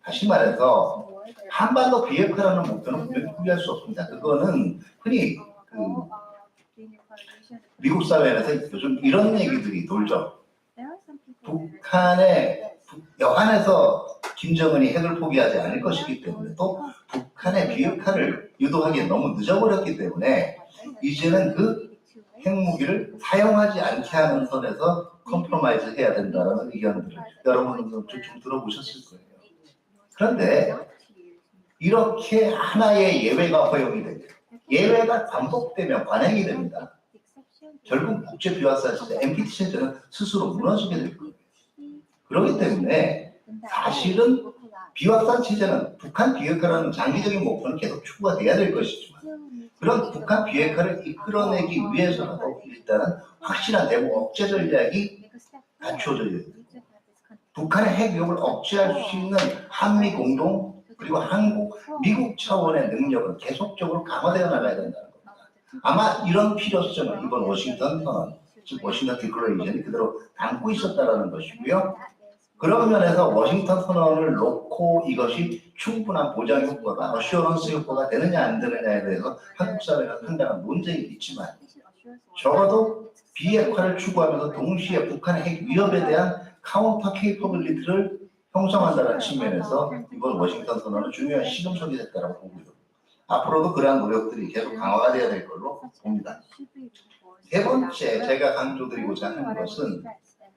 다시 말해서 한반도 비핵화라는 목표는 분명히 포기할 수 없습니다. 그거는 흔히 미국 사회에서 요즘 이런 얘기들이 돌죠. 북한의 여한에서 김정은이 핵을 포기하지 않을 것이기 때문에 또 북한의 비핵화를 유도하기에 너무 늦어버렸기 때문에 이제는 그 핵무기를 사용하지 않게 하는 선에서 컴프로마이즈 해야 된다는 의견들을 여러분도 좀 들어보셨을 거예요. 그런데 이렇게 하나의 예외가 허용이 됩니다. 예외가 반복되면 관행이 됩니다. 결국 국제 비확산 시대 NPT 체제는 스스로 무너지게 될 거예요. 그렇기 때문에 사실은 비확산 체제는 북한 비핵화라는 장기적인 목표는 계속 추구가 돼야 될 것이지만 그런 북한 비핵화를 이끌어내기 위해서라도 일단은 확실한 내부 억제 전략이 갖춰져야 됩니다. 북한의 핵 위협을 억제할 수 있는 한미 공동 그리고 한국, 미국 차원의 능력은 계속적으로 강화되어 나가야 된다는 겁니다. 아마 이런 필요성을 이번 워싱턴 선언, 즉 워싱턴 디클러레이션이 그대로 담고 있었다는 것이고요. 그런 면에서 워싱턴 선언을 놓고 이것이 충분한 보장 효과가, 어슈어런스 효과가 되느냐 안 되느냐에 대해서 한국 사회가 상당한 논쟁이 있지만 적어도 비핵화를 추구하면서 동시에 북한의 핵 위협에 대한 카운터 케이퍼빌리티를 형성한다는 측면에서 이번 워싱턴 선언은 중요한 시금석이 됐다고 보고요. 앞으로도 그러한 노력들이 계속 강화가 돼야 될 걸로 봅니다. 세 번째 제가 강조드리고자 하는 것은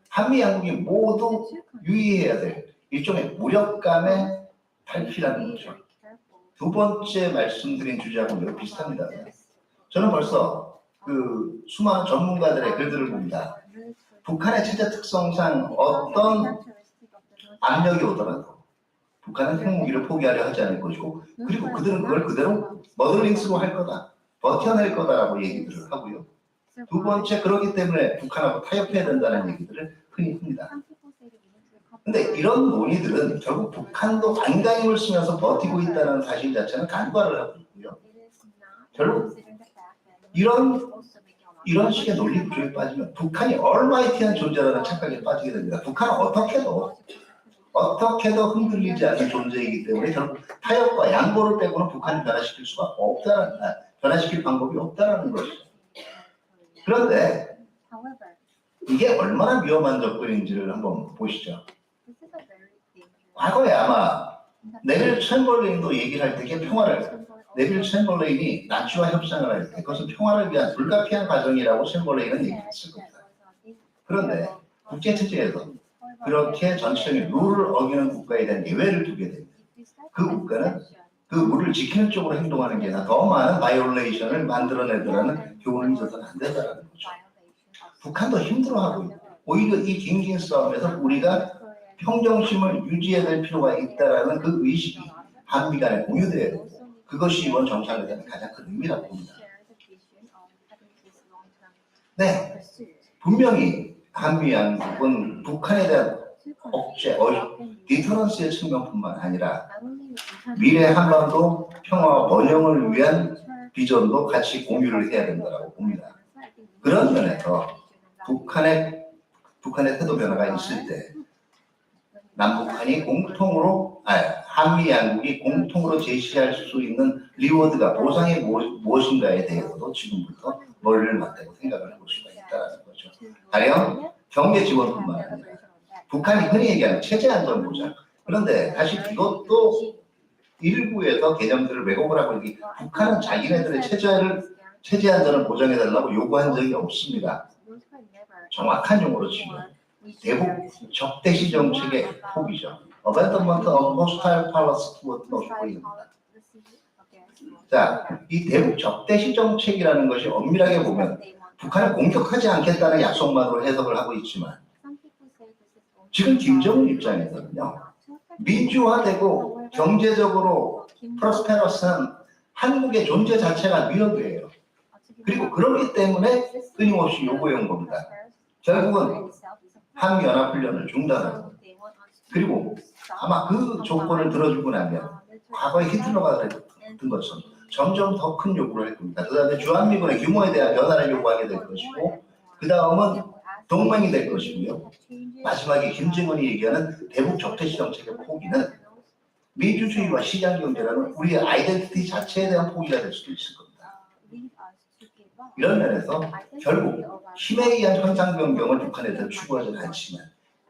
한미 양국이 모두 유의해야 될 일종의 무력감의 탈피라는 거죠. 두 번째 말씀드린 주제하고 매우 비슷합니다. 저는 벌써 그 수많은 전문가들의 글들을 봅니다. 북한의 체제 특성상 어떤 압력이 오더라도 북한은 핵무기를 포기하려 하지 않을 것이고 그리고 그들은 그걸 그대로 머들링스로 할 거다, 버텨낼 거다라고 얘기들을 하고요. 두 번째, 그렇기 때문에 북한하고 타협해야 된다는 얘기들을 흔히 합니다. 근데 이런 논의들은 결국 북한도 안간힘을 쓰면서 버티고 있다는 사실 자체는 간과를 하고 있고요. 결국 이런 식의 논리 구조에 빠지면 북한이 얼마이티한 존재라는 착각에 빠지게 됩니다. 북한은 어떻게도 흔들리지 않는 존재이기 때문에 결국 타협과 양보를 빼고는 북한을 변화시킬 수가 없다는, 변화시킬 방법이 없다는 것이죠. 그런데 이게 얼마나 위험한 접근인지를 한번 보시죠. 과거에 아마 네빌 챔버레인도 얘기를 할 때 네빌 챔버레인이 나치와 협상을 할 때 그것은 평화를 위한 불가피한 과정이라고 챔버레인은 얘기했을 겁니다. 그런데 국제체제에서 그렇게 전체적인 룰을 어기는 국가에 대한 예외를 두게 됩니다. 그 국가는 그 룰을 지키는 쪽으로 행동하는 게 아니라 더 많은 바이올레이션을 만들어내더라는 교훈을 잊어서는 안 된다는 거죠. 북한도 힘들어하고 있고 오히려 이 긴긴 싸움에서 우리가 평정심을 유지해야 될 필요가 있다는 그 의식이 한미 간에 공유돼야 되고 그것이 이번 정상회담의 가장 큰 의미라고 봅니다. 네, 분명히 한미 양국은 북한에 대한 억제, 디터런스의 측면뿐만 아니라 미래 한반도 평화와 번영을 위한 비전도 같이 공유를 해야 된다고 봅니다. 그런 면에서 북한의 태도 변화가 있을 때 남북한이 공통으로 한미 양국이 공통으로 제시할 수 있는 리워드가 보상이 무엇인가에 대해서도 지금부터 머리를 맞대고 생각을 해볼 수가 있다는 거죠. 가령 경제 지원뿐만 아니라 북한이 흔히 얘기하는 체제 안전 보장. 그런데 사실 이것도 일부에서 개념들을 왜곡을 하고 있기 북한은 자기네들의 체제 안전을 보장해달라고 요구한 적이 없습니다. 정확한 용어로 치면 대북 적대시 정책의 폭이죠. Abandonment of hostile policy toward North Korea입니다. 자, 이 대북 적대시 정책이라는 것이 엄밀하게 보면 북한을 공격하지 않겠다는 약속만으로 해석을 하고 있지만 지금 김정은 입장에서는요. 민주화되고 경제적으로 프로스페러스한 한국의 존재 자체가 위협이에요. 그리고 그렇기 때문에 끊임없이 요구해온 겁니다. 결국은 한미연합훈련을 중단하고 그리고 아마 그 조건을 들어주고 나면 과거에 히틀러가 했던 것처럼 점점 더 큰 요구를 할 겁니다. 그 다음에 주한미군의 규모에 대한 변화를 요구하게 될 것이고 그 다음은 동맹이 될 것이고요. 마지막에 김정은이 얘기하는 대북 적대시 정책의 포기는 민주주의와 시장경제라는 우리의 아이덴티티 자체에 대한 포기가 될 수도 있을 겁니다. 이런 면에서 결국 힘에 의한 현상 변경을 북한에 대해 추구하지는 않지만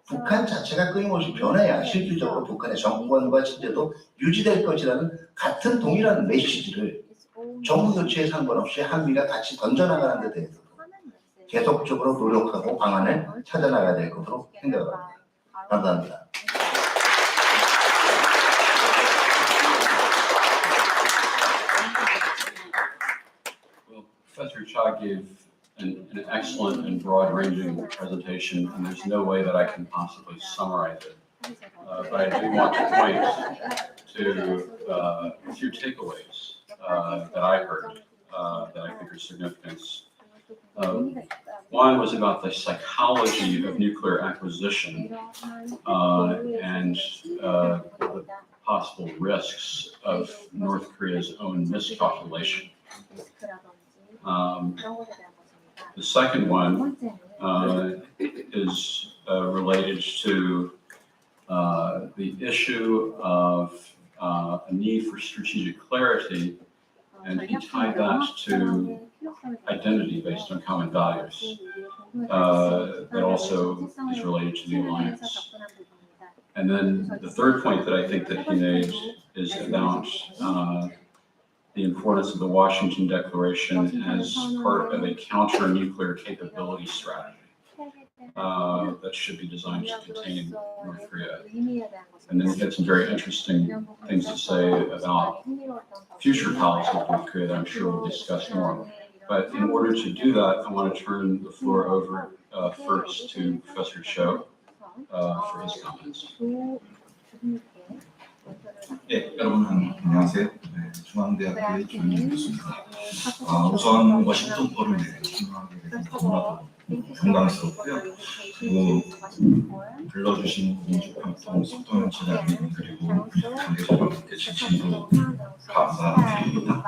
북한 자체가 끊임없이 변해야 실질적으로 북한의 정권과 체제도 유지될 것이라는 같은 동일한 메시지를 정부 교체에 상관없이 한미가 같이 던져나가는 데 대해서도 계속적으로 노력하고 방안을 찾아나가야 될 것으로 생각합니다. 감사합니다. Well, Professor Cha gave an excellent and broad-ranging presentation, and there's no way that I can possibly summarize it. But I do want to point to a few takeaways that I heard that I think are significant. One was about the psychology of nuclear acquisition and the possible risks of North Korea's own miscalculation. The second one is related to the issue of a need for strategic clarity, and he tied that to identity based on common values. That also is related to the alliance. And then the third point that I think that he made is about the importance of the Washington Declaration as part of a counter-nuclear capability strategy that should be designed to contain North Korea. And then he had some very interesting things to say about future policy of North Korea that I'm sure we'll discuss more. But in order to do that, I want to turn the floor over first to Professor Cho for his comments. 네, 여러분 안녕하세요. 네, 중앙대학교의 김민규 교수입니다. 우선 워싱턴 포럼에 참여하게 돼서 너무나도 영광스럽고요. 그리고 불러주신 민주평통 속도현 지사님 그리고 관계자 여러분께 진심으로 감사드립니다.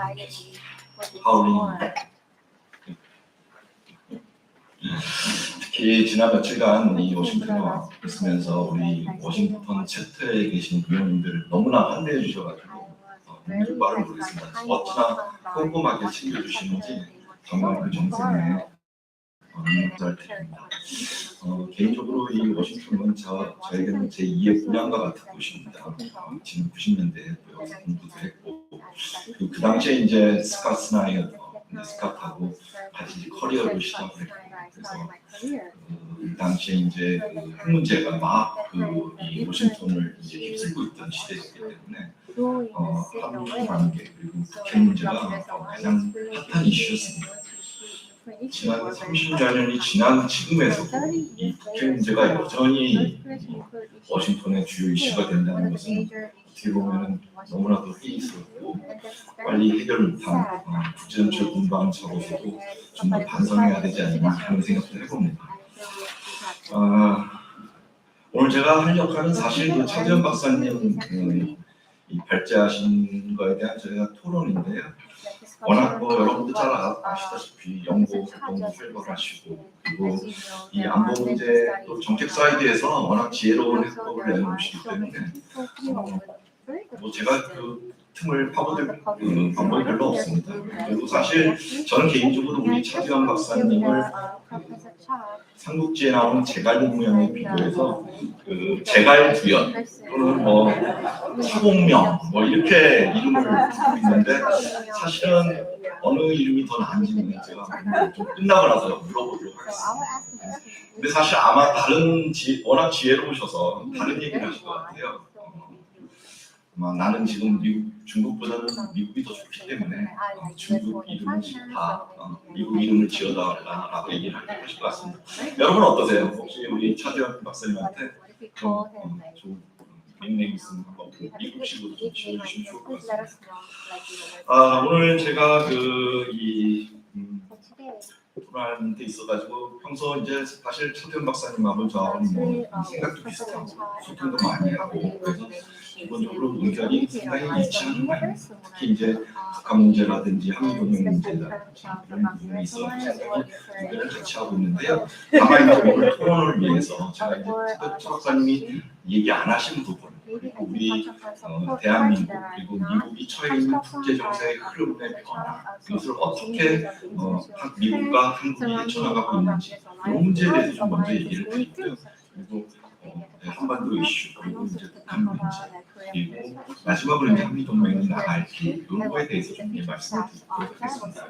하울링 특히 지난 며칠간 이 워싱턴에 있으면서 우리 워싱턴 챕터에 계신 위원님들을 너무나 환대해 주셔가지고 말을 모르겠습니다. 어찌나 꼼꼼하게 챙겨주시는지 정말 그 정성에 잘 드립니다. 개인적으로 이 워싱턴은 저에게는 제2의 고향과 같은 곳입니다. 지금 90년대에 여기서 공부도 했고 그 당시에 이제 스카트하고 같이 커리어를 시작을 했고 그래서 그 당시에 이제 핵 문제가 막 이 워싱턴을 이제 휩쓸고 있던 시대였기 때문에 한미 관계 그리고 북핵 문제가 가장 핫한 이슈였습니다. 지난 30여 년이 지난 지금에서도 이 북핵 문제가 여전히 워싱턴의 주요 이슈가 된다는 것은 어떻게 보면 너무나도 회의스럽고 빨리 해결 못한 국제정책 공방처로서도 좀 더 반성해야 되지 않나 하는 생각도 해봅니다. 오늘 제가 할 역할은 사실 그 차지현 박사님 이 발제하신 거에 대한 저희가 토론인데요. 워낙 여러분도 잘 아시다시피 영국 너무 활발하시고 그리고 이 안보 문제 또 정책 사이드에서 워낙 지혜로운 해법을 내놓으시기 때문에 뭐 제가 그 틈을 파고들 방법이 별로 없습니다. 그리고 사실 저는 개인적으로 우리 차지원 박사님을 삼국지에 나오는 제갈공명에 비교해서 그 제갈두연 또는 뭐 차공명 뭐 이렇게 이름을 듣고 있는데 사실은 어느 이름이 더 나은지는 제가 좀 끝나고 나서 물어보도록 하겠습니다. 근데 사실 아마 워낙 지혜로우셔서 다른 얘기를 하실 것 같아요. 아마 나는 지금 중국보다는 미국이 더 좋기 때문에 중국 이름을 다 미국 이름을 지어달라고 얘기를 하실 것 같습니다. 여러분 어떠세요? 혹시 우리 차지원 박사님한테 좀 닉네임 있으면 한번 미국식으로 좀 지어주시면 좋을 것 같습니다. 오늘 제가 프로한테 있어가지고 평소 이제 사실 차지원 박사님하고 저하고는 뭐 생각도 비슷하고 소통도 많이 하고 그래서 기본적으로 의견이 상당히 일치하는 거예요. 특히 이제 북한 문제라든지 한미동맹 문제라든지 이런 부분에 있어서 의견을 같이 하고 있는데요. 다만 이제 오늘 토론을 위해서 제가 이제 차 박사님이 얘기 안 하신 부분 그리고 우리 대한민국 그리고 미국이 처해 있는 국제 정세의 흐름의 변화 이것을 어떻게 미국과 한국이 헤쳐나가고 있는지 이런 문제에 대해서 좀 먼저 얘기를 드리고요. 그리고 한반도 이슈 그리고 이제 북한 문제 그리고 마지막으로 이제 한미동맹이 나갈 길 이런 거에 대해서 좀 말씀을 드리도록 하겠습니다.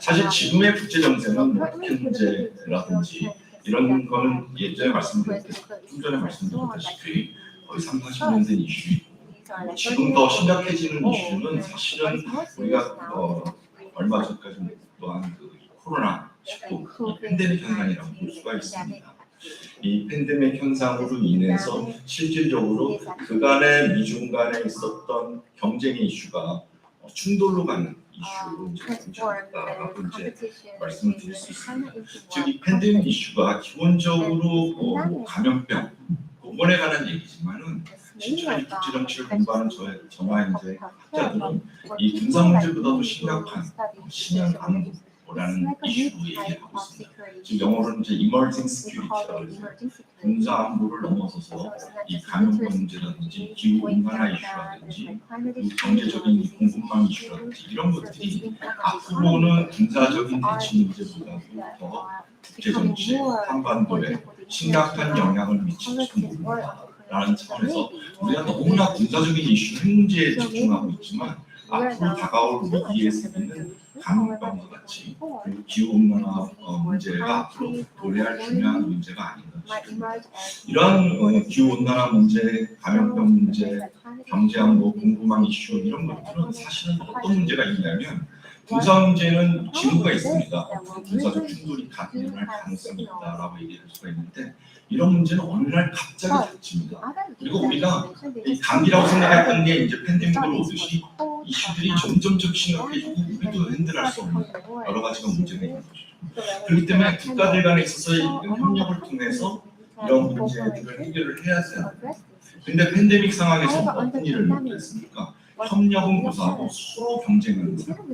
사실 지금의 국제 정세는 뭐 북한 문제라든지 이런 거는 예전에 좀 전에 말씀드렸다시피 거의 3, 40년 된 이슈이고 지금 더 심각해지는 이슈는 사실은 우리가 얼마 전까지 또한 그 코로나19 팬데믹 현상이라고 볼 수가 있습니다. 이 팬데믹 현상으로 인해서 실질적으로 그간의 미중 간에 있었던 경쟁의 이슈가 충돌로 가는 이슈로 이제 등장했다라고 이제 말씀을 드릴 수 있습니다. 즉 이 팬데믹 이슈가 기본적으로 감염병 보건에 관한 얘기지만은 실제로 이 국제 정치를 공부하는 저나 이제 학자들은 이 군사 문제보다도 심각한 신형 안보라는 이슈로 얘기하고 있습니다. 지금 영어로는 이제 emerging security라고 해서 군사 안보를 넘어서서 이 감염병 문제라든지 기후 온난화 이슈라든지 그리고 경제적인 공급망 이슈라든지 이런 것들이 앞으로는 군사적인 대치 문제보다도 더 국제 정치 한반도에 심각한 영향을 미칠지도 모른다라는 차원에서 우리가 너무나 군사적인 이슈 핵 문제에 집중하고 있지만 앞으로 다가올 위기에 있는 감염병과 같이 그리고 기후온난화 문제가 앞으로 도래할 중요한 문제가 아닌가 싶습니다. 이러한 기후온난화 문제, 감염병 문제, 경제안보, 공급망 이슈 이런 것들은 사실은 어떤 문제가 있냐면 군사 문제는 징후가 있습니다. 군사적 충돌이 일어날 가능성이 있다라고 얘기할 수가 있는데 이런 문제는 어느 날 갑자기 닥칩니다. 그리고 우리가 이 감기라고 생각했던 게 이제 팬데믹으로 오듯이 이슈들이 점점점 심각해지고 우리도 핸들할 수 없는 여러 가지가 문제가 있는 것이죠. 그렇기 때문에 국가들 간에 있어서의 협력을 통해서 이런 문제들을 해결을 해야 돼요. 근데 팬데믹 상황에서 어떤 일을 못했습니까? 협력은 고사하고 서로 경쟁하는 상황.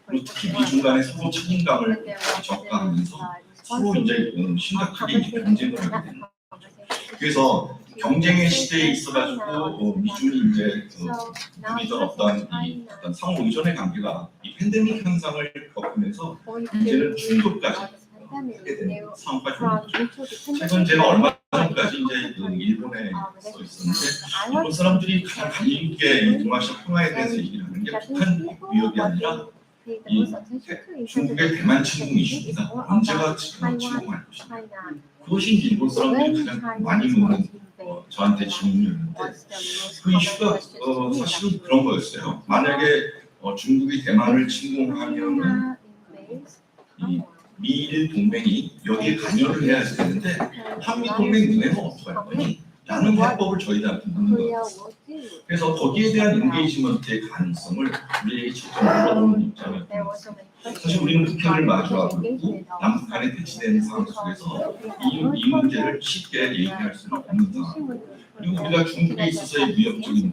그리고 특히 미중 간에 서로 책임감을 적화하면서 서로 이제 심각하게 경쟁을 하게 됩니다. 그래서 경쟁의 시대에 있어가지고 미중이 이제 미던 어떤 상호 의존의 관계가 이 팬데믹 현상을 겪으면서 이제는 충돌까지 하게 되는 상황까지 온 거죠. 최근 제가 얼마 전까지 이제 일본에 서 있었는데 일본 사람들이 가장 관심 있게 동아시아 평화에 대해서 얘기를 하는 게 북한 위협이 아니라 이 중국의 대만 침공 이슈입니다. 언제가 침공할 것인가. 그것이 일본 사람들이 가장 많이 묻는 저한테 질문이었는데 그 이슈가 사실은 그런 거였어요. 만약에 중국이 대만을 침공하면은 이 미일 동맹이 여기에 관여를 해야 되는데 한미 동맹 너네는 어떡할 거니? 라는 해법을 저희들한테 묻는 거예요. 그래서 거기에 대한 인게이지먼트의 가능성을 우리에게 직접 물어보는 입장이었던 것입니다. 사실 우리는 북한을 마주하고 있고 남북한에 대치되는 상황 속에서 이 문제를 쉽게 얘기할 수는 없는 상황. 그리고 우리가 중국에 있어서의 위협적인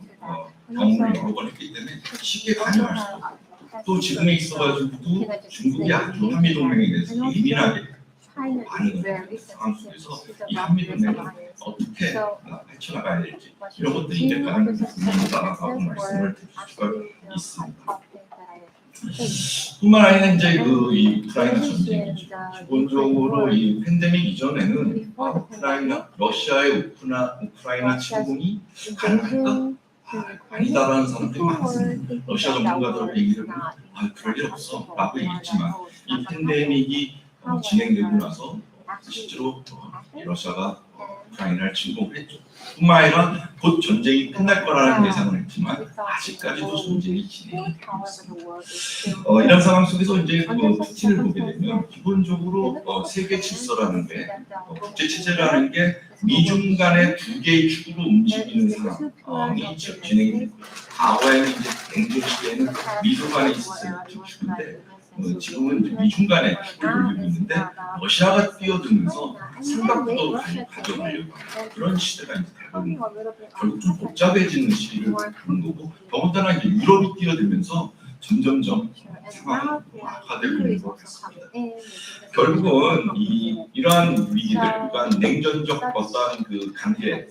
경험을 여러 번 했기 때문에 쉽게 관여할 수 없고 또 지금에 있어가지고도 중국이 아주 한미동맹에 대해서 예민하게 반응을 하는 상황 속에서 이 한미동맹을 어떻게 펼쳐나가야 될지 이런 것들이 이제 가장 궁금하다고 말씀을 드릴 수가 있습니다. 뿐만 아니라 이제 이 우크라이나 전쟁이죠. 기본적으로 이 팬데믹 이전에는 러시아의 우크라이나 침공이 가능할까? 아니다라는 사람들이 많습니다. 러시아 전문가들 얘기를 보면 그럴 일 없어 라고 얘기했지만 이 팬데믹이 진행되고 나서 실제로 러시아가 우크라이나를 침공했죠. 뿐만 아니라 곧 전쟁이 끝날 거라는 예상을 했지만 아직까지도 전쟁이 진행되고 있습니다. 이런 상황 속에서 이제 푸틴을 보게 되면 기본적으로 세계 질서라는 게 국제 체제라는 게 미중 간의 두 개의 축으로 움직이는 상황이 진행이 되고 과거에는 이제 냉전 시대에는 미중 간에 있었어요. 축인데 지금은 이제 미중 간에 축을 돌리고 있는데 러시아가 뛰어들면서 삼각구도 가져가려고 하는 그런 시대가 이제 되고 결국 좀 복잡해지는 시기를 겪는 거고 더군다나 이제 유럽이 뛰어들면서 점점점 상황이 악화되고 있는 것 같습니다. 결국은 이러한 위기들, 그러니까 냉전적 어떤 그 관계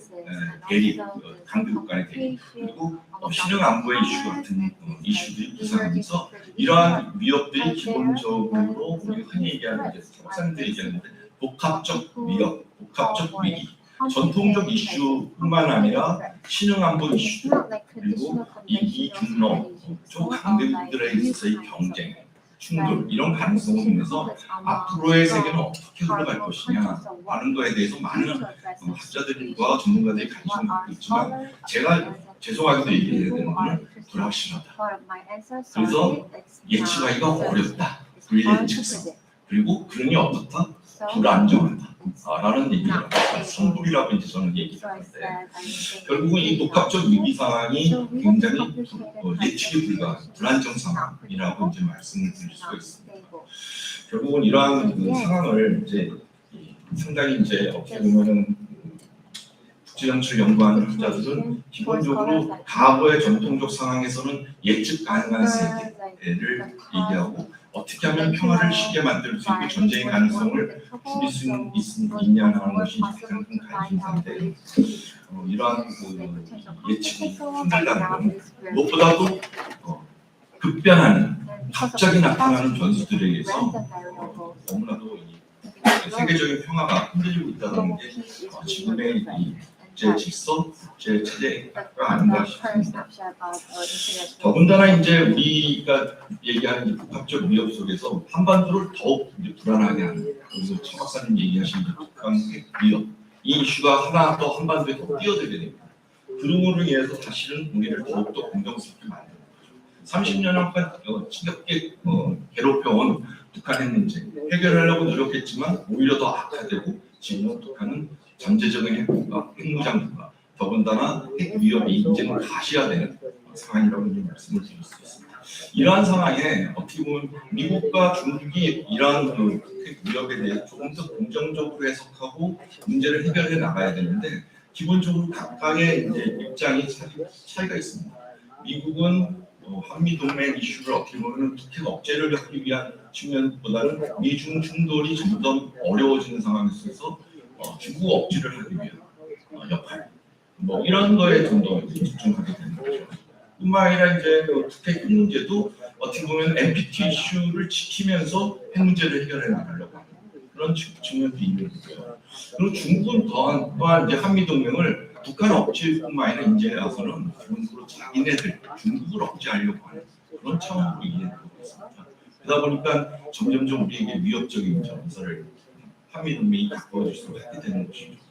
대립, 강대국 간의 대립, 그리고 신흥 안보의 이슈 같은 이슈들이 부상하면서 이러한 위협들이 기본적으로 우리가 흔히 얘기하는 박사님들이 얘기하는데 복합적 위협, 복합적 위기, 전통적 이슈뿐만 아니라 신흥 안보 이슈들 그리고 이 중로 쪽 강대국들에 있어서의 경쟁, 충돌 이런 가능성을 보면서 앞으로의 세계는 어떻게 흘러갈 것이냐 하는 거에 대해서 많은 학자들과 전문가들이 관심을 갖고 있지만 제가 죄송하게도 얘기해야 되는 건 불확실하다. 그래서 예측하기가 어렵다. 불예측성. 그리고 그러니 어떻다? 불안정하다. 라는 얘기가 성불이라고 이제 저는 얘기를 하는데 결국은 이 복합적 위기 상황이 굉장히 예측이 불가한 불안정 상황이라고 이제 말씀을 드릴 수가 있습니다. 결국은 이러한 그 상황을 이제 상당히 이제 어떻게 보면은 국제정치를 연구하는 학자들은 기본적으로 과거의 전통적 상황에서는 예측 가능한 세계를 얘기하고 어떻게 하면 평화를 쉽게 만들 수 있고 전쟁의 가능성을 줄일 수 있냐는 것이 가장 큰 관심사인데 이러한 그 예측이 힘들다는 건 무엇보다도 급변하는 갑자기 나타나는 변수들에 의해서 너무나도 세계적인 평화가 흔들리고 있다는 게 지금의 이 국제 질서, 국제 체제가 아닌가 싶습니다. 더군다나 이제 우리가 얘기하는 복합적 위협 속에서 한반도를 더욱 불안하게 하는 그리고 차 박사님 얘기하신 북한 핵 위협 이 이슈가 하나 더 한반도에 더 뛰어들게 됩니다. 그럼으로 인해서 사실은 우리를 더욱더 공정스럽게 만드는 거죠. 30년간 지겹게 괴롭혀온 북한 핵 문제 해결하려고 노력했지만 오히려 더 악화되고 지금은 북한은 잠재적인 핵무장국가 더군다나 핵 위협이 이제는 가시화되는 상황이라고 말씀을 드릴 수 있습니다. 이러한 상황에 어떻게 보면 미국과 중국이 이러한 핵 위협에 대해 조금 더 긍정적으로 해석하고 문제를 해결해 나가야 되는데 기본적으로 각각의 이제 입장이 차이가 있습니다. 미국은 한미 동맹 이슈를 어떻게 보면 특히 억제를 하기 위한 측면보다는 미중 충돌이 점점 어려워지는 상황 속에서 중국 억지를 하기 위한 역할 이런 거에 좀 더 집중하게 되는 거죠. 뿐만 아니라 이제 특히 핵 문제도 어떻게 보면 NPT 이슈를 지키면서 핵 문제를 해결해 나가려고 하는 그런 측면도 있는 거죠. 그리고 중국은 또한 이제 한미 동맹을 북한 억지뿐만 아니라 이제 와서는 기본적으로 자기네들 중국을 억제하려고 하는 그런 차원으로 이해하고 있습니다. 그러다 보니까 점점점 우리에게 위협적인 정서를 한미 동맹이 바꿔줄수록 하게 되는 것이죠.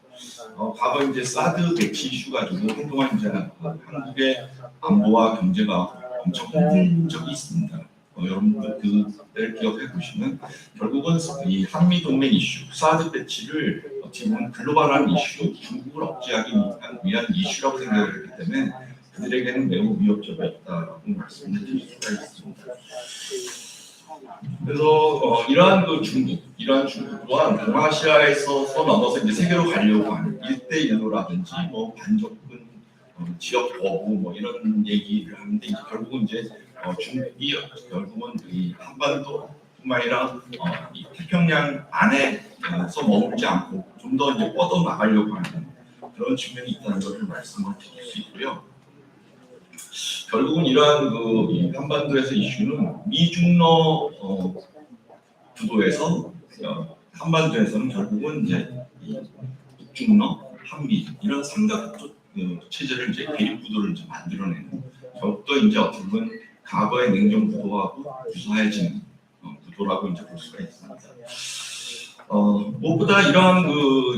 과거 이제 사드 배치 이슈 가지고 한동안 이제 한국의 안보와 경제가 엄청 흔들린 적이 있습니다. 여러분들 그때를 기억해 보시면 결국은 이 한미 동맹 이슈, 사드 배치를 어떻게 보면 글로벌한 이슈, 중국을 억제하기 위한 이슈라고 생각을 했기 때문에 그들에게는 매우 위협적이었다라고 말씀을 드릴 수가 있습니다. 그래서 이러한 중국 또한 동아시아에서 넘어서 이제 세계로 가려고 하는 1대1로라든지 반접근 지역 거부 이런 얘기를 하는데 이제 결국은 이제 중국이 결국은 이 한반도뿐만 아니라 이 태평양 안에서 머물지 않고 좀 더 이제 뻗어 나가려고 하는 그런 측면이 있다는 것을 말씀을 드릴 수 있고요. 결국은 이러한 이 한반도에서 이슈는 미중러 구도에서 한반도에서는 결국은 이제 이 북중러, 한미 이런 삼각 체제를 이제 대립 구도를 이제 만들어내는 더욱더 이제 어떻게 보면 과거의 냉전 구도하고 유사해지는 구도라고 이제 볼 수가 있습니다. 무엇보다 이러한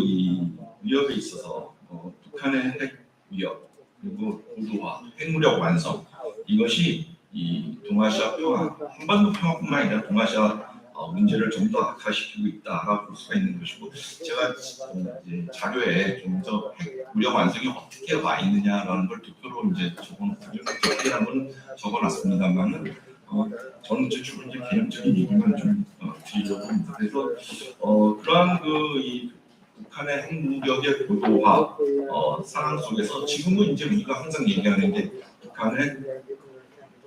이 위협에 있어서 북한의 핵 위협 그리고 고도화, 핵무력 완성 이것이 이 동아시아 평화, 한반도 평화뿐만 아니라 동아시아 문제를 좀 더 악화시키고 있다라고 볼 수가 있는 것이고 제가 이제 자료에 좀 더 핵무력 완성이 어떻게 와 있느냐라는 걸 투표로 이제 적어놨습니다만은 저는 이제 주로 이제 개념적인 얘기만 좀 드리려고 합니다. 그래서 그러한 이 북한의 핵무력의 고도화 상황 속에서 지금은 이제 우리가 항상 얘기하는 게 북한의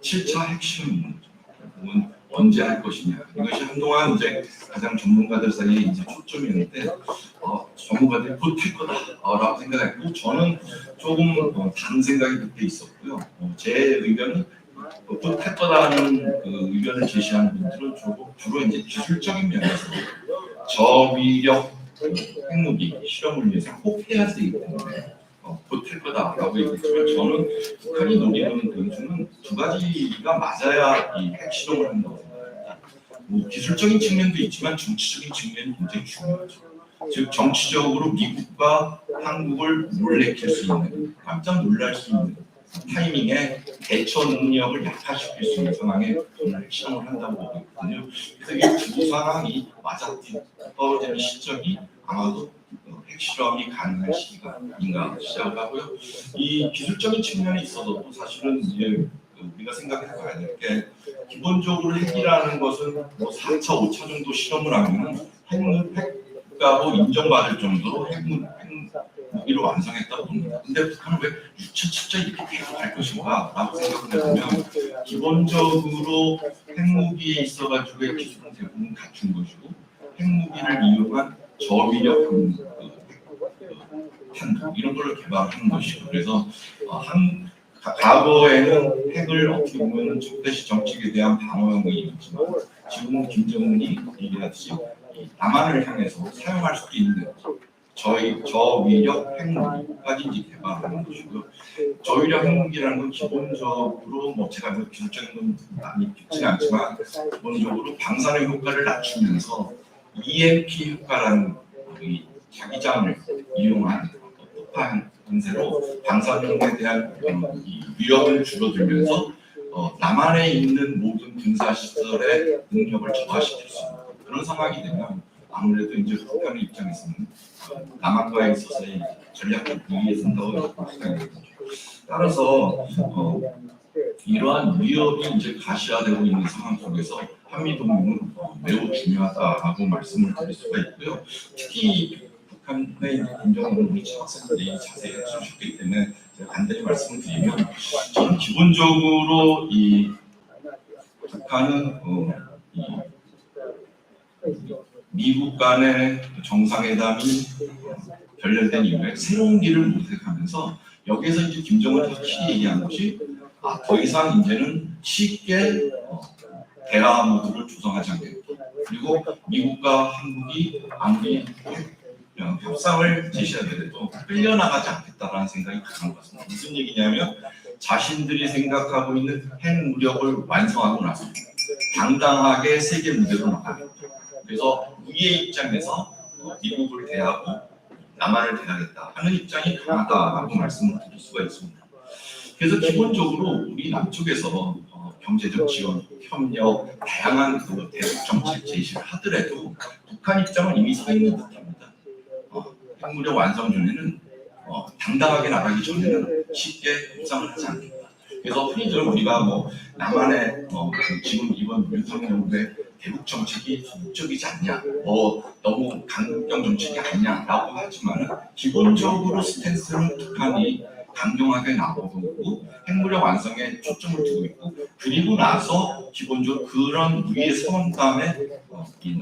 7차 핵실험 문제는 언제 할 것이냐 이것이 한동안 이제 가장 전문가들 사이에 이제 초점이었는데 전문가들이 곧 할 거다라고 생각했고 저는 조금 다른 생각이 그때 있었고요. 제 의견은 곧 할 거다라는 그 의견을 제시하는 분들은 주로 이제 기술적인 면에서 저위력 핵무기 실험을 위해서 꼭 해야 되기 때문에 곧 할 거다라고 얘기했지만 저는 북한이 노리는 변수는 두 가지가 맞아야 이 핵실험을 한다고 생각합니다. 기술적인 측면도 있지만 정치적인 측면이 굉장히 중요하죠. 즉 정치적으로 미국과 한국을 놀래킬 수 있는 깜짝 놀랄 수 있는 타이밍에 대처 능력을 약화시킬 수 있는 상황에 저는 핵실험을 한다고 보고 있거든요. 그래서 이 두 상황이 맞아떨어지는 시점이 아마도 핵실험이 가능한 시기가인가 시작을 하고요. 이 기술적인 측면에 있어서도 사실은 이제 우리가 생각해 봐야 될 게 기본적으로 핵이라는 것은 뭐 4차, 5차 정도 실험을 하면은 핵가로 인정받을 정도로 핵무기를 완성했다고 봅니다. 근데 북한은 왜 6차, 7차 이렇게 계속 할 것인가 라고 생각해보면 기본적으로 핵무기에 있어가지고의 기술은 대부분 갖춘 것이고 핵무기를 이용한 저위력 탄두 이런 걸 개발하는 것이고 그래서 과거에는 핵을 어떻게 보면 적대시 정책에 대한 방어용이었지만 지금은 김정은이 얘기하듯이 남한을 향해서 사용할 수도 있는 저위력 핵무기까지 이제 개발하는 것이고요. 저위력 핵무기라는 건 기본적으로 뭐 제가 기술적인 건 많이 깊지는 않지만 기본적으로 방사능 효과를 낮추면서 EMP 효과라는 이 자기장을 이용한 폭발 분쇄로 방사능에 대한 이 위협을 줄어들면서 남한에 있는 모든 군사 시설의 능력을 저하시킬 수 있는 그런 상황이 되면 아무래도 이제 북한의 입장에서는 남한과에 있어서의 전략적 위기에 선다고 볼 수가 있는 거죠. 따라서 이러한 위협이 이제 가시화되고 있는 상황 속에서 한미 동맹은 매우 중요하다라고 말씀을 드릴 수가 있고요. 특히 북한의 김정은 우리 학생들이 자세히 해주셨기 때문에 제가 간단히 말씀을 드리면 저는 기본적으로 이 북한은 미국 간의 정상회담이 결렬된 이후에 새로운 길을 모색하면서 여기에서 이제 김정은 확실히 얘기한 것이 더 이상 이제는 쉽게 대화 모드를 조성하지 않겠다. 그리고 미국과 한국이 아무리 협상을 제시하더라도 끌려나가지 않겠다라는 생각이 강한 것 같습니다. 무슨 얘기냐면 자신들이 생각하고 있는 핵무력을 완성하고 나서 당당하게 세계 무대로 나가겠다. 그래서 우리의 입장에서 미국을 대하고 남한을 대하겠다 하는 입장이 강하다라고 말씀을 드릴 수가 있습니다. 그래서 기본적으로 우리 남쪽에서 경제적 지원, 협력, 다양한 대북 정책 제시를 하더라도 북한 입장은 이미 서 있는 듯합니다. 핵무력 완성 전에는 당당하게 나가기 전에는 쉽게 협상을 하지 않겠다. 그래서 흔히들 우리가 뭐 남한의 지금 이번 윤석열의 대북 정책이 소극적이지 않냐, 너무 강경 정책이 아니냐라고 하지만 기본적으로 스탠스는 북한이 강경하게 나오고 핵무력 완성에 초점을 두고 있고 그리고 나서 기본적으로 그런 우리의 선언 다음에 이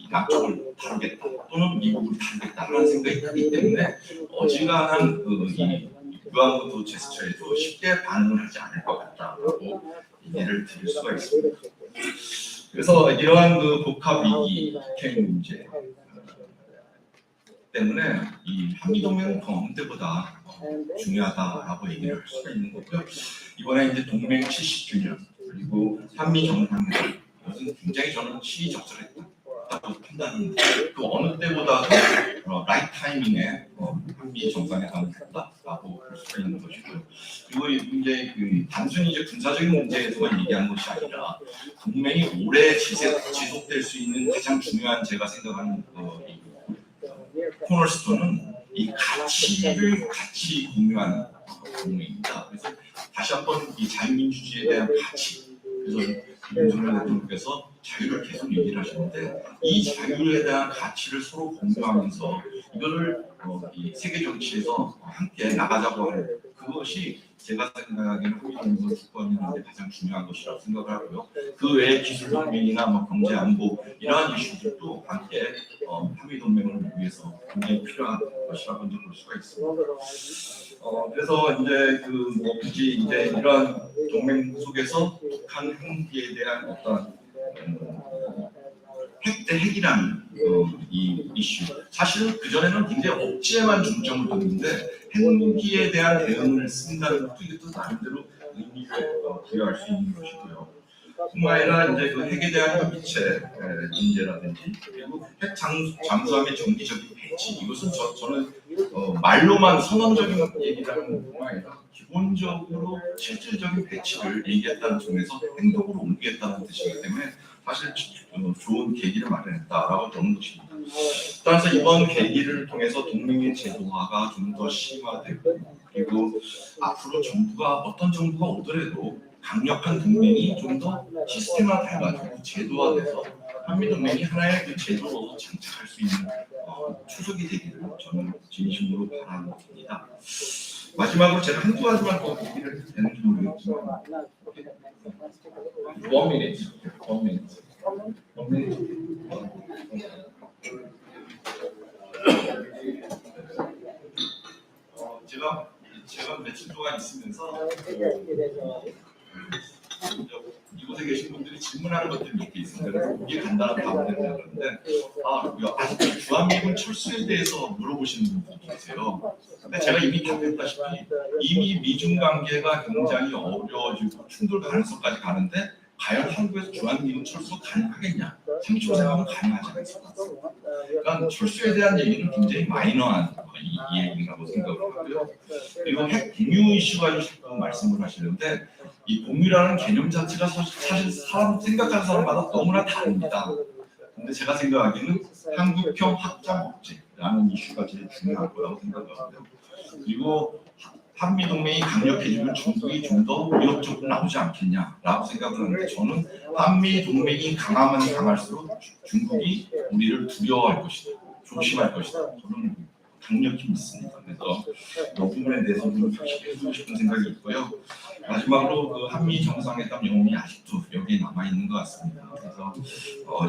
남쪽을 다루겠다 또는 미국을 다루겠다 하는 생각이 크기 때문에 어지간한 이 유한무도 제스처에도 쉽게 반응을 하지 않을 것 같다라고 얘기를 드릴 수가 있습니다. 그래서 이러한 그 복합 위기 북핵 문제 때문에 이 한미동맹은 그 어느 때보다 중요하다라고 얘기를 할 수가 있는 거고요. 이번에 이제 동맹 70주년 그리고 한미 정상회담 이것은 굉장히 저는 시의적절했다고 판단합니다. 그 어느 때보다도 라이트 타이밍에 한미 정상회담을 했다라고 볼 수가 있는 것이고요. 그리고 이제 그 단순히 이제 군사적인 문제에서만 얘기한 것이 아니라 동맹이 오래 지속될 수 있는 가장 중요한 제가 생각하는 코너스톤은 이 가치를 같이 공유하는 동맹입니다. 그래서 다시 한번 이 자유민주주의에 대한 가치, 그래서 윤석열 대통령께서 자유를 계속 얘기를 하시는데 이 자유에 대한 가치를 서로 공유하면서 이거를 이 세계 정치에서 함께 나가자고 하는 그것이 제가 생각하기에는 한미동맹을 국권하는 데 가장 중요한 것이라고 생각을 하고요. 그 외에 기술 동맹이나 경제 안보 이러한 이슈들도 함께 한미동맹을 위해서 굉장히 필요한 것이라고 볼 수가 있습니다. 그래서 이제 굳이 이제 이러한 동맹 속에서 북한 핵무기에 대한 어떤 핵 대 핵이라는 이 이슈 사실은 그전에는 굉장히 억제에만 중점을 뒀는데 핵무기에 대한 대응을 쓴다는 것도 이것도 나름대로 의미를 부여할 수 있는 것이고요. 뿐만 아니라 이제 그 핵에 대한 협의체 문제라든지 그리고 핵 잠수함의 정기적인 배치 이것은 저는 말로만 선언적인 얘기라는 것뿐만 아니라 기본적으로 실질적인 배치를 얘기했다는 점에서 행동으로 옮기겠다는 뜻이기 때문에 사실 좋은 계기를 마련했다라고 보는 것입니다. 따라서 이번 계기를 통해서 동맹의 제도화가 좀 더 심화되고 그리고 앞으로 어떤 정부가 오더라도 강력한 동맹이 좀 더 시스템화 돼가지고 제도화돼서 한미동맹이 하나의 그 제도로 장착할 수 있는 추석이 되기를 저는 진심으로 바랍니다. 마지막으로 제가 한두 가지만 더 얘기를 해도 되는지 모르겠지만 1 minute. 제가 며칠 동안 있으면서 이곳에 계신 분들이 질문하는 것들이 몇 개 있습니다. 그래서 이게 간단한 답을 드리려고 하는데 아직도 주한미군 철수에 대해서 물어보시는 분들이 계세요. 근데 제가 이미 답했다시피 이미 미중 관계가 굉장히 어려워지고 충돌 가능성까지 가는데 과연 한국에서 주한미군 철수 가능하겠냐? 상식적으로 생각하면 가능하지 않습니다. 그러니까 철수에 대한 얘기는 굉장히 마이너한 이 얘기라고 생각을 하고요. 그리고 핵 공유 이슈 가지고 말씀을 하시는데 이 공유라는 개념 자체가 사실 사람 생각하는 사람마다 너무나 다릅니다. 근데 제가 생각하기에는 한국형 확장 억제라는 이슈가 제일 중요할 거라고 생각하고요. 그리고 한미동맹이 강력해지면 중국이 좀 더 위협적으로 나오지 않겠냐라고 생각을 하는데 저는 한미동맹이 강하면 강할수록 중국이 우리를 두려워할 것이다. 조심할 것이다. 저는 강력히 믿습니다. 그래서 이 부분에 대해서 좀 해주고 싶은 생각이 있고요. 마지막으로 그 한미 정상회담 영혼이 아직도 여기에 남아 있는 것 같습니다. 그래서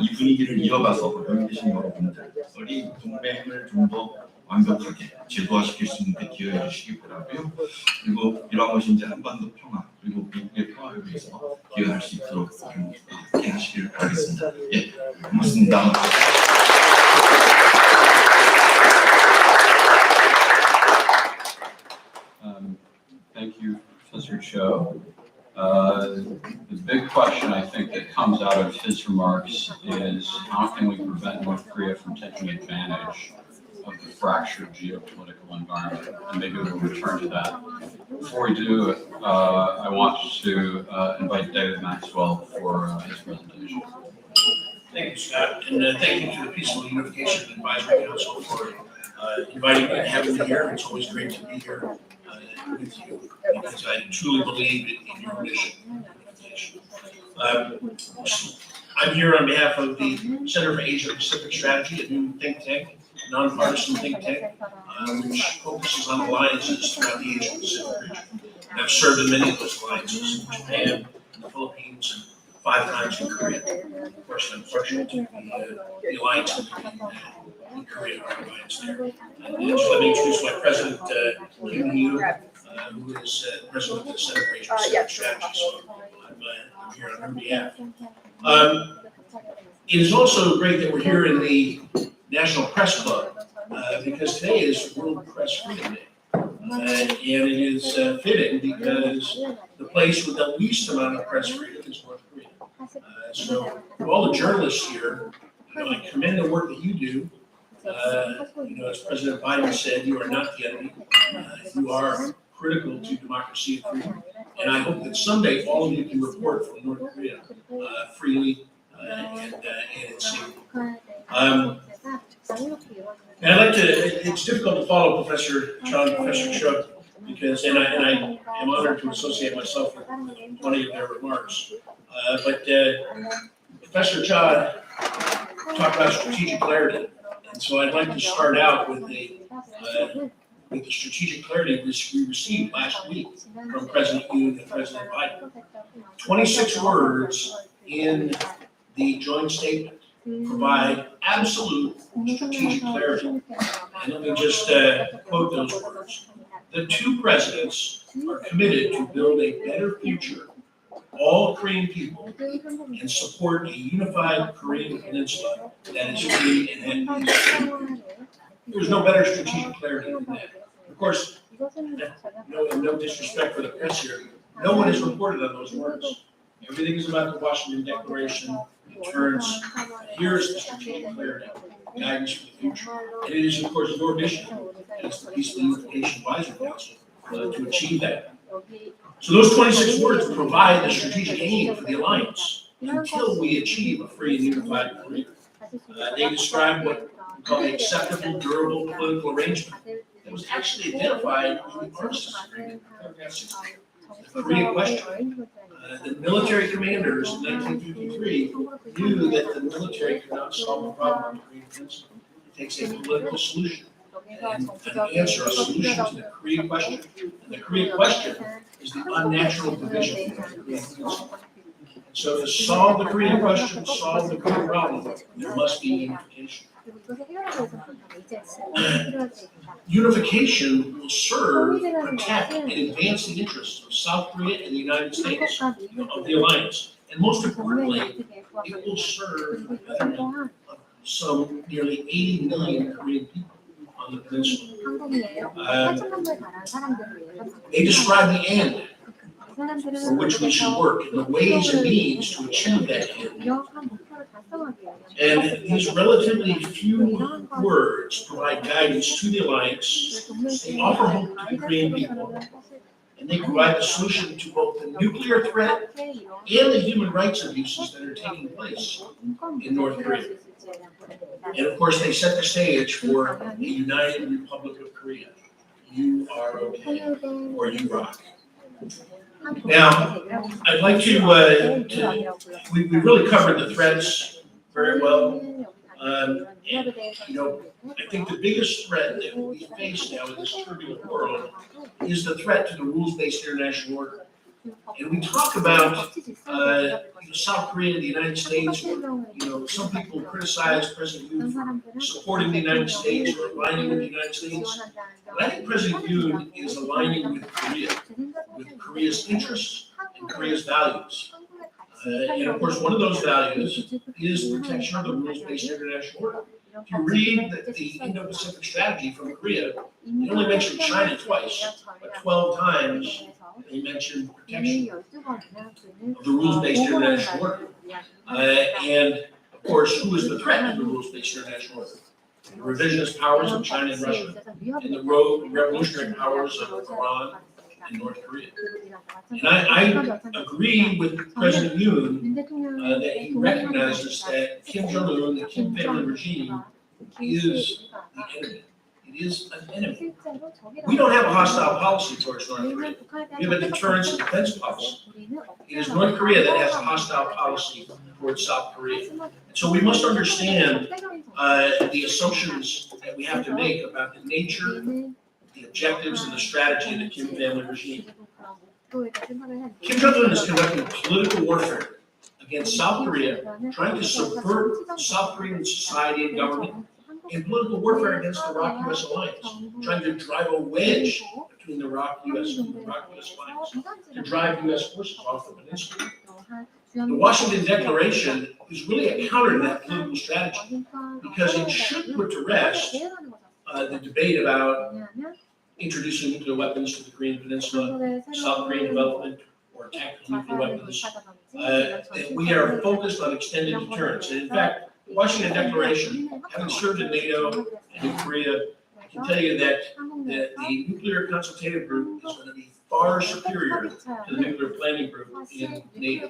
이 분위기를 이어가서 여기 계신 여러분들이 동맹을 좀 더 완벽하게 제도화시킬 수 있는 데 기여해 주시기 바라고요. 그리고 이러한 것이 이제 한반도 평화 그리고 미국의 평화를 위해서 기여할 수 있도록 함께 하시길 바라겠습니다. 예, 고맙습니다. Thank you, Professor Cho. The big question I think that comes out of his remarks is how can we prevent North Korea from taking advantage of the fractured geopolitical environment? And maybe we'll return to that. Before we do, I want to invite David Maxwell for his presentation. Thank you, Scott, and thank you to the Peaceful Unification Advisory Council for inviting me and having me here. It's always great to be here with you because I truly believe in your mission. I'm here on behalf of the Center for Asia Pacific Strategy, a new think tank nonpartisan think tank, which focuses on alliances throughout the Asia Pacific region. And I've served in many of those alliances in Japan, in the Philippines, and 5 times in Korea. Of course, I'm fortunate to be the alliance in Korea, our alliance there. And so let me introduce my president, Kim Yu, who is president of the Center for Asian Pacific Strategy. So I'm here on her behalf. It is also great that we're here in the National Press Club because today is World Press Freedom Day. And it is fitting because the place with the least amount of press freedom is North Korea. So for all the journalists here, I commend the work that you do. As President Biden said, you are not the enemy. You are critical to democracy and freedom. And I hope that someday all of you can report from North Korea freely and in safety. And I'd like to, it's difficult to follow Professor Cho, because, and I am honored to associate myself with one of their remarks. But Professor Cho talked about strategic clarity. And so I'd like to start out with the strategic clarity we received last week from President Yoon and President Biden. 26 words in the joint statement provide absolute strategic clarity. And let me just quote those words. The two presidents are committed to build a better future for all Korean people and support a unified Korean peninsula that is free and at peace. There's no better strategic clarity than that. Of course, no disrespect for the press here, no one has reported on those words. Everything is about the Washington Declaration. It turns, here's the strategic clarity, guidance for the future. And it is, of course, your mission as the Peaceful Unification Advisory Council to achieve that. So those 26 words provide the strategic aim for the alliance until we achieve a free and unified Korea. They describe what we call the acceptable, durable political arrangement that was actually identified in the armistice agreement, paragraph 16. The Korean question. The military commanders in 1953 knew that the military could not solve the problem of the Korean Peninsula. It takes a political solution and an answer, a solution to the Korean question. And the Korean question is the unnatural division of the Korean Peninsula. So to solve the Korean question, solve the Korean problem, there must be unification. Unification will serve, protect, and advance the interests of South Korea and the United States of the alliance. And most importantly, it will serve the betterment of some nearly 80 million Korean people on the peninsula. They describe the end for which we should work and the ways and means to achieve that end. And these relatively few words provide guidance to the alliance, they offer hope to the Korean people, and they provide a solution to both the nuclear threat and the human rights abuses that are taking place in North Korea. And of course, they set the stage for a united Republic of Korea. You are okay, or you rock. Now, I'd like to we really covered the threats very well. And, I think the biggest threat that we face now in this turbulent world is the threat to the rules-based international order. And we talk about South Korea and the United States. Some people criticize President Yoon for supporting the United States or aligning with the United States. But I think President Yoon is aligning with Korea's interests and Korea's values. And of course, one of those values is protection of the rules-based international order. If you read the Indo-Pacific strategy from Korea, they only mentioned China twice, but 12 times they mentioned protection of the rules-based international order. And of course, who is the threat to the rules-based international order? The revisionist powers of China and Russia, and the rogue revolutionary powers of Iran and North Korea. And I agree with President Yoon that he recognizes that Kim Jong-un, the Kim family regime, is the enemy. It is an enemy. We don't have a hostile policy towards North Korea. We have a deterrence and defense policy. It is North Korea that has a hostile policy towards South Korea. And so we must understand the assumptions that we have to make about the nature, the objectives, and the strategy of the Kim family regime. Kim Jong-un is conducting political warfare against South Korea, trying to subvert South Korean society and government, and political warfare against the ROK-US alliance, trying to drive a wedge between the ROK-US alliance, to drive US forces off the peninsula. The Washington Declaration is really a counter to that political strategy, because it should put to rest the debate about introducing nuclear weapons to the Korean Peninsula, South Korean development, or tactical nuclear weapons. That we are focused on extended deterrence. And in fact, the Washington Declaration, having served in NATO and in Korea, I can tell you that the nuclear consultative group is going to be far superior to the nuclear planning group in NATO.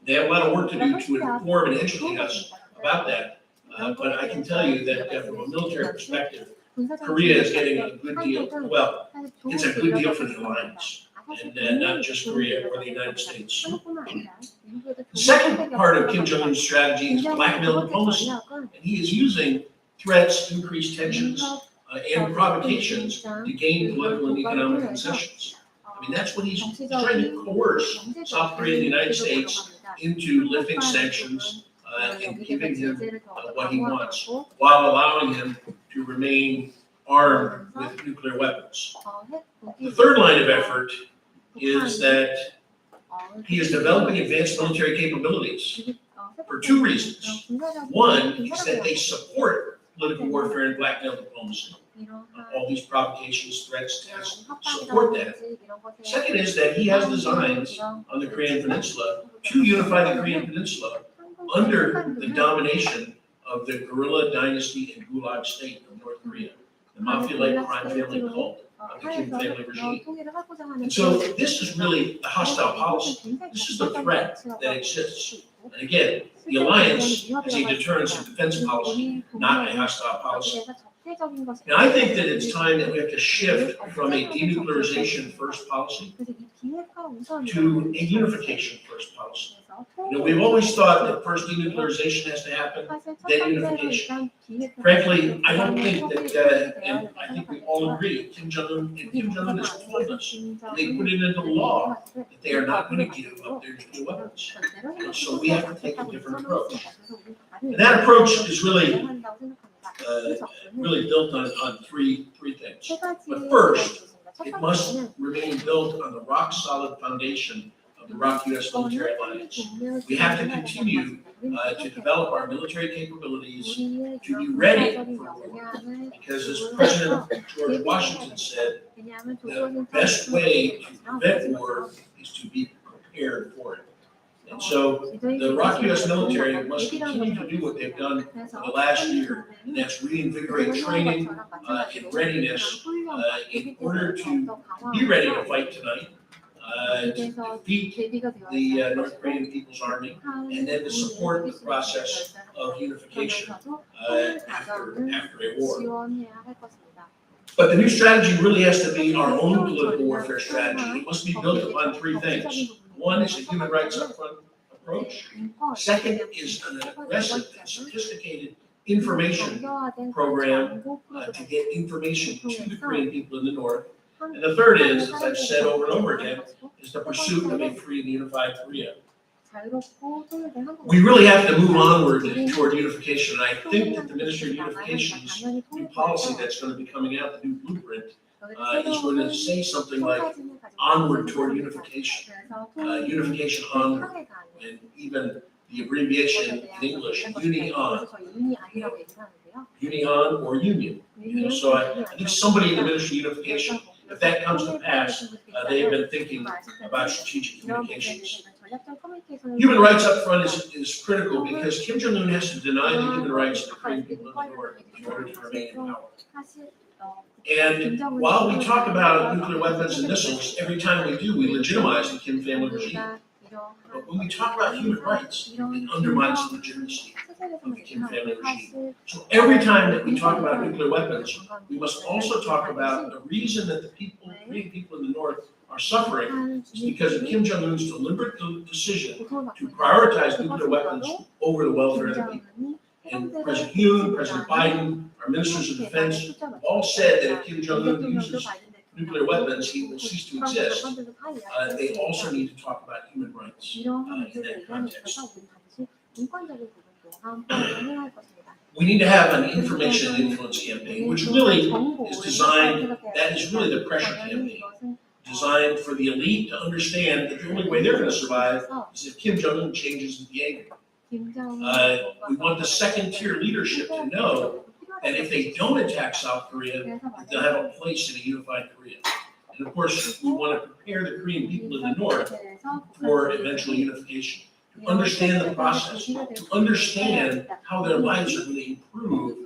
They have a lot of work to do to inform and educate us about that. But I can tell you that from a military perspective, Korea is getting a good deal. Well, it's a good deal for the alliance, and not just Korea or the United States. The second part of Kim Jong-un's strategy is blackmail diplomacy, and he is using threats, increased tensions, and provocations to gain political and economic concessions. I mean, that's what he's trying to coerce South Korea and the United States into lifting sanctions and giving him what he wants, while allowing him to remain armed with nuclear weapons. The third line of effort is that he is developing advanced military capabilities for two reasons. One is that they support political warfare and blackmail diplomacy. All these provocations, threats, tests support that. Second is that he has designs on the Korean Peninsula to unify the Korean Peninsula under the domination of the guerrilla dynasty and gulag state of North Korea, the mafia-like crime family cult of the Kim family regime. And so this is really a hostile policy. This is the threat that exists. And again, the alliance is a deterrence and defense policy, not a hostile policy. Now, I think that it's time that we have to shift from a denuclearization first policy to a unification first policy. You know, we've always thought that first denuclearization has to happen, then unification. Frankly, I don't think that, and I think we all agree, Kim Jong-un has told us, and they put it into law, that they are not going to give up their nuclear weapons. And so we have to take a different approach. And that approach is really built on three things. But first, it must remain built on the rock-solid foundation of the ROK-US military alliance. We have to continue to develop our military capabilities to be ready for war. Because as President George Washington said, the best way to prevent war is to be prepared for it. And so the ROK-US military must continue to do what they've done for the last year, and that's reinvigorate training and readiness in order to be ready to fight tonight, to defeat the North Korean People's Army, and then to support the process of unification after a war. But the new strategy really has to be our own political warfare strategy. It must be built upon three things. One is a human rights upfront approach. Second is an aggressive and sophisticated information program to get information to the Korean people in the North. And the third is, as I've said over and over again, is the pursuit of a free and unified Korea. We really have to move onward toward unification, and I think that the Ministry of Unification's new policy that's going to be coming out, the new blueprint, is going to say something like onward toward unification, unification onward, and even the abbreviation in English, uni-on. Uni-on or union. You know, so I think somebody in the Ministry of Unification, if that comes to pass, they have been thinking about strategic communications. Human rights up front is critical because Kim Jong-un has to deny the human rights of the Korean people in the North in order to remain in power. And while we talk about nuclear weapons and missiles, every time we do, we legitimize the Kim family regime. But when we talk about human rights, it undermines the legitimacy of the Kim family regime. So every time that we talk about nuclear weapons, we must also talk about the reason that the Korean people in the North are suffering is because of Kim Jong-un's deliberate decision to prioritize nuclear weapons over the welfare of the people. And President Yoon, President Biden, our ministers of defense all said that if Kim Jong-un uses nuclear weapons, he will cease to exist. They also need to talk about human rights in that context. We need to have an information and influence campaign, which really is designed, that is really the pressure campaign, designed for the elite to understand that the only way they're going to survive is if Kim Jong-un changes the behavior. We want the second-tier leadership to know that if they don't attack South Korea, they'll have a place in a unified Korea. And of course, we want to prepare the Korean people in the north for eventual unification, to understand the process, to understand how their lives are going to improve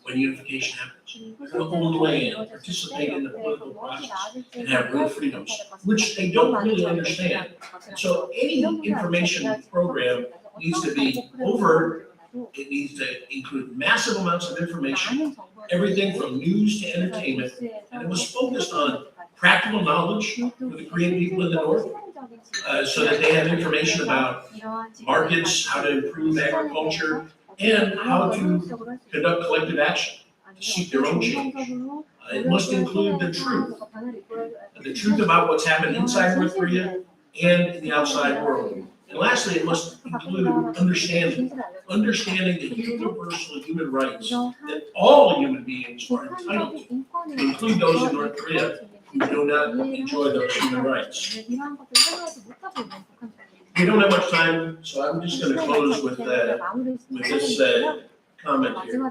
when unification happens. They're going to own land, participate in the political process, and have real freedoms, which they don't really understand. And so any information program needs to be overt. It needs to include massive amounts of information, everything from news to entertainment, and it was focused on practical knowledge for the Korean people in the north, so that they have information about markets, how to improve agriculture, and how to conduct collective action to seek their own change. It must include the truth about what's happened inside North Korea and in the outside world. And lastly, it must include understanding the universal human rights that all human beings are entitled to include those in North Korea who do not enjoy those human rights. We don't have much time, so I'm just going to close with this comment here.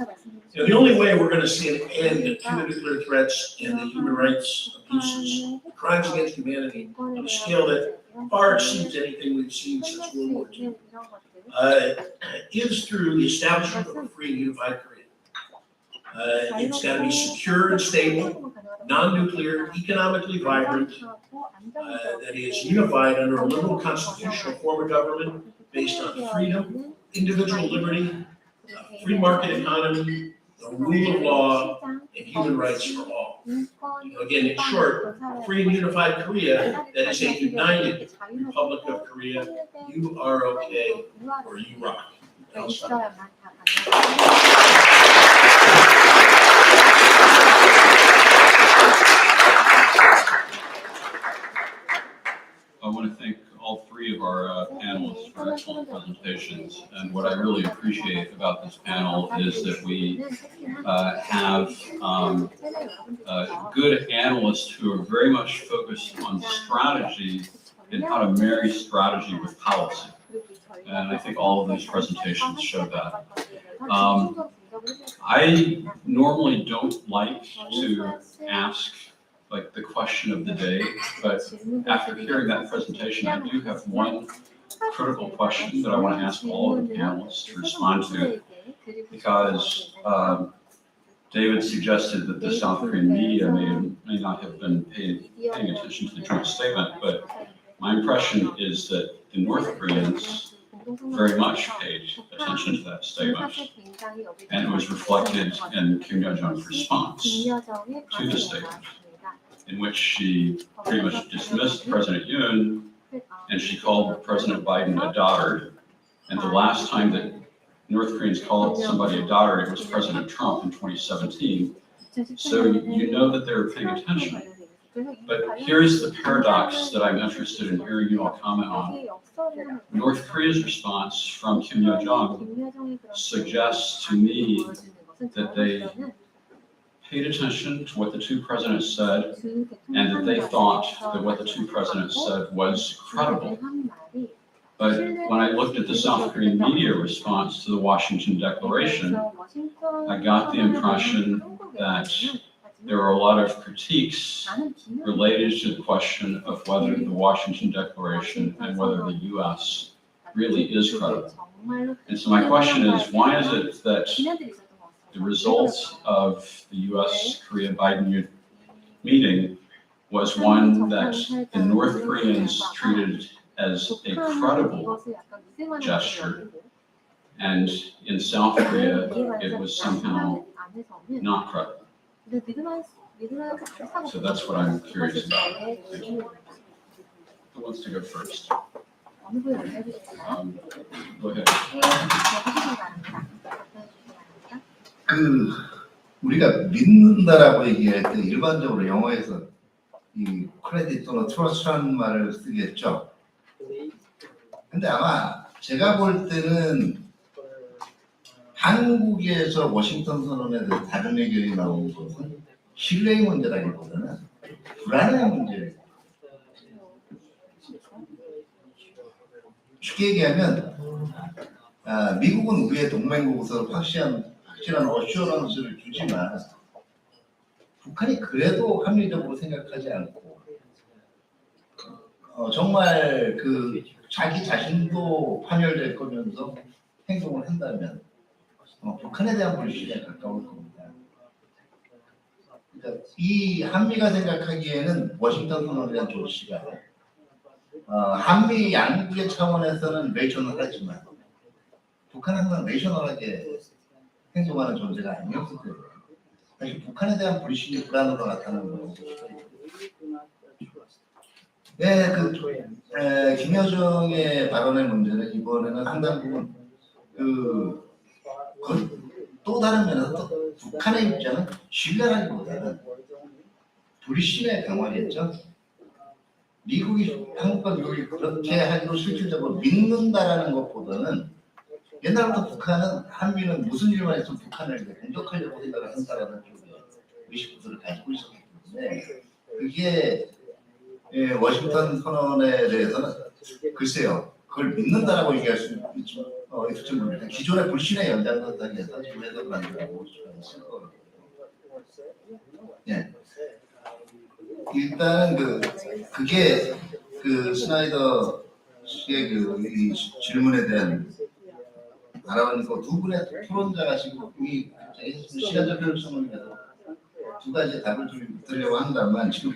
The only way we're going to see an end to the nuclear threats and the human rights abuses, crimes against humanity on a scale that far exceeds anything we've seen since World War II, is through the establishment of a free and unified Korea. It's got to be secure and stable, non-nuclear, economically vibrant, that is unified under a liberal constitutional form of government based on freedom, individual liberty, free market economy, the rule of law, and human rights for all. Again, in short, free and unified Korea, that is a united Republic of Korea. You are okay, or you rock. I want to thank all three of our panelists for excellent presentations. And what I really appreciate about this panel is that we have good analysts who are very much focused on strategy and how to marry strategy with policy. And I think all of these presentations show that. I normally don't like to ask like the question of the day, but after hearing that presentation, I do have one critical question that I want to ask all of the panelists to respond to, because David suggested that the South Korean media may not have been paying attention to the joint statement, but my impression is that the North Koreans very much paid attention to that statement, and it was reflected in Kim Yo-jong's response to the statement, in which she pretty much dismissed President Yoon, and she called President Biden a dotard. And the last time that North Koreans called somebody a dotard, it was President Trump in 2017. So you know that they're paying attention. But here's the paradox that I'm interested in hearing you all comment on. North Korea's response from Kim Yo-jong suggests to me that they paid attention to what the two presidents said, and that they thought that what the two presidents said was credible. But when I looked at the South Korean media response to the Washington Declaration, I got the impression that there were a lot of critiques related to the question of whether the Washington Declaration and whether the U.S. really is credible. And so my question is, why is it that the results of the U.S.-Korea-Biden meeting was one that the North Koreans treated as a credible gesture, and in South Korea it was somehow not credible? So that's what I'm curious about. Thank you. Who wants to go first? Go ahead. 그 우리가 믿는다라고 얘기할 때 일반적으로 영어에서 이 크레딧 또는 트러스트라는 말을 쓰겠죠. 근데 아마 제가 볼 때는 한국에서 워싱턴 선언에 대해서 다른 의견이 나온 것은 신뢰의 문제라기보다는 불안의 문제예요. 쉽게 얘기하면 미국은 우리의 동맹국으로서 확실한 어슈어런스를 주지만 북한이 그래도 합리적으로 생각하지 않고 정말 그 자기 자신도 파멸될 거면서 행동을 한다면 북한에 대한 불신에 가까울 겁니다. 그러니까 이 한미가 생각하기에는 워싱턴 선언에 대한 조치가 한미 양국의 차원에서는 내셔널 하지만 북한은 항상 내셔널하게 행동하는 존재가 아니었기 때문에 사실 북한에 대한 불신이 불안으로 나타나는 거예요. 네, 김여정의 발언의 문제는 이번에는 상당 부분 또 다른 면에서 북한의 입장은 신뢰라기보다는 불신의 강화겠죠. 한국과 미국이 그렇게 하기로 실질적으로 믿는다라는 것보다는 옛날부터 북한은 한미는 무슨 일만 있으면 북한을 공격하려고 생각을 한다라는 쪽에 의식부터를 가지고 있었기 때문에 그게 워싱턴 선언에 대해서는 글쎄요 그걸 믿는다라고 얘기할 수 있을지 모르겠는데 기존의 불신의 연장선상에서 지금 해석을 한다고 볼 수가 있을 거예요. 예. 일단은 그게 스나이더 씨의 이 질문에 대한 바라보는 두 분의 토론자가 지금 이 시간적 효율성을 위해서 두 가지 답을 드리려고 한다면 지금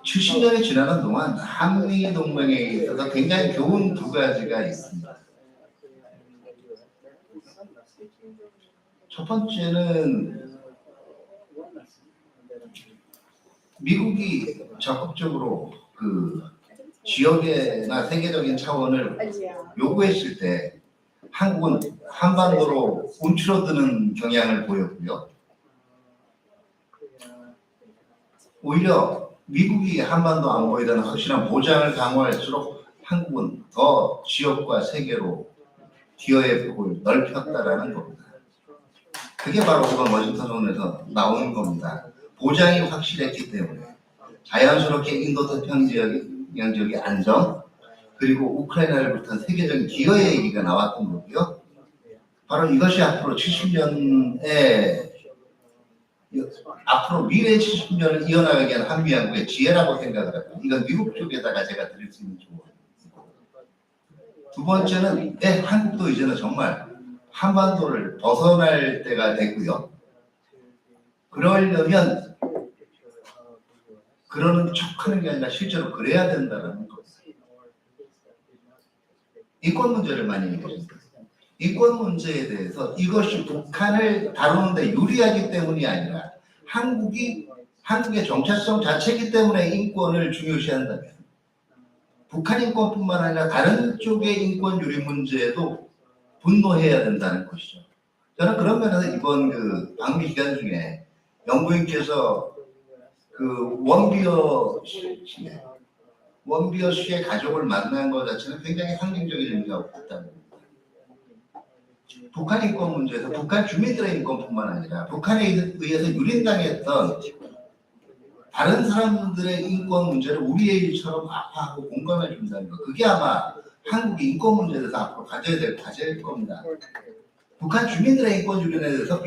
70년이 지나는 동안 한미 동맹에 있어서 굉장히 좋은 두 가지가 있습니다. 첫 번째는 미국이 적극적으로 지역이나 세계적인 차원을 요구했을 때 한국은 한반도로 움츠러드는 경향을 보였고요. 오히려 미국이 한반도 안보에 대한 확실한 보장을 강화할수록 한국은 더 지역과 세계로 기여의 폭을 넓혔다라는 겁니다. 그게 바로 이번 워싱턴 선언에서 나오는 겁니다. 보장이 확실했기 때문에 자연스럽게 인도태평양 지역의 안정 그리고 우크라이나를 비롯한 세계적인 기여의 얘기가 나왔던 거고요. 바로 이것이 앞으로 70년에 앞으로 미래 70년을 이어나가게 하는 한미 양국의 지혜라고 생각을 합니다. 이건 미국 쪽에다가 제가 드릴 수 있는 조언. 두 번째는 한국도 이제는 정말 한반도를 벗어날 때가 됐고요. 그러려면 그러는 척하는 게 아니라 실제로 그래야 된다는 겁니다. 인권 문제를 많이 얘기했습니다. 인권 문제에 대해서 이것이 북한을 다루는데 유리하기 때문이 아니라 한국의 정체성 자체이기 때문에 인권을 중요시한다면 북한 인권뿐만 아니라 다른 쪽의 인권 유리 문제에도 분노해야 된다는 것이죠. 저는 그런 면에서 이번 방미 기간 중에 영부인께서 원비어 씨의 가족을 만난 것 자체는 굉장히 상징적인 의미가 있다고 봅니다. 북한 인권 문제에서 북한 주민들의 인권뿐만 아니라 북한에 의해서 유린당했던 다른 사람들의 인권 문제를 우리의 일처럼 아파하고 공감해 준다는 것. 그게 아마 한국이 인권 문제에 대해서 앞으로 가져야 될 과제일 겁니다. 북한 주민들의 인권 유린에 대해서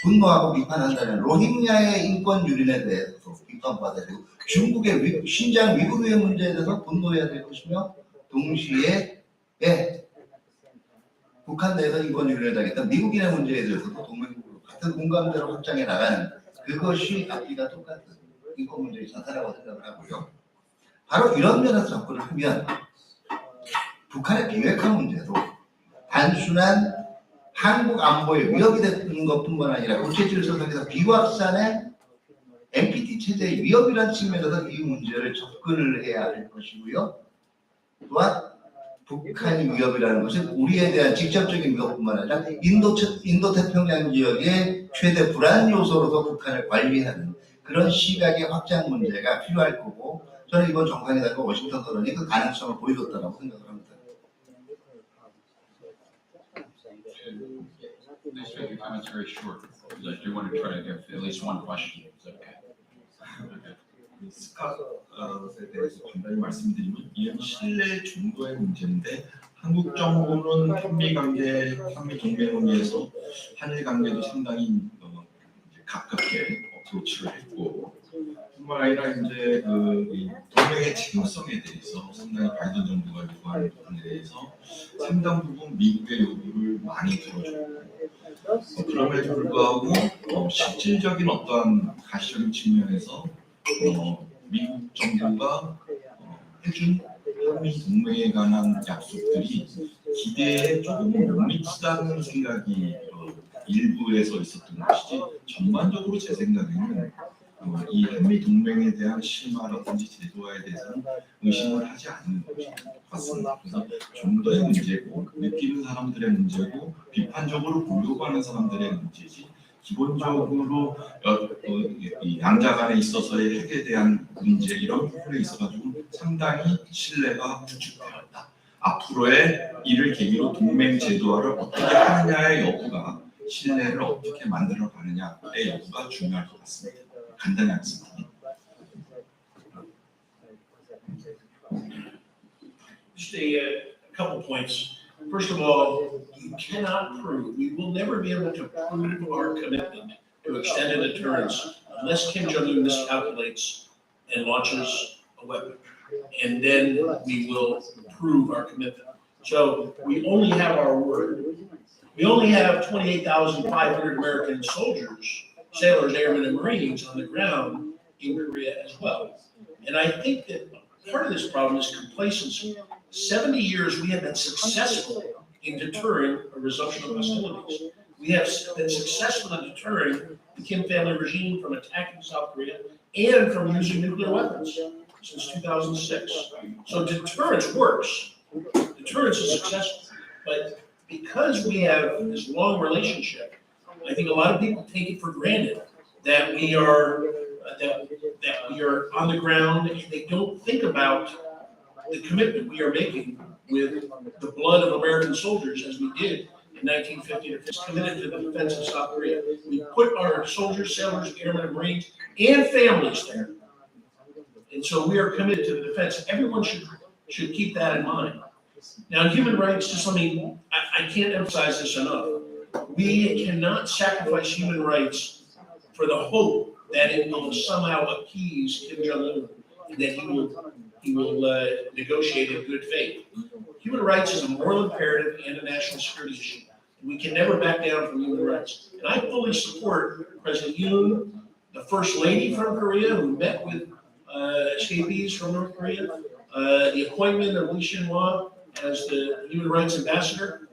분노하고 비판한다면 로힝야의 인권 유린에 대해서 비판받아야 되고 중국의 신장 위구르의 문제에 대해서 분노해야 될 것이며 동시에 북한 내에서 인권 유린을 당했던 미국인의 문제에 대해서도 동맹국으로 같은 공감대로 확장해 나가는 그것이 앞뒤가 똑같은 인권 문제의 자세라고 생각을 하고요. 바로 이런 면에서 접근을 하면 북한의 비핵화 문제도 단순한 한국 안보에 위협이 되는 것뿐만 아니라 국제 질서상에서 비확산의 NPT 체제의 위협이라는 측면에서 이 문제를 접근을 해야 할 것이고요. 또한 북한이 위협이라는 것은 우리에 대한 직접적인 위협뿐만 아니라 인도 태평양 지역의 최대 불안 요소로서 북한을 관리하는 그런 시각의 확장 문제가 필요할 거고, 저는 이번 정상회담과 워싱턴 선언이 그 가능성을 보여줬다고 생각을 합니다. Please make your comments very short, because I do want to try to get at least one question. Is that okay? 스캇에 대해서 간단히 말씀드리면 이건 신뢰 정도의 문제인데 한국 정부는 한미 동맹을 위해서 한일 관계도 상당히 가깝게 어프로치를 했고, 뿐만 아니라 이제 이 동맹의 책임성에 대해서 상당히 바이든 정부가 요구하는 부분에 대해서 상당 부분 미국의 요구를 많이 들어줬고, 그럼에도 불구하고 실질적인 어떠한 가시적인 측면에서 미국 정부가 해준 한미 동맹에 관한 약속들이 기대에 조금 못 미치다는 생각이 일부에서 있었던 것이지, 전반적으로 제 생각에는 이 한미 동맹에 대한 실마라든지 제도화에 대해서는 의심을 하지 않는 것이 같습니다. 그래서 좀 더의 문제고, 느끼는 사람들의 문제고, 비판적으로 보려고 하는 사람들의 문제지, 기본적으로 이 양자 간에 있어서의 핵에 대한 문제, 이런 부분에 있어가지고 상당히 신뢰가 구축되었다. 앞으로의 이를 계기로 동맹 제도화를 어떻게 하느냐의 여부가 신뢰를 어떻게 만들어 가느냐의 여부가 중요할 것 같습니다. 간단히 하겠습니다. Just a couple points. First of all, you cannot prove, we will never be able to prove our commitment to extended deterrence unless Kim Jong-un miscalculates and launches a weapon. And then we will prove our commitment. So we only have our word. We only have 28,500 American soldiers, sailors, airmen, and Marines on the ground in Korea as well. And I think that part of this problem is complacency. 70 years we have been successful in deterring a resumption of hostilities. We have been successful in deterring the Kim family regime from attacking South Korea and from using nuclear weapons since 2006. So deterrence works. Deterrence is successful. But because we have this long relationship, I think a lot of people take it for granted that we are on the ground, and they don't think about the commitment we are making with the blood of American soldiers, as we did in 1950, committed to the defense of South Korea. We put our soldiers, sailors, airmen, and Marines, and families there. And so we are committed to the defense. Everyone should keep that in mind. Now, human rights, just let me, I can't emphasize this enough. We cannot sacrifice human rights for the hope that it will somehow appease Kim Jong-un, and that he will negotiate in good faith. Human rights is a moral imperative and a national security issue. We can never back down from human rights. And I fully support President Yoon, the First Lady from Korea, who met with escapees from North Korea, the appointment of Lee Shin-hwa as the Human Rights Ambassador,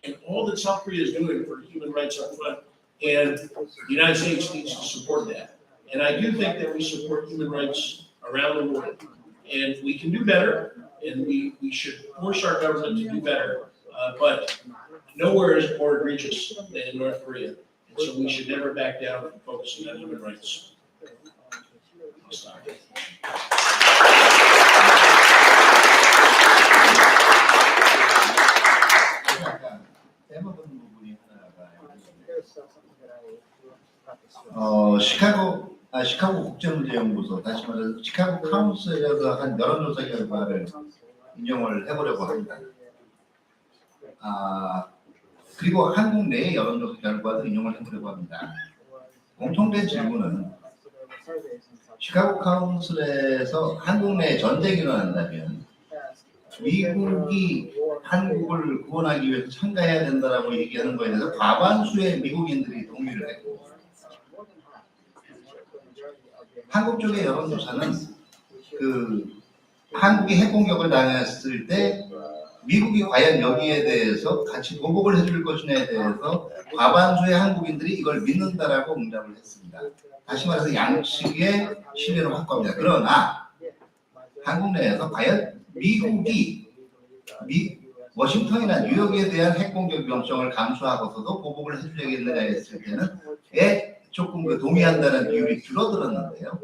and all that South Korea is doing for human rights up front. And the United States needs to support that. And I do think that we support human rights around the world. And we can do better, and we should force our government to do better. But nowhere is more egregious than in North Korea. And so we should never back down from focusing on human rights. I'll stop. 시카고 국제문제연구소, 다시 말해서 시카고 카운슬에서 한 여론조사 결과를 인용을 해보려고 합니다. 그리고 한국 내 여론조사 결과도 인용을 해보려고 합니다. 공통된 질문은 시카고 카운슬에서 한국 내에 전쟁이 일어난다면 미국이 한국을 구원하기 위해서 참가해야 된다라고 얘기하는 거에 대해서 과반수의 미국인들이 동의를 했고, 한국 쪽의 여론조사는 한국이 핵공격을 당했을 때 미국이 과연 여기에 대해서 같이 보복을 해줄 것이냐에 대해서 과반수의 한국인들이 이걸 믿는다라고 응답을 했습니다. 다시 말해서 양측의 신뢰를 확보합니다. 그러나 한국 내에서 과연 미국이 워싱턴이나 뉴욕에 대한 핵공격 위험성을 감수하고서도 보복을 해주겠느냐 했을 때는 조금 동의한다는 비율이 줄어들었는데요.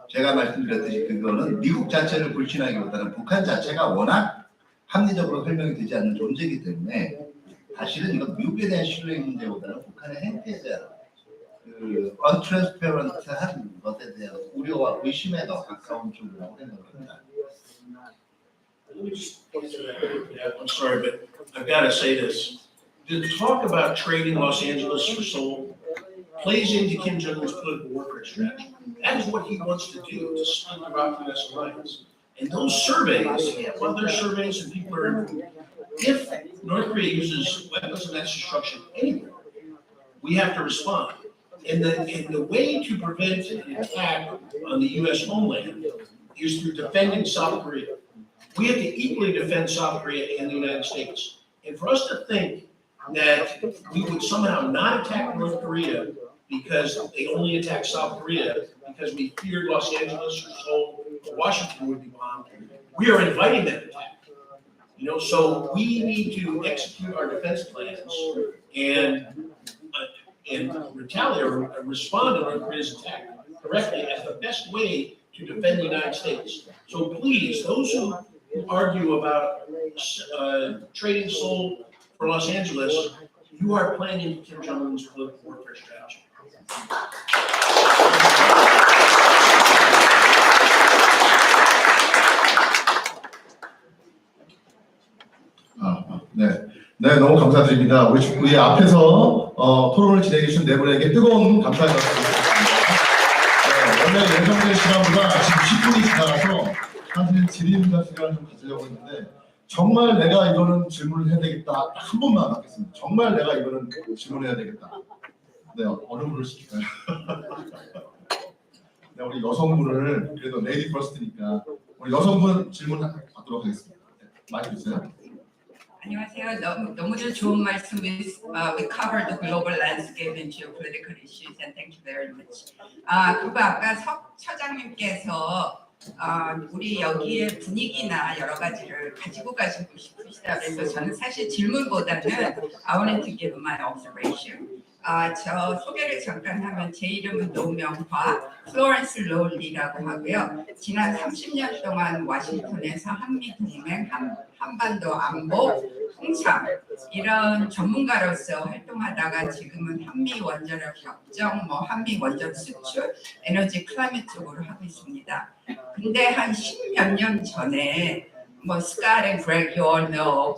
제가 말씀드렸듯이 그거는 미국 자체를 불신하기보다는 북한 자체가 워낙 합리적으로 설명이 되지 않는 존재이기 때문에 사실은 이건 미국에 대한 신뢰 문제보다는 북한의 행태에 대한 그 untransparent한 것에 대한 우려와 의심에 더 가까운 쪽이라고 생각합니다. I'm sorry, but I've got to say this. The talk about trading Los Angeles for Seoul plays into Kim Jong-un's political warfare strategy. That is what he wants to do, to split the Rock-U.S. alliance. And those surveys, well, there's surveys and people are, if North Korea uses weapons of mass destruction anywhere, we have to respond. And the way to prevent an attack on the U.S. homeland is through defending South Korea. We have to equally defend South Korea and the United States. And for us to think that we would somehow not attack North Korea because they only attack South Korea because we feared Los Angeles or Seoul or Washington would be bombed, we are inviting that attack. You know, so we need to execute our defense plans and retaliate or respond to North Korea's attack correctly as the best way to defend the United States. So please, those who argue about trading Seoul for Los Angeles, you are playing into Kim Jong-un's political warfare strategy. 네, 너무 감사드립니다. 우리 앞에서 토론을 진행해 주신 네 분에게 뜨거운 감사의 말씀드립니다. 원래 예정된 시간보다 지금 10분이 지나가서 사실 질의응답 시간을 좀 가지려고 했는데 정말 내가 이거는 질문을 해야 되겠다. 한 번만 받겠습니다. 정말 내가 이거는 질문해야 되겠다. 네, 어느 분을 시킬까요? 네, 우리 여성분을 그래도 레이디 퍼스트니까 우리 여성분 질문 받도록 하겠습니다. 네, 많이 주세요. 안녕하세요. 너무들 좋은 말씀. We covered the global landscape and geopolitical issues, and thank you very much. 그리고 아까 석 처장님께서 우리 여기에 분위기나 여러 가지를 가지고 가시고 싶으시다 그래서 저는 사실 질문보다는 I wanted to give my observation. 저 소개를 잠깐 하면 제 이름은 노명화, 플로렌스 롤리라고 하고요. 지난 30년 동안 워싱턴에서 한미동맹, 한반도 안보, 통참 이런 전문가로서 활동하다가 지금은 한미 원자력 협정, 한미 원전 수출, 에너지 클라이밋 쪽으로 하고 있습니다. 근데 한 10몇 년 전에 Scott and Greg, you all know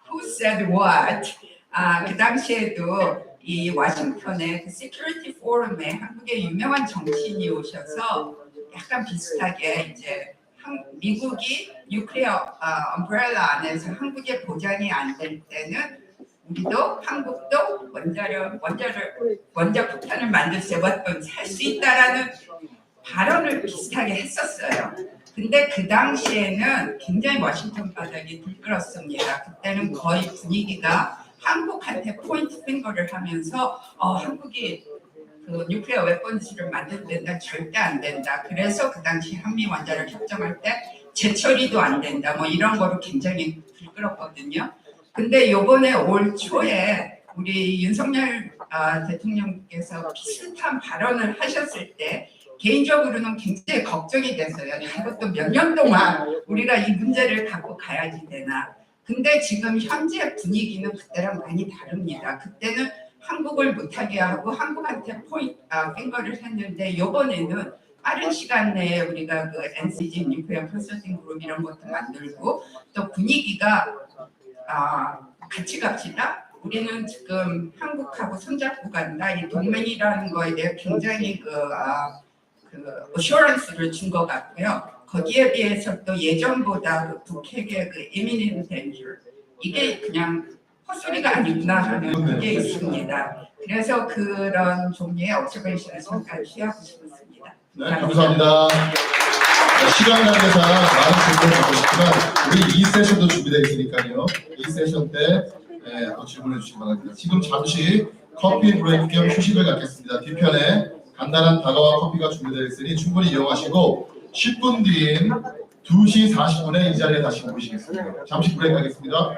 who said what. 그 당시에도 이 워싱턴의 그 시큐리티 포럼에 한국의 유명한 정치인이 오셔서 약간 비슷하게 이제 미국이 뉴클리어 엄브렐라 안에서 한국의 보장이 안 될 때는 우리도 한국도 원자 폭탄을 만들 때 어떤 살 수 있다라는 발언을 비슷하게 했었어요. 근데 그 당시에는 굉장히 워싱턴 바닥이 불끌었습니다. 그때는 거의 분위기가 한국한테 포인트 핑거를 하면서 한국이 그 뉴클리어 웨펀스를 만든다 절대 안 된다. 그래서 그 당시 한미 원자력 협정할 때 재처리도 안 된다. 이런 거로 굉장히 불끌었거든요. 근데 요번에 올 초에 우리 윤석열 대통령께서 비슷한 발언을 하셨을 때 개인적으로는 굉장히 걱정이 됐어요. 이것도 몇 년 동안 우리가 이 문제를 갖고 가야지 되나. 근데 지금 현재 분위기는 그때랑 많이 다릅니다. 그때는 한국을 못하게 하고 한국한테 핑거를 했는데 이번에는 빠른 시간 내에 우리가 그 NCG 뉴클리어 컨설팅 그룹 이런 것도 만들고 또 분위기가 같이 갑시다. 우리는 지금 한국하고 손잡고 간다. 이 동맹이라는 거에 대해 굉장히 그 어슈런스를 준 것 같고요. 거기에 비해서 또 예전보다 그 북핵의 그 imminent danger 이게 그냥 헛소리가 아니구나 하는 게 있습니다. 그래서 그런 종류의 observation을 잠깐 취하고 싶습니다. 네, 감사합니다. 시간 관계상 많은 질문을 받고 싶지만 우리 2세션도 준비되어 있으니까요. 2세션 때 또 질문해 주시기 바랍니다. 지금 잠시 커피 브레이크 겸 휴식을 갖겠습니다. 뒤편에 간단한 다가와 커피가 준비되어 있으니 충분히 이용하시고 10분 뒤인 2시 40분에 이 자리에 다시 모이시겠습니다. 잠시 브레이크 하겠습니다.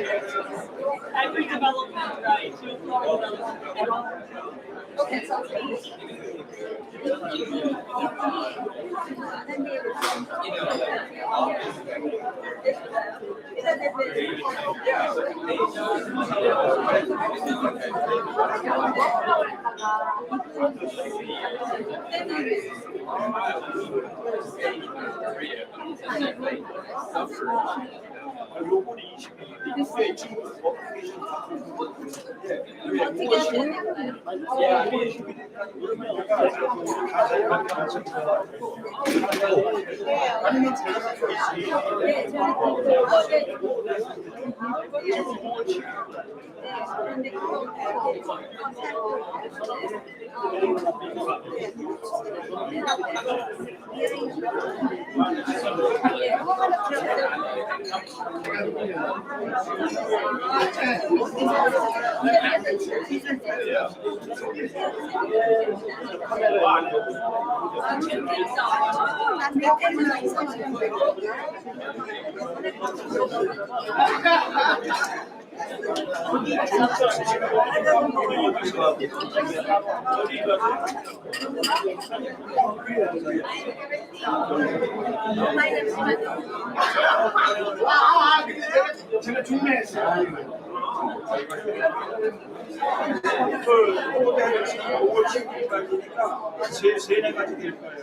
Every development, right? Okay, so 제가 준비했어요. 세네 가지 될 거예요.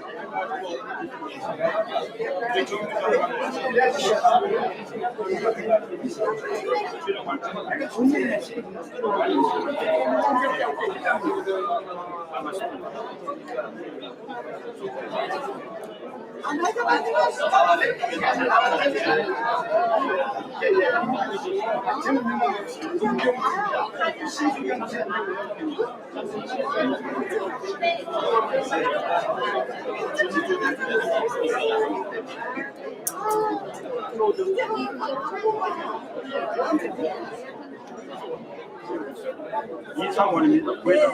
이창원입니다. 부회장.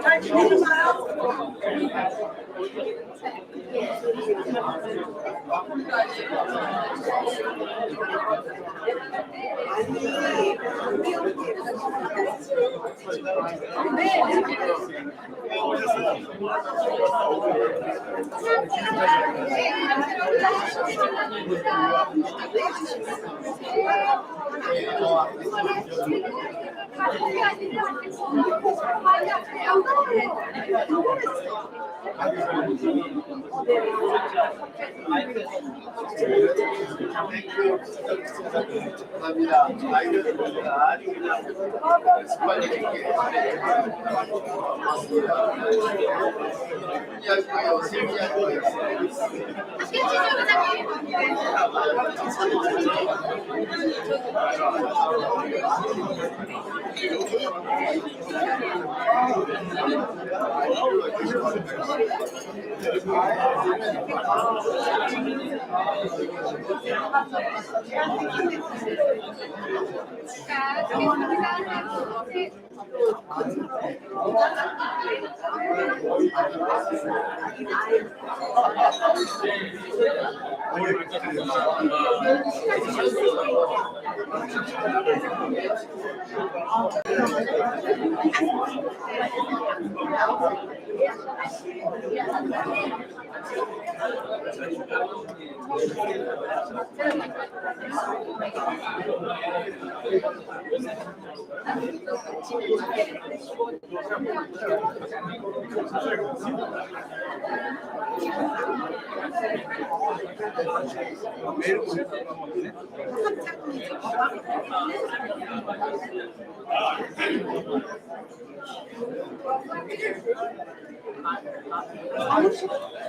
잘 지내셨나요?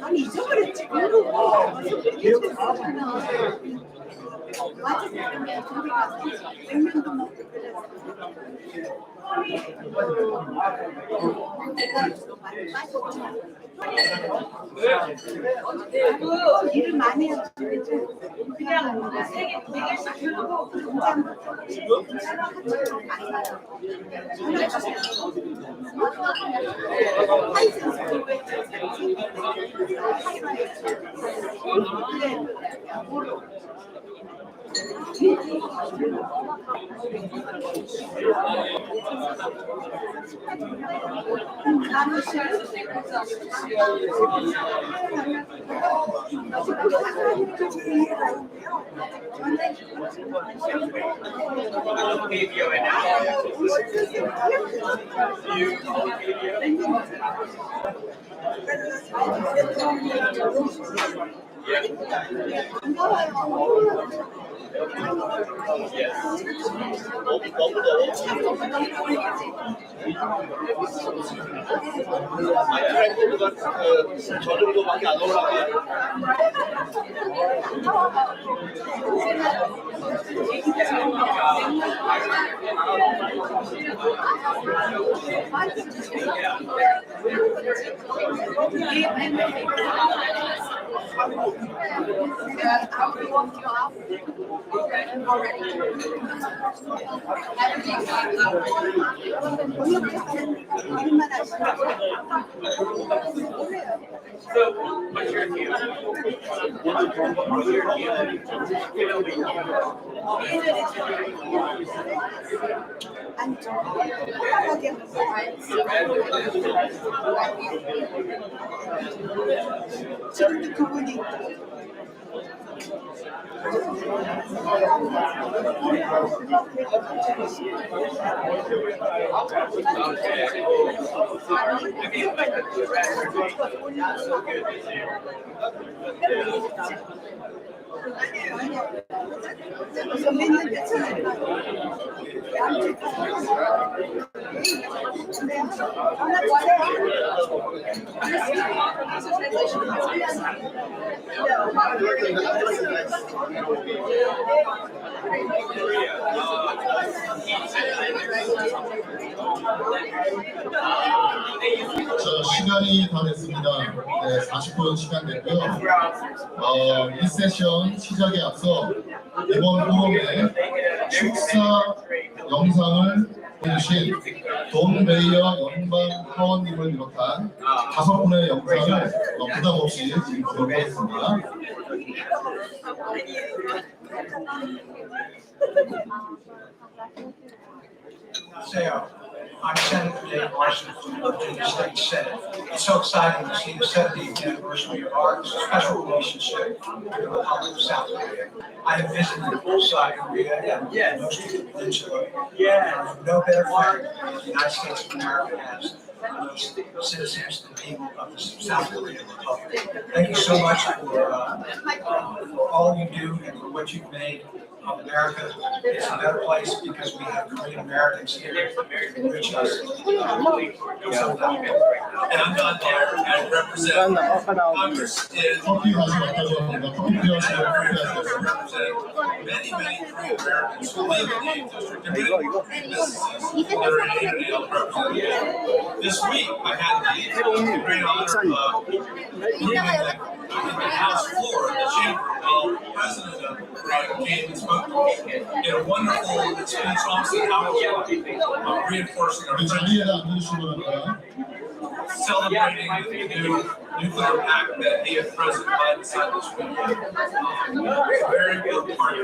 아니 잊어버렸지. 일을 많이 하지. 그냥 세개 해주고 공장부터 저 정도밖에 안 올라가요. 지금도 그분이 선배님 괜찮아요. 자, 시간이 다 됐습니다. 네, 40분 시간 됐고요. 이 세션 시작에 앞서 이번 포럼의 축사 영상을 보여주신 돈 베이어 연방 하원님을 비롯한 5분의 영상을 부담 없이 지금 보여드리겠습니다. I'm Senator Dave Larson from the Virginia State Senate. It's so exciting to see the 70th anniversary of our special relationship with the Republic of South Korea. I have visited South Korea and most of the peninsula. I have no better friend than the United States of America has those citizens and people of the South Korean Republic. Thank you so much for all you do and for what you've made of America. It's a better place because we have Korean Americans here who enrich us. And I'm Don Dyer, I represent Congress in many Korean Americans who live in the 8th District and many Korean businesses that are in the represented. This week, I had the great honor of moving the House floor, the chamber, while President came and spoke to us in a wonderful speech also reinforcing our friendship, celebrating the new nuclear pact that he and President Biden signed this week. A very good part of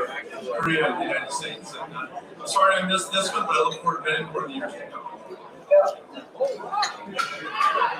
Korea and the United States. And, I'm sorry I missed this one, but I look forward to many more years to come.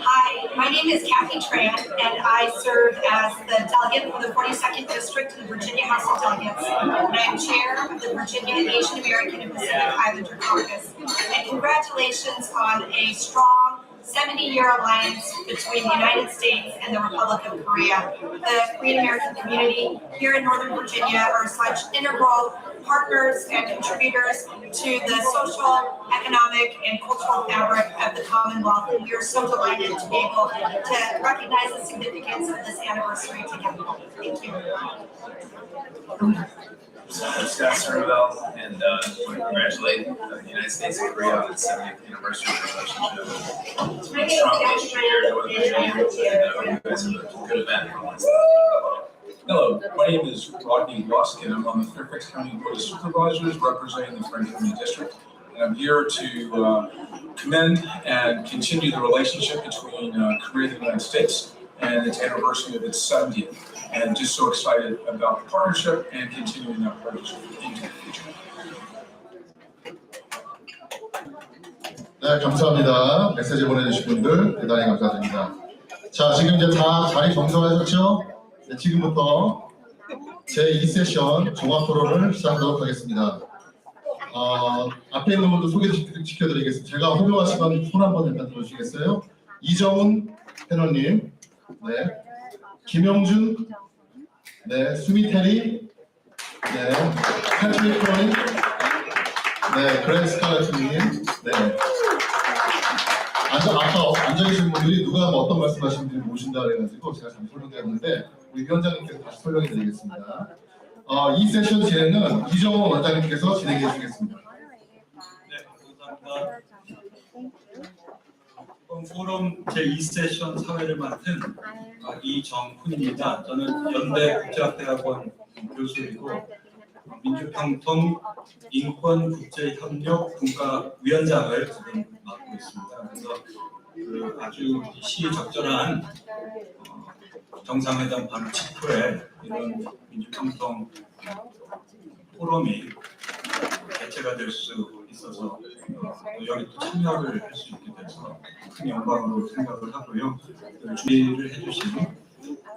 Hi, my name is Kathy Tran, and I serve as the delegate for the 42nd District of the Virginia House of Delegates, and I'm chair of the Virginia Asian American and Pacific Islander Caucus. And congratulations on a strong 70-year alliance between the United States and the Republic of Korea. The Korean American community here in Northern Virginia are such integral partners and contributors to the social, economic, and cultural fabric of the Commonwealth. And we are so delighted to be able to recognize the significance of this anniversary together. Thank you. I'm Scott Cervell, and I want to congratulate the United States and Korea on its 70th anniversary of the relationship. It's been a strong relationship here in Northern Virginia, and you guys have a good event for once. Hello, my name is Rodney Lusk, and I'm on the Fairfax County Board of Supervisors representing the Franklin District. And I'm here to commend and continue the relationship between Korea and the United States and its anniversary of its 70th. And just so excited about the partnership and continuing that partnership into the future. 네, 감사합니다. 메시지 보내주신 분들 대단히 감사드립니다. 자, 지금 이제 다 자리 정정하셨죠? 네, 지금부터 제2세션 종합토론을 시작하도록 하겠습니다. 앞에 있는 분들 소개시켜드리겠습니다. 제가 호명하시면 손 한번 일단 들어주시겠어요? 이정훈 패널님, 네, 김영준, 네, 수미테리, 네, 패트릭 코닌, 네, 그레이 스칼렛님, 네. 아까 앉아 계신 분들이 누가 어떤 말씀하시는지 모신다 그래가지고 제가 잠시 설명드렸는데 우리 위원장님께서 다시 설명해 드리겠습니다. 이 세션 진행은 이정원 원장님께서 진행해 주시겠습니다. 네, 감사합니다. 이번 포럼 제2세션 사회를 맡은 이정훈입니다. 저는 연대 국제학대학원 교수이고 민주평통 인권국제협력 분과위원장을 지금 맡고 있습니다. 그래서 아주 시적절한 정상회담 바로 직후에 이런 민주평통 포럼이 개최가 될 수 있어서 여기 또 참여를 할 수 있게 돼서 큰 영광으로 생각을 하고요. 준비를 해주신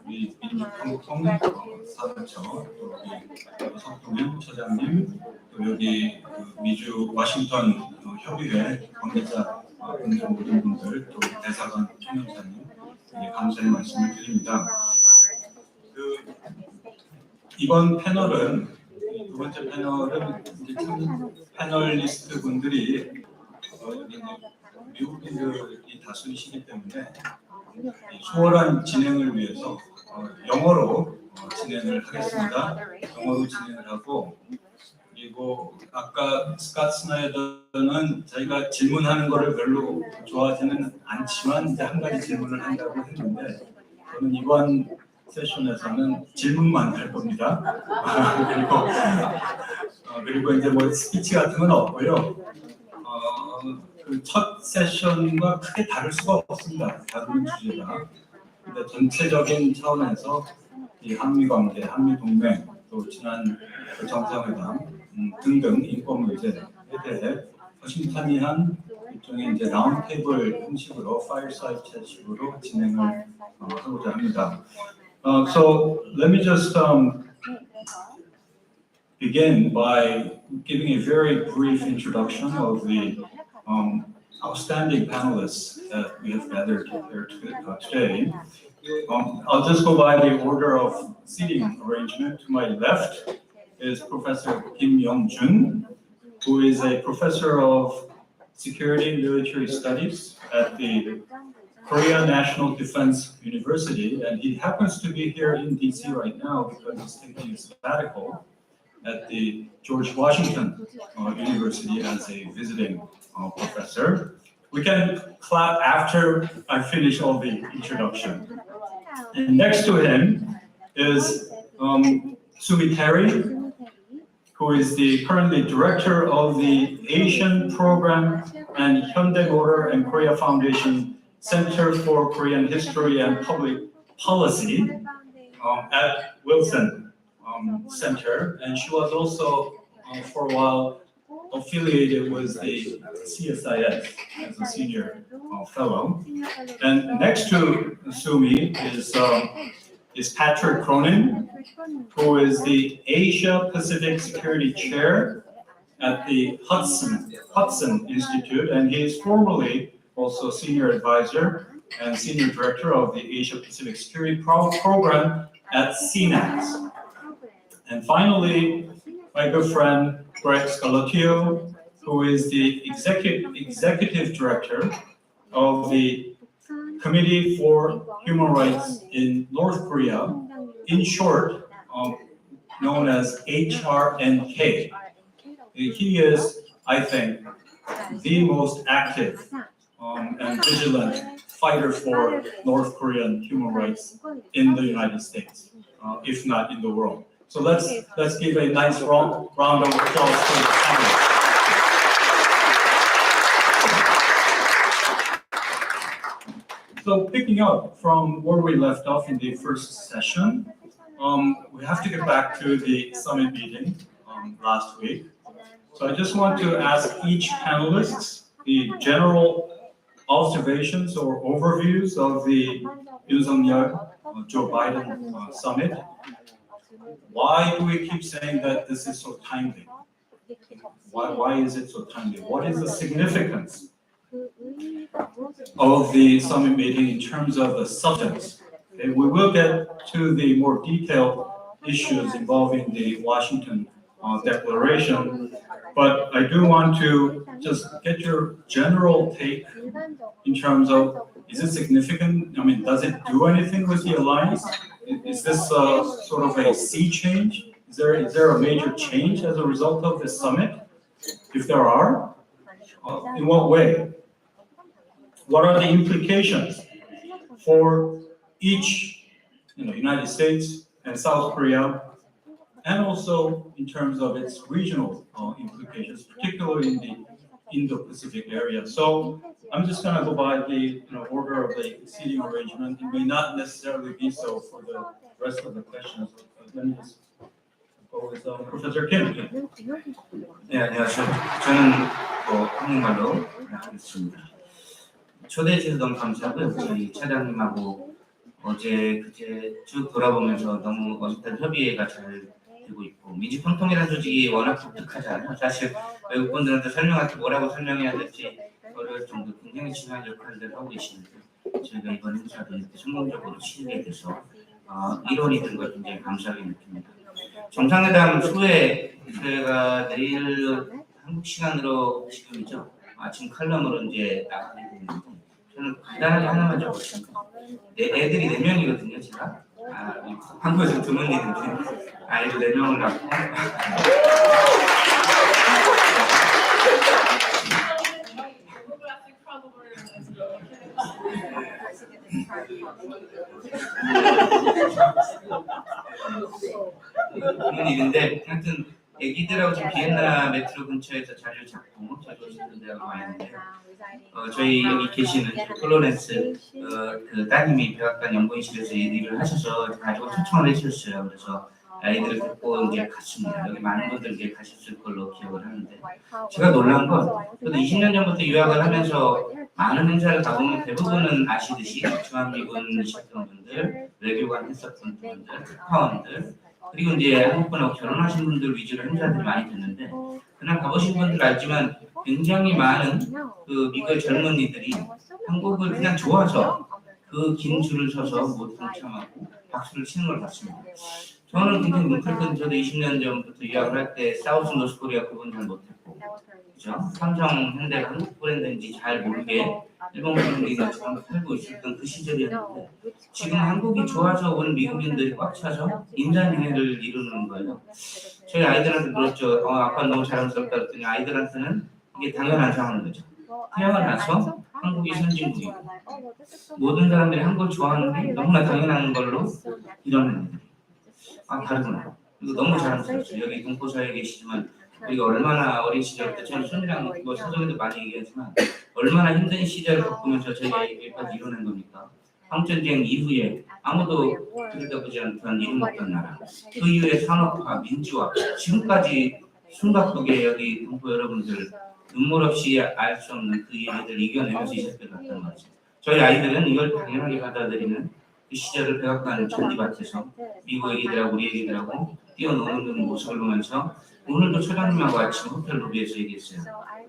우리 민주평통 사무처, 또 우리 성동현 처장님, 또 여기 미주 워싱턴 협의회 관계자 모든 분들, 또 대사관 총영사님 감사의 말씀을 드립니다. 이번 패널은 두 번째 패널은 이제 참 패널리스트 분들이 여기 미국인들이 다수이시기 때문에 수월한 진행을 위해서 영어로 진행을 하겠습니다. 영어로 진행을 하고, 그리고 아까 스캇 스나이더는 자기가 질문하는 거를 별로 좋아하지는 않지만 이제 한 가지 질문을 한다고 했는데, 저는 이번 세션에서는 질문만 할 겁니다. 그리고 이제 뭐 스피치 같은 건 없고요. 그 첫 세션과 크게 다를 수가 없습니다. 다루는 주제가. 근데 전체적인 차원에서 이 한미 관계, 한미 동맹, 또 지난 정상회담 등등 인권 문제에 대해 허심탄회한 일종의 이제 라운드 테이블 형식으로 파이어사이드 챗식으로 진행을 하고자 합니다. So let me just begin by giving a very brief introduction of the outstanding panelists that we have gathered here today. I'll just go by the order of seating arrangement. To my left is Professor Kim Young-jun, who is a professor of security and military studies at the Korea National Defense University, and he happens to be here in DC right now because he's taking a sabbatical at the George Washington University as a visiting professor. We can clap after I finish all the introduction. And next to him is Sumi Terry, who is the currently director of the Asian Program and Hyundai Motor and Korea Foundation Center for Korean History and Public Policy at Wilson Center, and she was also for a while affiliated with the CSIS as a senior fellow. And next to Sumi is Patrick Cronin, who is the Asia Pacific Security Chair at the Hudson Institute, and he is formerly also senior advisor and senior director of the Asia Pacific Security Program at CNAX. And finally, my good friend Greg Scalotio, who is the executive director of the Committee for Human Rights in North Korea, in short, known as HRNK. He is, I think, the most active and vigilant fighter for North Korean human rights in the United States, if not in the world. So let's give a nice round of applause for the panel. So picking up from where we left off in the first session, we have to get back to the summit meeting last week. So I just want to ask each panelist the general observations or overviews of the Yoon-Suk-yeol-Joe Biden summit. Why do we keep saying that this is so timely? Why is it so timely? What is the significance of the summit meeting in terms of the substance? Okay, we will get to the more detailed issues involving the Washington Declaration, but I do want to just get your general take in terms of, is it significant? I mean, does it do anything with the alliance? Is this sort of a sea change? Is there a major change as a result of this summit? If there are, in what way? What are the implications for each, United States and South Korea, and also in terms of its regional implications, particularly in the Indo-Pacific area. So I'm just going to go by the order of the seating arrangement. It may not necessarily be so for the rest of the questions. But let me just go with Professor Kim. 네, 안녕하세요. 저는 한국말로 하겠습니다. 초대해 주셔서 너무 감사하고요. 저희 차장님하고 어제 그제 쭉 돌아보면서 너무 어색한 협의가 잘 되고 있고, 민주평통이라는 조직이 워낙 독특하잖아요. 사실 외국분들한테 설명할 때 뭐라고 설명해야 될지 어려울 정도 굉장히 중요한 역할을 하고 계시는데, 저희가 이번 행사도 이렇게 성공적으로 치르게 돼서 일원이 된 걸 굉장히 감사하게 느낍니다. 정상회담 후에 저희가 내일 한국 시간으로 지금이죠. 아침 칼럼으로 이제 나가게 되는데, 저는 간단하게 하나만 적었습니다. 애들이 4명이거든요, 제가. 한국에서 드문 일인데 아이들 4명을 낳고 드문 일인데, 하여튼 애기들하고 지금 비엔나 메트로 근처에서 자리를 잡고 저도 싶은 대학으로 와 있는데, 저희 여기 계시는 플로렌스 그 따님이 백악관 연구인실에서 일을 하셔서 가지고 초청을 해주셨어요. 그래서 아이들을 데리고 이제 갔습니다. 여기 많은 분들 이제 가셨을 걸로 기억을 하는데, 제가 놀란 건 저도 20년 전부터 유학을 하면서 많은 행사를 가보면 대부분은 아시듯이 주한미군 있었던 분들, 외교관 했었던 분들, 특파원들, 그리고 이제 한국분하고 결혼하신 분들 위주로 행사들이 많이 됐는데, 그날 가보신 분들 알지만 굉장히 많은 그 미국의 젊은이들이 한국을 그냥 좋아서 그 긴 줄을 서서 모두 동참하고 박수를 치는 걸 봤습니다. 저는 굉장히 뭉클했거든요. 저도 20년 전부터 유학을 할 때 사우스 노스코리아 그건 잘 못했고, 그죠? 삼성, 현대가 한국 브랜드인지 잘 모르게 일본 브랜드가 팔고 있었던 그 시절이었는데, 지금 한국이 좋아서 온 미국인들이 꽉 차서 인산인해를 이루는 거예요. 저희 아이들한테 물었죠. 아빠 너무 자랑스럽다 그랬더니 아이들한테는 이게 당연한 상황인 거죠. 태어나서 한국이 선진국이고 모든 사람들이 한국을 좋아하는데 너무나 당연한 걸로 이러는 애들이 다르구나. 이거 너무 자랑스럽죠. 여기 동포사에 계시지만 우리가 얼마나 어린 시절 때, 저는 손이랑 뭐 사전에도 많이 얘기하지만 얼마나 힘든 시절을 겪으면서 저희가 여기까지 이뤄낸 겁니까? 한국전쟁 이후에 아무도 들여다보지 않던 이름 없던 나라, 그 이후에 산업화, 민주화, 지금까지 숨가쁘게 여기 동포 여러분들 눈물 없이 알 수 없는 그 일을 이겨내면서 이 세대를 갔던 거죠. 저희 아이들은 이걸 당연하게 받아들이는 그 시절을 백악관 잔디밭에서 미국 애기들하고 우리 애기들하고 뛰어노는 모습을 보면서, 오늘도 처장님하고 아침 호텔 로비에서 얘기했어요.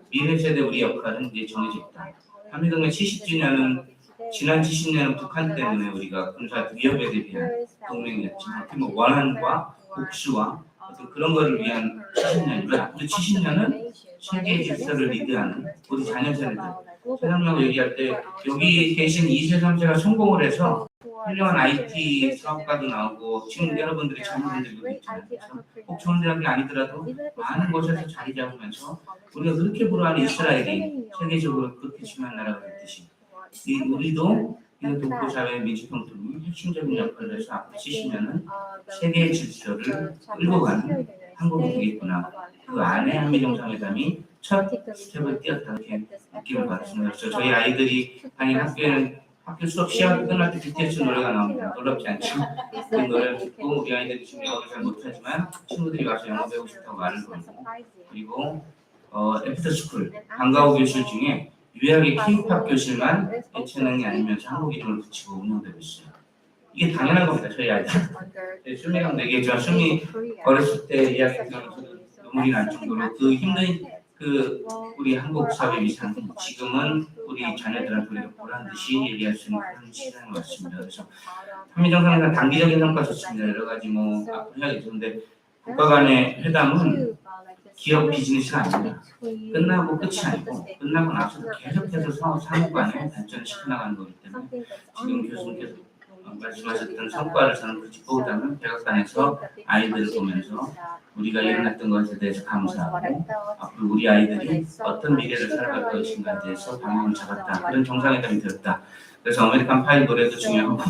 미래 세대 우리 역할은 이제 정해져 있다. 한미동맹 70주년은 지난 70년은 북한 때문에 우리가 군사 위협에 대비한 동맹이었지만, 어떻게 뭐 원한과 복수와 어떤 그런 거를 위한 70년이고, 앞으로 70년은 세계의 질서를 리드하는 우리 자녀세대들. 사장님하고 얘기할 때 여기 계신 2세, 3세가 성공을 해서 훌륭한 IT 사업가도 나오고 지금 여러분들이 자녀분들도 있잖아요. 꼭 좋은 대학이 아니더라도 많은 곳에서 자리 잡으면서 우리가 그렇게 불화하는 이스라엘이 세계적으로 그렇게 중요한 나라가 됐듯이, 우리도 이런 동포사회 민주평통이 핵심적인 역할을 해서 앞으로 70년은 세계의 질서를 끌고 가는 한국이 되겠구나. 그 안에 한미정상회담이 첫 스텝을 띄었다, 이렇게 느낌을 받았습니다. 그래서 저희 아이들이 다니는 학교에는 학교 수업 시간 끝날 때 BTS 노래가 나옵니다. 놀랍지 않죠? 그 노래를 듣고 우리 아이들이 지금 영어를 잘 못하지만 친구들이 와서 영어 배우고 싶다고 말을 걸고, 그리고 애프터스쿨 방과후 교실 중에 유일하게 K-팝 교실만 예체능이 아니면서 한국 이름을 붙이고 운영되고 있어요. 이게 당연한 겁니다, 저희 아이들. 수미랑 얘기했지만 수미 어렸을 때 이야기 들으면서 눈물이 날 정도로 그 힘든 그 우리 한국 사회 위상은 지금은 우리 자녀들한테 우리가 보란 듯이 얘기할 수 있는 그런 시간인 것 같습니다. 그래서 한미정상회담 단기적인 성과 좋습니다. 여러 가지 뭐 앞으로 해야겠죠. 근데 국가 간의 회담은 기업 비즈니스가 아닙니다. 끝나고 끝이 아니고 끝나고 나서도 계속해서 상호 간에 발전을 시켜나가는 거기 때문에 지금 교수님께서 말씀하셨던 성과를 저는 그렇게 보다는 백악관에서 아이들을 보면서 우리가 일어났던 것에 대해서 감사하고 앞으로 우리 아이들이 어떤 미래를 살아갈 것인가에 대해서 방향을 잡았다. 그런 정상회담이 되었다. 그래서 아메리칸 파이 노래도 중요하고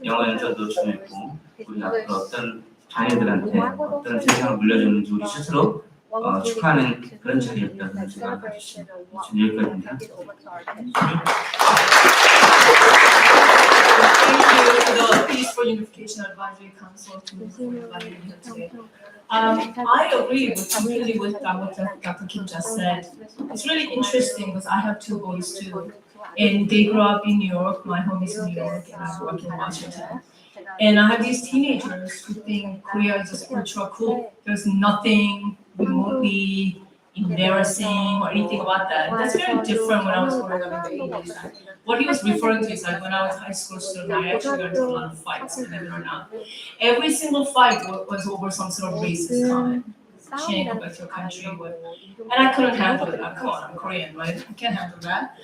영어 연주도 중요했고, 우리 앞으로 어떤 자녀들한테 어떤 세상을 물려줬는지 우리 스스로 축하하는 그런 자리였다고 생각하고 있습니다. 여기까지입니다. Thank you to the Peaceful Unification Advisory Council for inviting me here today. I agree completely with what Dr. Kim just said. It's really interesting because I have two boys too, and they grew up in New York. My home is in New York, and I work in Washington. And I have these teenagers who think Korea is just ultra cool. There's nothing remotely embarrassing or anything about that. That's very different when I was growing up in the 80s. What he was referring to is like when I was a high school student, I actually got into a lot of fights, believe it or not. Every single fight was over some sort of racist comment. Can't go back to your country, and I couldn't handle it. Come on, I'm Korean, right? I can't handle that.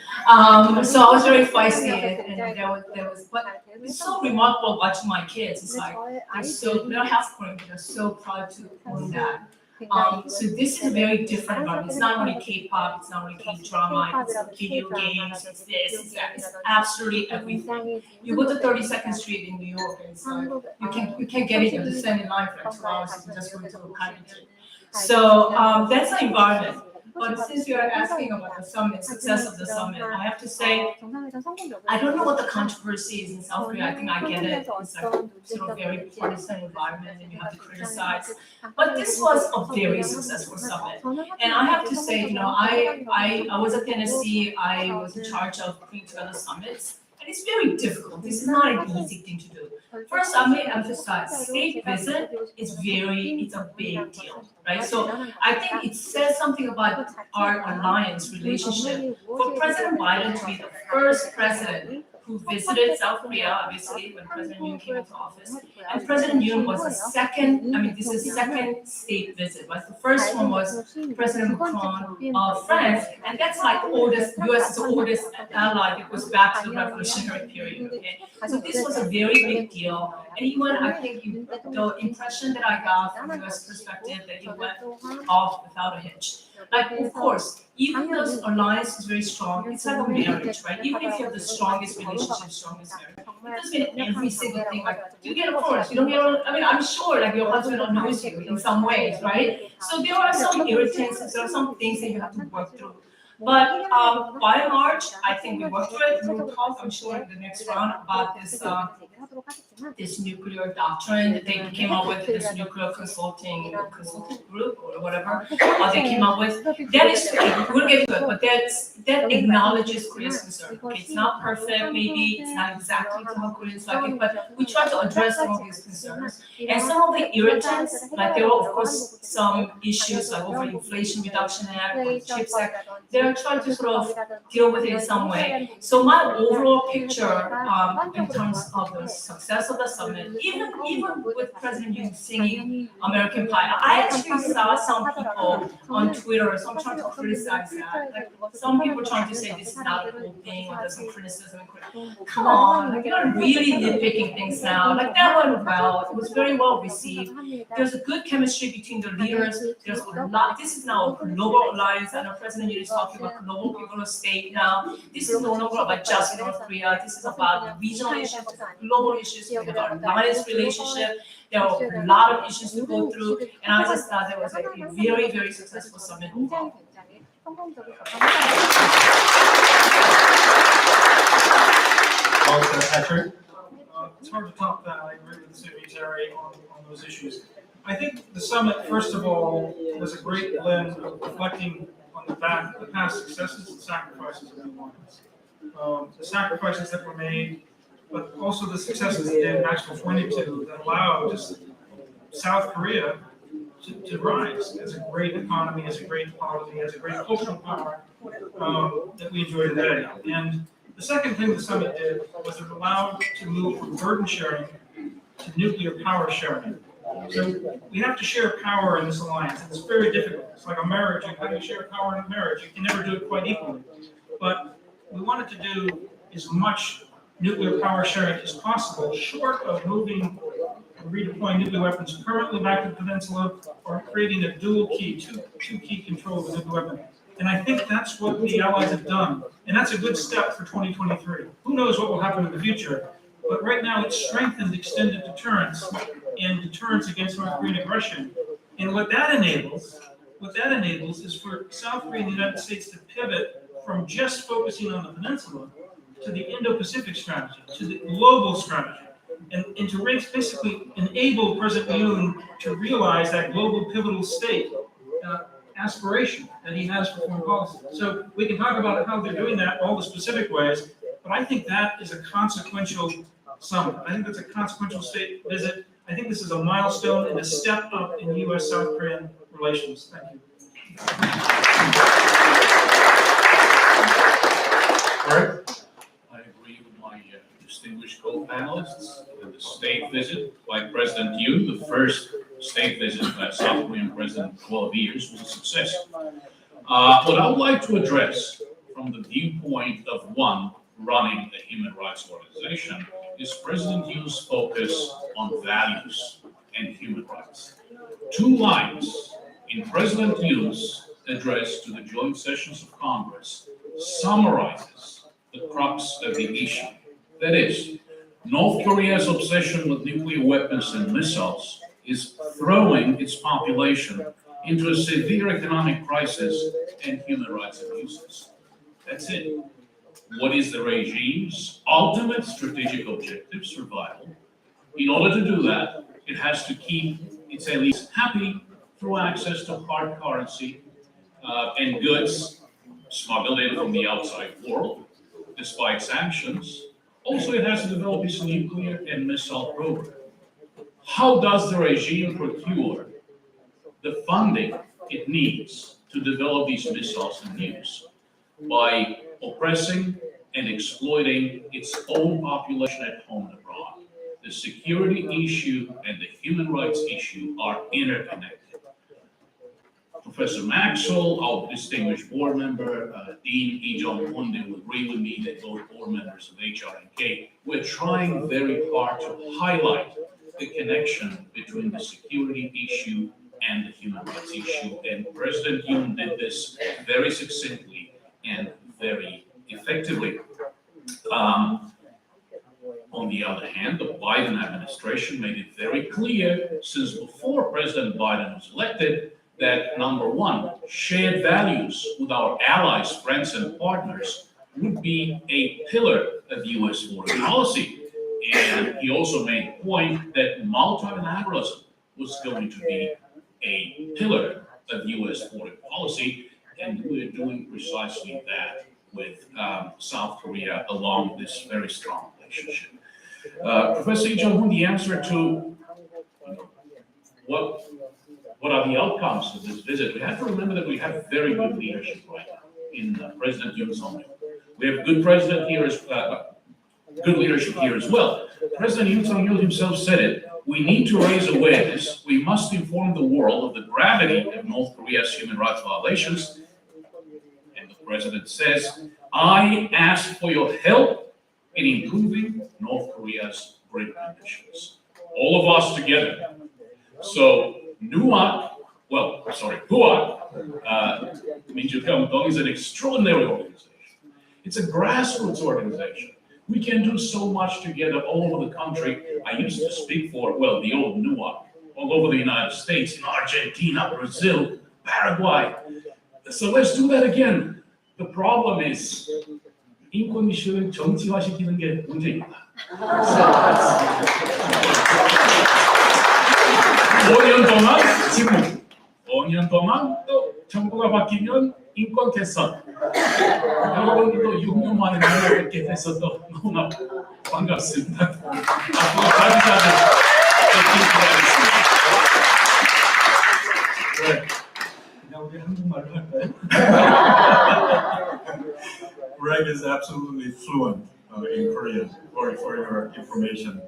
So I was very feisty, and there was, but it's so remarkable watching my kids. It's like they're half Korean, but they're so proud to own that. So this is very different environment. It's not only K-pop, it's not only K-drama, it's video games, it's this, it's that, it's absolutely everything. You go to 32nd Street in New York, and it's like you can't get it. You have to stand in line for like 2 hours to just go to a convention. So that's the environment. But since you are asking about the summit, success of the summit, I have to say, I don't know what the controversy is in South Korea. I think I get it. It's like sort of very partisan environment and you have to criticize. But this was a very successful summit. And I have to say, I was at the NSC, I was in charge of putting together summits. And it's very difficult. This is not an easy thing to do. First, I may emphasize, state visit is it's a big deal, right? So I think it says something about our alliance relationship. For President Biden to be the first president who visited South Korea, obviously, when President Yoon came into office, and President Yoon was the second, this is second state visit, right? The first one was President Macron of France, and that's like US's oldest ally that goes back to the revolutionary period, okay? So this was a very big deal, and even I think the impression that I got from the US perspective that it went off without a hitch. Like, of course, even though the alliance is very strong, it's like a marriage, right? Even if you have the strongest relationship, strongest marriage, it doesn't mean every single thing, like, you get a course, you don't get a, I'm sure, like, your husband knows you in some ways, right? So there are some irritants, there are some things that you have to work through. But by and large, I think we worked through it. We'll talk, I'm sure, in the next round about this nuclear doctrine that they came up with, this nuclear consulting group or whatever they came up with. That is, we'll get to it, but that acknowledges Korea's concern. Okay, it's not perfect, maybe it's not exactly how Koreans like it, but we try to address some of these concerns. And some of the irritants, like there were of course some issues like over Inflation Reduction Act or CHIPS Act, they're trying to sort of deal with it in some way. So my overall picture in terms of the success of the summit, even with President Yoon singing American Pie, I actually saw some people on Twitter, some trying to criticize that. Like some people trying to say this is not a cool thing or there's some criticism. Come on, like, you're really nitpicking things now. Like that went well. It was very well received. There's a good chemistry between the leaders. There's a lot. This is now a global alliance. I know President Yoon is talking about global people of state now. This is no longer about just North Korea. This is about regional issues, global issues. We have our alliance relationship. There are a lot of issues to go through, and I just thought there was a very, very successful summit overall. Patrick? It's hard to top that. I agree with Secretary on those issues. I think the summit, first of all, was a great blend of reflecting on the past successes and sacrifices of the alliance. The sacrifices that were made, but also the successes that Dan Maxwell pointed to that allowed just South Korea to rise as a great economy, as a great polity, as a great cultural power that we enjoy today. And the second thing the summit did was it allowed to move from burden sharing to nuclear power sharing. So we have to share power in this alliance. It's very difficult. It's like a marriage. How do you share power in a marriage? You can never do it quite equally. But we wanted to do as much nuclear power sharing as possible, short of moving and redeploying nuclear weapons permanently back to the peninsula or creating a dual key, two key control of the nuclear weapon. And I think that's what the Allies have done. And that's a good step for 2023. Who knows what will happen in the future? But right now it's strengthened extended deterrence and deterrence against North Korean aggression. And what that enables what that enables is for South Korea and the United States to pivot from just focusing on the peninsula to the Indo-Pacific strategy, to the global strategy, and to basically enable President Yoon to realize that global pivotal state aspiration that he has for foreign policy. So we can talk about how they're doing that, all the specific ways, but I think that is a consequential summit. I think that's a consequential state visit. I think this is a milestone and a step up in U.S.-South Korean relations. Thank you. I agree with my distinguished co-panelists. The state visit by President Yoon, the first state visit by South Korean president in 12 years, was a success. What I would like to address from the viewpoint of one running a human rights organization is President Yoon's focus on values and human rights. 2 lines in President Yoon's address to the joint sessions of Congress summarizes the crux of the issue. That is, North Korea's obsession with nuclear weapons and missiles is throwing its population into a severe economic crisis and human rights abuses. That's it. What is the regime's ultimate strategic objective? Survival. In order to do that, it has to keep its elites happy through access to hard currency and goods smuggled in from the outside world, despite sanctions. Also, it has to develop its nuclear and missile program. How does the regime procure the funding it needs to develop these missiles and nukes? By oppressing and exploiting its own population at home and abroad. The security issue and the human rights issue are interconnected. Professor Maxwell, our distinguished board member, Dean Lee Jong-un, will agree with me that both board members of HRNK, we're trying very hard to highlight the connection between the security issue and the human rights issue. And President Yoon did this very succinctly and very effectively. On the other hand, the Biden administration made it very clear since before President Biden was elected that, number one, shared values with our allies, friends, and partners would be a pillar of U.S. foreign policy. And he also made the point that multilateralism was going to be a pillar of U.S. foreign policy, and we're doing precisely that with South Korea along this very strong relationship. Professor Lee Jong-un, the answer to what are the outcomes of this visit? We have to remember that we have very good leadership right now in President Yoon's home. We have good president here good leadership here as well. President Yoon Suk-yeol himself said it. We need to raise awareness. We must inform the world of the gravity of North Korea's human rights violations. And the president says, I ask for your help in improving North Korea's great conditions. All of us together. So, HUAC, Minjukyung is an extraordinary organization. It's a grassroots organization. We can do so much together all over the country. I used to speak for, the old HUAC, all over the United States, in Argentina, Brazil, Paraguay. So let's do that again. The problem is, 인권 이슈를 정치화시키는 게 문제입니다. 5년 동안 침묵, 5년 동안 또 정부가 바뀌면 인권 개선. 여러분 또 6년 만에 만나 뵙게 돼서 또 너무나 반갑습니다. 앞으로 자주자주 뵙겠습니다. 그냥 우리 한국말로 할까요? Greg is absolutely fluent in Korean, for your information.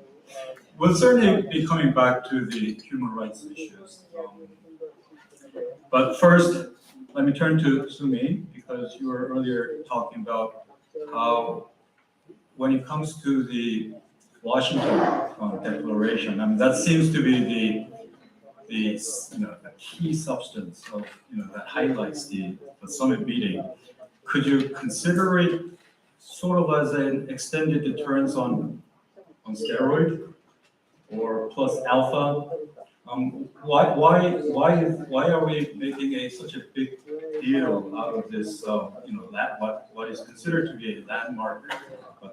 We'll certainly be coming back to the human rights issues. But first, let me turn to Sumi, because you were earlier talking about how, when it comes to the Washington Declaration, I mean, that seems to be the key substance of that highlights the summit meeting. Could you consider it sort of as an extended deterrence on steroid or plus alpha Why are we making such a big deal out of this? What is considered to be a landmark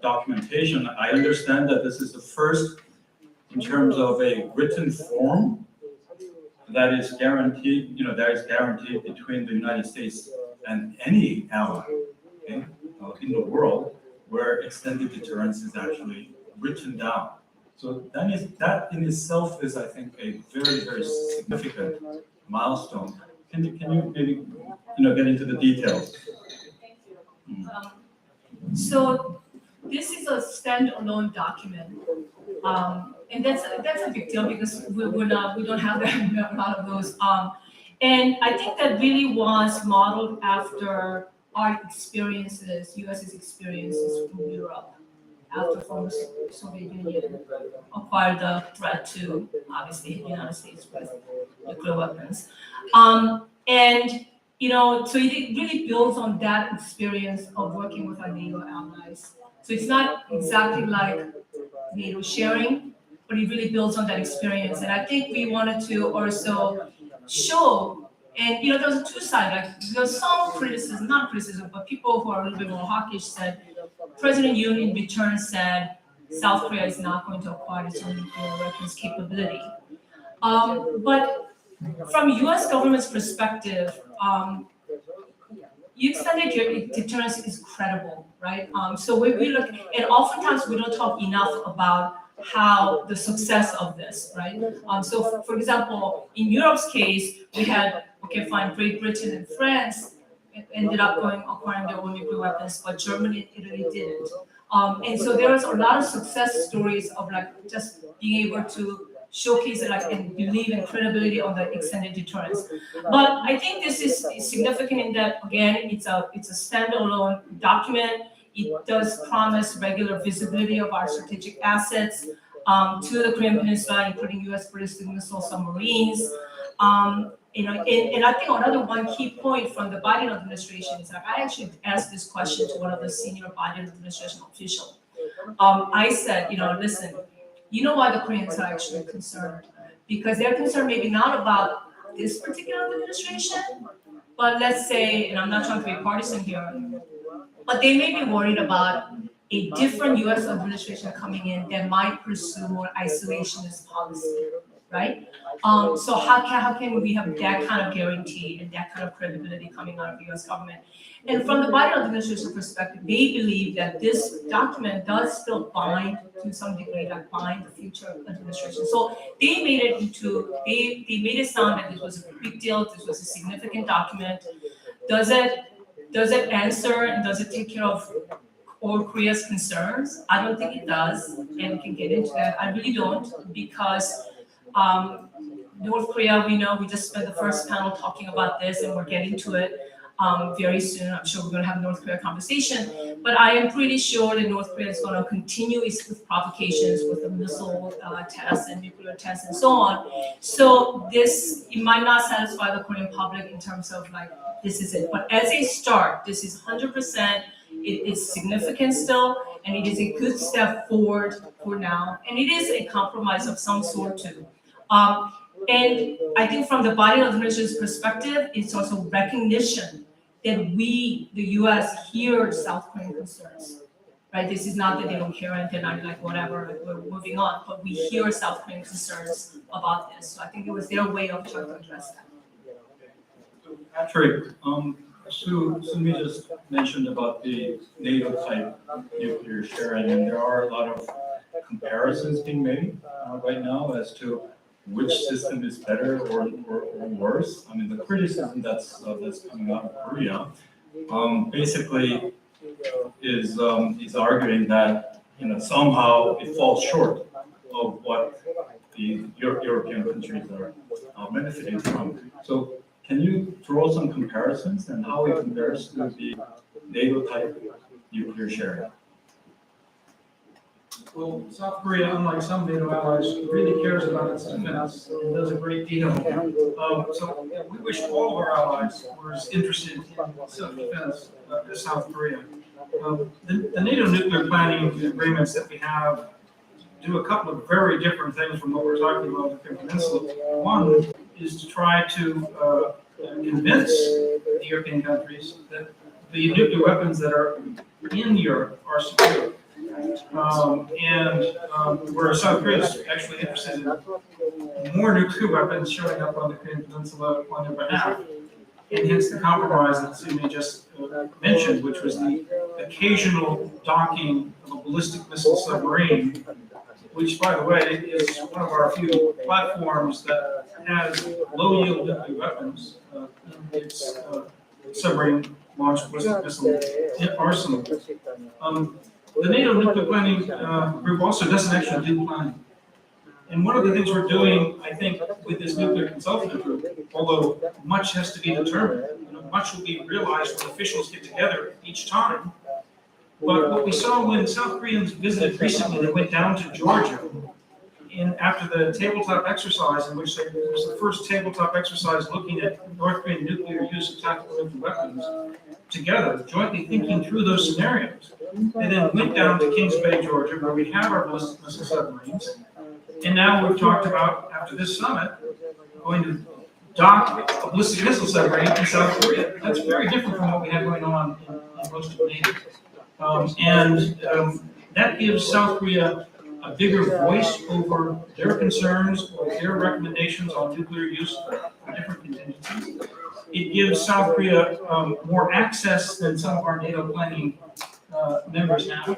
documentation? I understand that this is the first in terms of a written form that is guaranteed. Between the United States and any ally, okay, in the world where extended deterrence is actually written down. So that in itself is, I think, a very, very significant milestone. Can you maybe get into the details? So this is a standalone document, and that's a big deal because we don't have a lot of those. And I think that really was modeled after our experiences, U.S.'s experiences from Europe after former Soviet Union acquired the threat to, obviously, the United States with nuclear weapons. And so it really builds on that experience of working with our NATO allies. So it's not exactly like NATO sharing, but it really builds on that experience. And I think we wanted to also show, and there's two sides. Like there's some criticism, not criticism, but people who are a little bit more hawkish said President Yoon in return said South Korea is not going to acquire its own nuclear weapons capability. But from U.S. government's perspective, extended deterrence is credible, right? So we look, and oftentimes we don't talk enough about how the success of this, right? So for example, in Europe's case, we had, Great Britain and France ended up acquiring their own nuclear weapons, but Germany and Italy didn't. And so there was a lot of success stories of just being able to showcase it and believe in credibility on the extended deterrence. But I think this is significant in that, again, it's a standalone document. It does promise regular visibility of our strategic assets to the Korean Peninsula, including U.S. ballistic missile submarines. And I think another one key point from the Biden administration is that I actually asked this question to one of the senior Biden administration officials. I said, listen, you know why the Koreans are actually concerned? Because they're concerned maybe not about this particular administration, but let's say, and I'm not trying to be partisan here, but they may be worried about a different U.S. administration coming in that might pursue more isolationist policy, right? So how can we have that kind of guarantee and that kind of credibility coming out of the U.S. government? And from the Biden administration perspective, they believe that this document does still bind to some degree, bind the future administration. So they made it they made it sound that this was a big deal, this was a significant document. Does it answer and does it take care of all Korea's concerns? I don't think it does, and we can get into that. I really don't, because North Korea, we know, we just spent the first panel talking about this, and we're getting to it very soon. I'm sure we're going to have a North Korea conversation, but I am pretty sure that North Korea is going to continue its provocations with the missile tests and nuclear tests and so on. So it might not satisfy the Korean public in terms of this is it. But as a start, this is 100%. It's significant still, and it is a good step forward for now, and it is a compromise of some sort too. And I think from the Biden administration's perspective, it's also recognition that we, the U.S., hear South Korean concerns, right? This is not that they don't care and they're not whatever, we're moving on, but we hear South Korean concerns about this. So I think it was their way of trying to address that. Patrick, Sumi just mentioned about the NATO-type nuclear sharing, and there are a lot of comparisons being made right now as to which system is better or worse. I mean, the criticism that's coming out of Korea basically is arguing that somehow it falls short of what the European countries are benefiting from. So can you draw some comparisons and how it compares to the NATO-type nuclear sharing? Well, South Korea, unlike some NATO allies, really cares about its defense and does a great deal. So we wish all of our allies were as interested in self-defense as South Korea. The NATO nuclear planning agreements that we have do a couple of very different things from what we're talking about with the Peninsula. One is to try to convince the European countries that the nuclear weapons that are in Europe are secure. Where South Korea is actually interested in more nuclear weapons showing up on the Korean Peninsula on their behalf. And hence the compromise that Sumi just mentioned, which was the occasional docking of a ballistic missile submarine, which, by the way, is one of our few platforms that has low-yield nuclear weapons in its submarine launched ballistic missile arsenal. The NATO nuclear planning group also doesn't actually do planning. And one of the things we're doing, I think, with this nuclear consultative group, although much has to be determined, much will be realized when officials get together each time. But what we saw when South Koreans visited recently, they went down to Georgia after the tabletop exercise, in which it was the first tabletop exercise looking at North Korean nuclear use of tactical nuclear weapons together, jointly thinking through those scenarios. They then went down to Kings Bay, Georgia, where we have our ballistic missile submarines. And now we've talked about, after this summit, going to dock a ballistic missile submarine in South Korea. That's very different from what we had going on in most of NATO. That gives South Korea a bigger voice over their concerns or their recommendations on nuclear use for different contingencies. It gives South Korea more access than some of our NATO planning members have,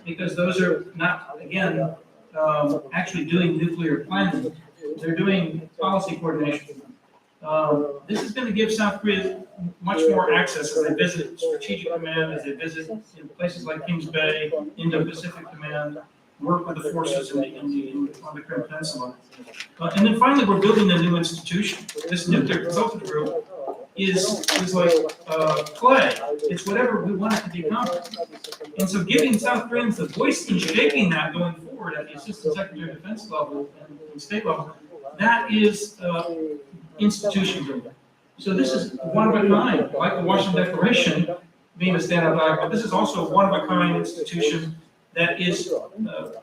because those are not, again, actually doing nuclear planning. They're doing policy coordination. This is going to give South Korea much more access as they visit Strategic Command, as they visit places like Kings Bay, Indo-Pacific Command, work with the forces on the Korean Peninsula. And then finally, we're building a new institution. This nuclear consultative group is like clay. It's whatever we want it to become. And so giving South Koreans the voice in shaping that going forward at the Assistant Secretary of Defense level and state level, that is institution building. So this is one of a kind, like the Washington Declaration being a stand-up act, but this is also one of a kind institution that is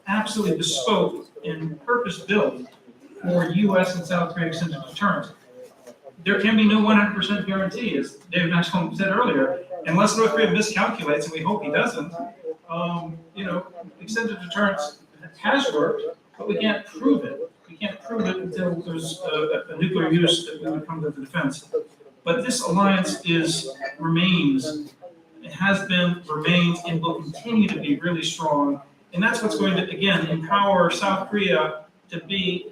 absolutely bespoke and purpose-built for U.S. and South Korea extended deterrence. There can be no 100% guarantee, as David Maxwell said earlier, unless North Korea miscalculates, and we hope he doesn't. Extended deterrence has worked, but we can't prove it. We can't prove it until there's a nuclear use that would come to the defense. But this alliance remains. It has been, remains, and will continue to be really strong. And that's what's going to, again, empower South Korea to be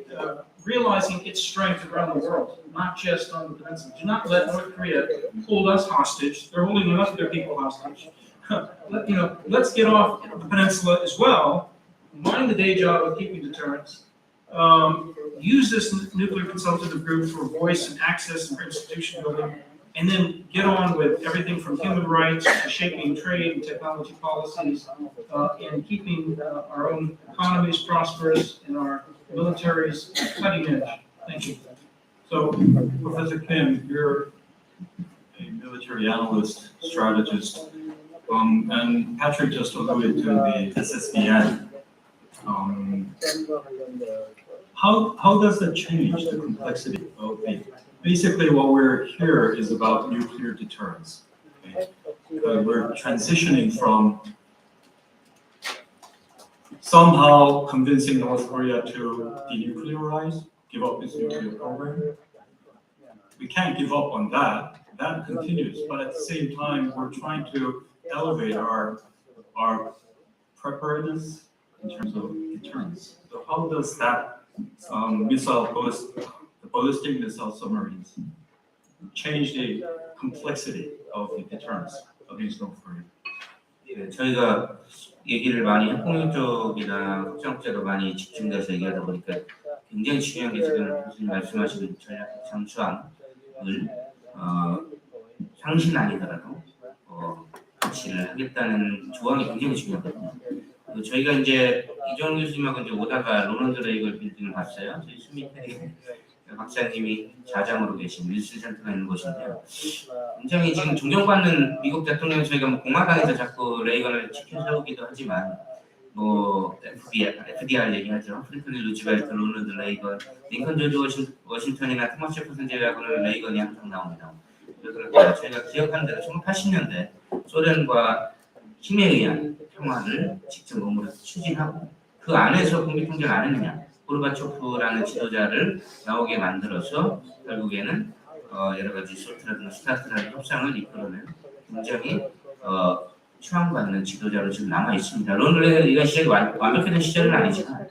realizing its strength around the world, not just on the peninsula. Do not let North Korea hold us hostage. They're holding enough of their people hostage. Let's get off the peninsula as well, mind the day job of keeping deterrence, use this nuclear consultative group for voice and access and for institution building, and then get on with everything from human rights to shaping trade and technology policies, and keeping our own economies prosperous and our militaries cutting edge. Thank you. So, Professor Kim, you're a military analyst, strategist, and Patrick just alluded to the SSBN. How does that change the complexity of the? Basically, what we're here is about nuclear deterrence. Okay? We're transitioning from somehow convincing North Korea to denuclearize, give up its nuclear program. We can't give up on that. That continues, but at the same time, we're trying to elevate our preparedness in terms of deterrence. So how does that the ballistic missile submarines change the complexity of the deterrence against North Korea? 네, 저희가 얘기를 많이 핵공유 쪽이나 확장체로 많이 집중돼서 얘기하다 보니까 굉장히 중요한 게 지금 교수님 말씀하신 전략 잠수함을 상신 아니더라도 배치를 하겠다는 조항이 굉장히 중요하거든요. 저희가 이제 이종 교수님하고 이제 오다가 로널드 레이건 빌딩을 봤어요. 저희 수미테리 박사님이 좌장으로 계신 윌슨 센터가 있는 곳인데요. 굉장히 지금 존경받는 미국 대통령 저희가 뭐 공화당에서 자꾸 레이건을 지켜 세우기도 하지만 뭐 FDR 얘기하죠. 프랭클린 루즈벨트, 로널드 레이건, 링컨 조지 워싱턴이나 토마스 제퍼슨 제외하고는 레이건이 항상 나옵니다. 그렇게 저희가 기억하는 대로 1980년대 소련과 힘에 의한 평화를 직접 몸으로 추진하고 그 안에서 국민 통제를 안 했느냐. 고르바초프라는 지도자를 나오게 만들어서 결국에는 여러 가지 소트라든가 스타트라는 협상을 이끌어낸 굉장히 추앙받는 지도자로 지금 남아 있습니다. 론드레이가 시절이 완벽했던 시절은 아니지만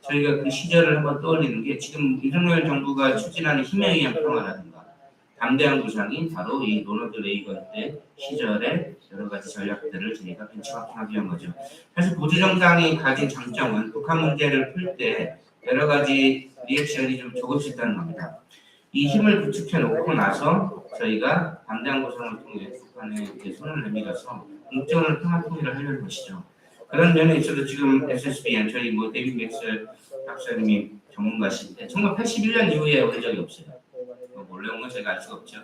저희가 그 시절을 한번 떠올리는 게 지금 윤석열 정부가 추진하는 힘에 의한 평화라든가 담대한 구상이 바로 이 로널드 레이건 때 시절의 여러 가지 전략들을 저희가 벤치마킹하기 위한 거죠. 사실 보수정당이 가진 장점은 북한 문제를 풀 때 여러 가지 리액션이 좀 조금씩 있다는 겁니다. 이 힘을 구축해 놓고 나서 저희가 담대한 구상을 통해 북한에 손을 내밀어서 공정을 평화 통일을 하려는 것이죠. 그런 면에 있어서 지금 SSBN 저희 뭐 데이비드 맥셀 박사님이 전문가신데 1981년 이후에 온 적이 없어요. 몰래 온 건 제가 알 수가 없죠.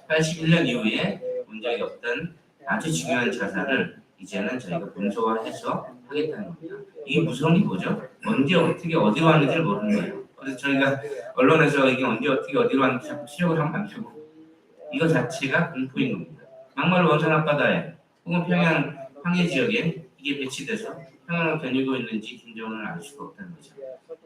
81년 이후에 온 적이 없던 아주 중요한 자산을 이제는 저희가 본소화해서 하겠다는 겁니다. 이게 무서운 게 뭐죠? 언제 어떻게 어디로 왔는지를 모르는 거예요. 그래서 저희가 언론에서 이게 언제 어떻게 어디로 왔는지 자꾸 추적을 하면 안 되고 이거 자체가 공포인 겁니다. 막말로 원산 앞바다에 혹은 평양 항해 지역에 이게 배치돼서 평양을 겨누고 있는지 김정은은 알 수가 없다는 거죠.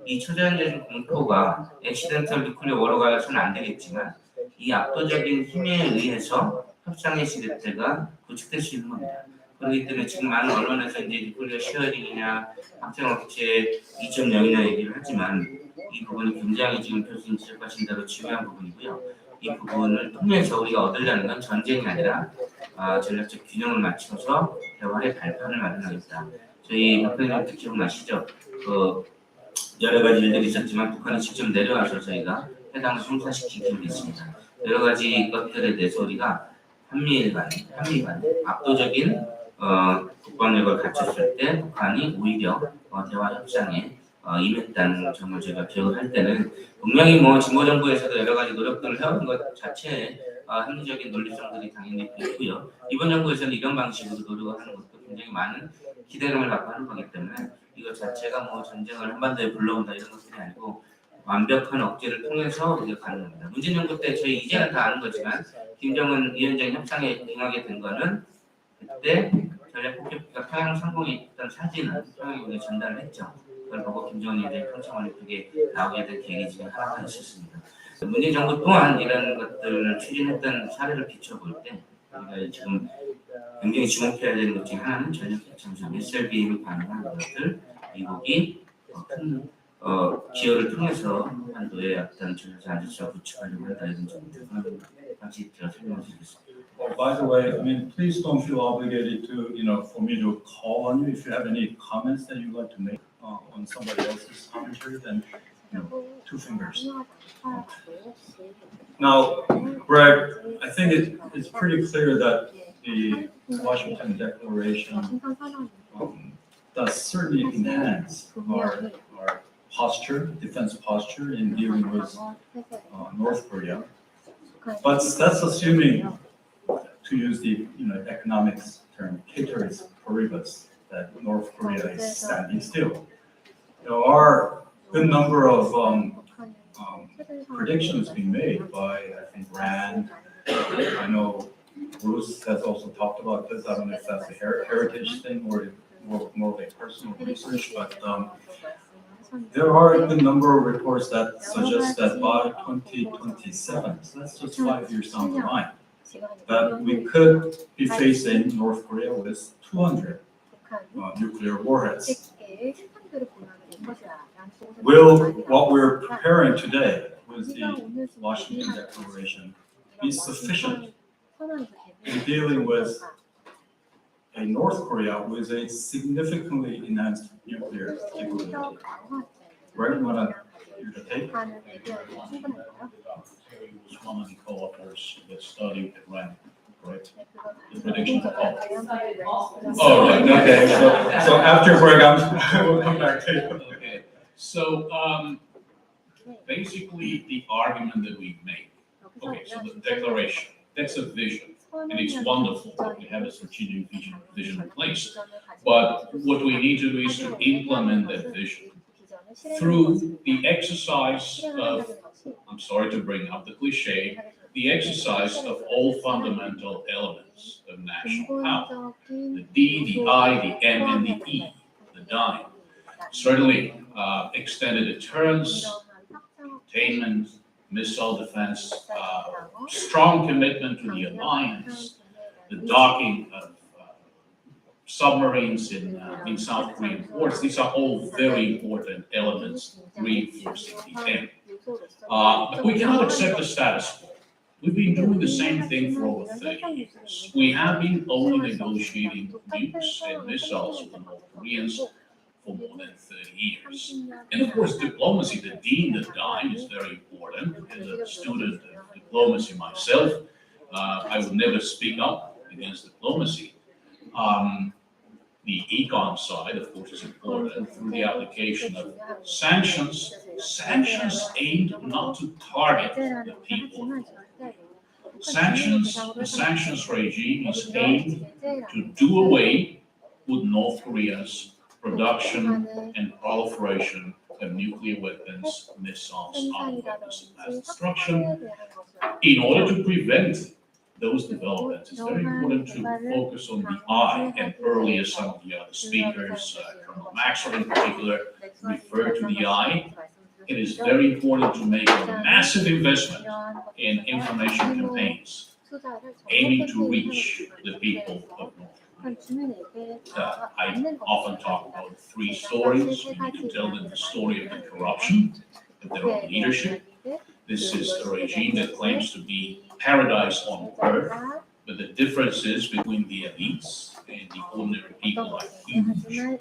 이 초자연적인 공포가 액시덴털 뉴클리어 워로 가서는 안 되겠지만 이 압도적인 힘에 의해서 협상의 시대때가 구축될 수 있는 겁니다. 그렇기 때문에 지금 많은 언론에서 이제 뉴클리어 쉐어링이냐 확장업체 2.0이냐 얘기를 하지만 이 부분이 굉장히 지금 교수님 지적하신 대로 중요한 부분이고요. 이 부분을 통해서 우리가 얻으려는 건 전쟁이 아니라 전략적 균형을 맞춰서 대화의 발판을 마련하겠다. 저희 박근혜님도 기억나시죠? 여러 가지 일들이 있었지만 북한이 직접 내려와서 저희가 해당을 성사시킨 기록이 있습니다. 여러 가지 것들에 대해서 우리가 한미 간에 압도적인 국방력을 갖췄을 때 북한이 오히려 대화 협상에 임했다는 점을 제가 기억을 할 때는 분명히 뭐 진보 정부에서도 여러 가지 노력들을 해온 것 자체에 합리적인 논리성들이 당연히 있고요. 이번 정부에서는 이런 방식으로 노력을 하는 것도 굉장히 많은 기대감을 갖고 하는 거기 때문에 이거 자체가 뭐 전쟁을 한반도에 불러온다 이런 것들이 아니고 완벽한 억제를 통해서 우리가 가는 겁니다. 문재인 정부 때 저희 이제는 다 아는 거지만 김정은 위원장 협상에 응하게 된 거는 그때 전략 폭격기가 평양 상공에 있던 사진을 평양에 우리가 전달을 했죠. 그걸 보고 김정은 위원장이 평창올림픽에 나오게 된 계기 중에 하나가 있었습니다. 문재인 정부 또한 이런 것들을 추진했던 사례를 비춰볼 때 우리가 지금 굉장히 주목해야 되는 것 중에 하나는 전략적 장점, SLBM이 가능한 것들, 미국이 큰 기여를 통해서 한반도의 어떤 전략적 안정성을 구축하려고 한다 이런 점들 같이 제가 설명을 드리겠습니다. By the way, I mean, please don't feel obligated to, for me to call on you if you have any comments that you'd like to make on somebody else's commentary. Then, two fingers. Now, Greg, I think it's pretty clear that the Washington Declaration does certainly enhance our posture, defense posture in dealing with North Korea. But that's assuming, to use the economics term, ceteris paribus, that North Korea is standing still. There are a good number of predictions being made by, I think, Rand. I know Bruce has also talked about this. I don't know if that's a heritage thing or more of a personal research, but there are a good number of reports that suggest that by 2027, so that's just 5 years down the line, that we could be facing North Korea with 200 nuclear warheads. Will what we're preparing today with the Washington Declaration be sufficient in dealing with a North Korea with a significantly enhanced nuclear capability? Greg, you want to take? It's one of the co-authors that studied the RAND, right? The prediction. Oh, right. Okay. So after Greg, I will come back to you. Okay. So basically, the argument that we've made. Okay. So the declaration. That's a vision. And it's wonderful that we have a strategic vision in place. But what we need to do is to implement that vision through the exercise of, I'm sorry to bring up the cliche, the exercise of all fundamental elements of national power. The D, the I, the M, and the E, the dime. Certainly, extended deterrence, containment, missile defense, strong commitment to the alliance, the docking of submarines in South Korean ports. These are all very important elements reinforcing the end. But we cannot accept the status quo. We've been doing the same thing for over 30 years. We have been only negotiating nukes and missiles with the North Koreans for more than 30 years. And of course, diplomacy, the D in the dime, is very important. As a student of diplomacy myself, I would never speak up against diplomacy. The econ side, of course, is important through the application of sanctions aimed not to target the people. The sanctions regime is aimed to do away with North Korea's production and proliferation of nuclear weapons, missiles, armed weapons, and mass destruction. In order to prevent those developments, it's very important to focus on the I, and earlier some of the other speakers, Colonel Maxwell in particular, referred to the I. It is very important to make a massive investment in information campaigns aiming to reach the people of North Korea. I often talk about three stories. We need to tell them the story of the corruption of their own leadership. This is a regime that claims to be paradise on earth, but the differences between the elites and the ordinary people are huge.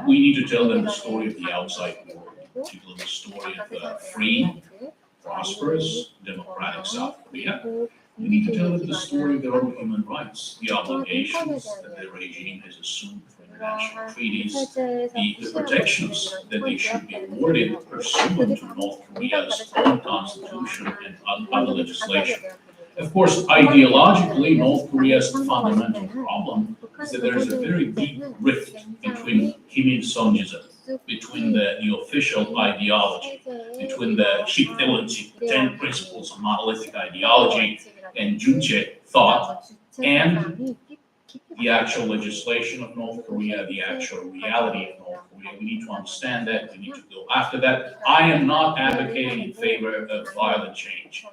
We need to tell them the story of the outside world, particularly the story of free, prosperous, democratic South Korea. We need to tell them the story of their own human rights, the obligations that the regime has assumed for international treaties, the protections that they should be awarded pursuant to North Korea's own constitution and other legislation. Of course, ideologically, North Korea's fundamental problem is that there is a very deep rift between Kim Il-sungism, between the official ideology, between the 10 principles of monolithic ideology and Juche thought, and the actual legislation of North Korea, the actual reality of North Korea. We need to understand that. We need to go after that. I am not advocating in favor of violent change.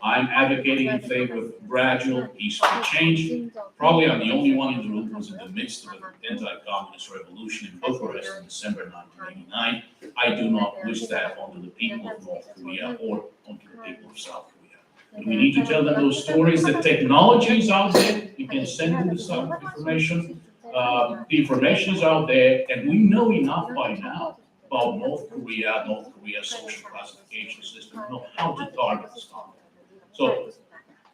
I'm advocating in favor of gradual, peaceful change. Probably I'm the only one in the room who was in the midst of an anti-communist revolution in Bucharest in December 1989. I do not wish that onto the people of North Korea or onto the people of South Korea. And we need to tell them those stories. The technology is out there. We can send them this type of information. The information is out there, and we know enough by now about North Korea's social classification system, we know how to target this topic. So,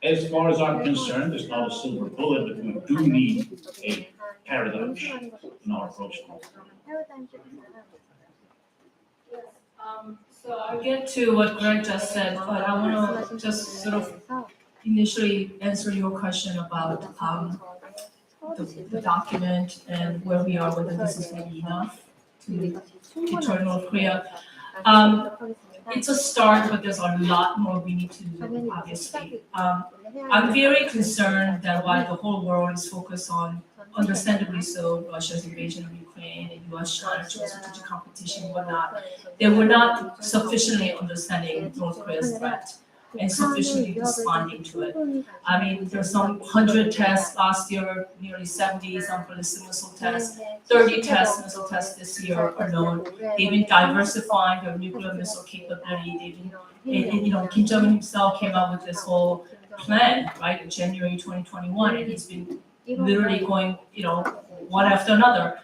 as far as I'm concerned, there's not a silver bullet, but we do need a paradigm shift in our approach to North Korea. So I'll get to what Greg just said, but I want to just sort of initially answer your question about the document and where we are, whether this is going to be enough to deter North Korea. It's a start, but there's a lot more we need to do, obviously. I'm very concerned that while the whole world is focused on, understandably so, Russia's invasion of Ukraine and US-China geostrategic competition and whatnot, they were not sufficiently understanding North Korea's threat and sufficiently responding to it. I mean, there's some 100 tests last year, nearly 70, some ballistic missile tests, 30 missile tests this year alone. They've been diversifying their nuclear missile capability. Kim Jong-un himself came out with this whole plan, right, in January 2021, and he's been literally going, one after another,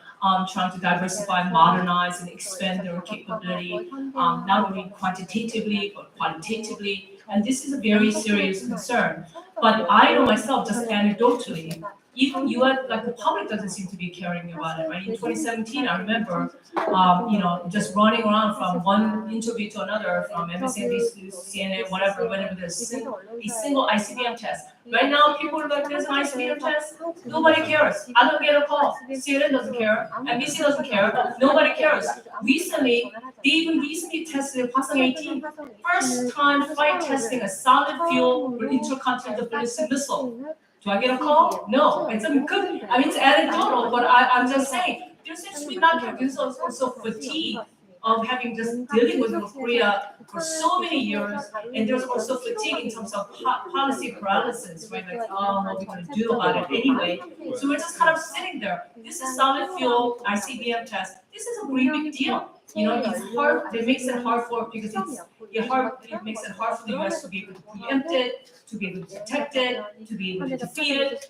trying to diversify, modernize, and expand their capability, not only quantitatively, but qualitatively. And this is a very serious concern. But I know myself, just anecdotally, even US, like the public doesn't seem to be caring about it, right? In 2017, I remember, just running around from one interview to another, from MSNBC, CNN, whatever, whenever there's a single ICBM test. Right now, people are like, there's an ICBM test, nobody cares. I don't get a call. CNN doesn't care, NBC doesn't care, nobody cares. Recently, they even recently tested Hwasong 18, first time flight testing a solid fuel intercontinental ballistic missile. Do I get a call? No. It's it's anecdotal, but I'm just saying, there seems to be not there's also fatigue of having just dealing with North Korea for so many years, and there's also fatigue in terms of policy paralysis, right? Like, oh, what are we going to do about it anyway? So we're just kind of sitting there. This is solid fuel ICBM test. This is a really big deal. It's hard. It makes it hard for because it makes it hard for the U.S. to be able to preempt it, to be able to detect it, to be able to defeat it.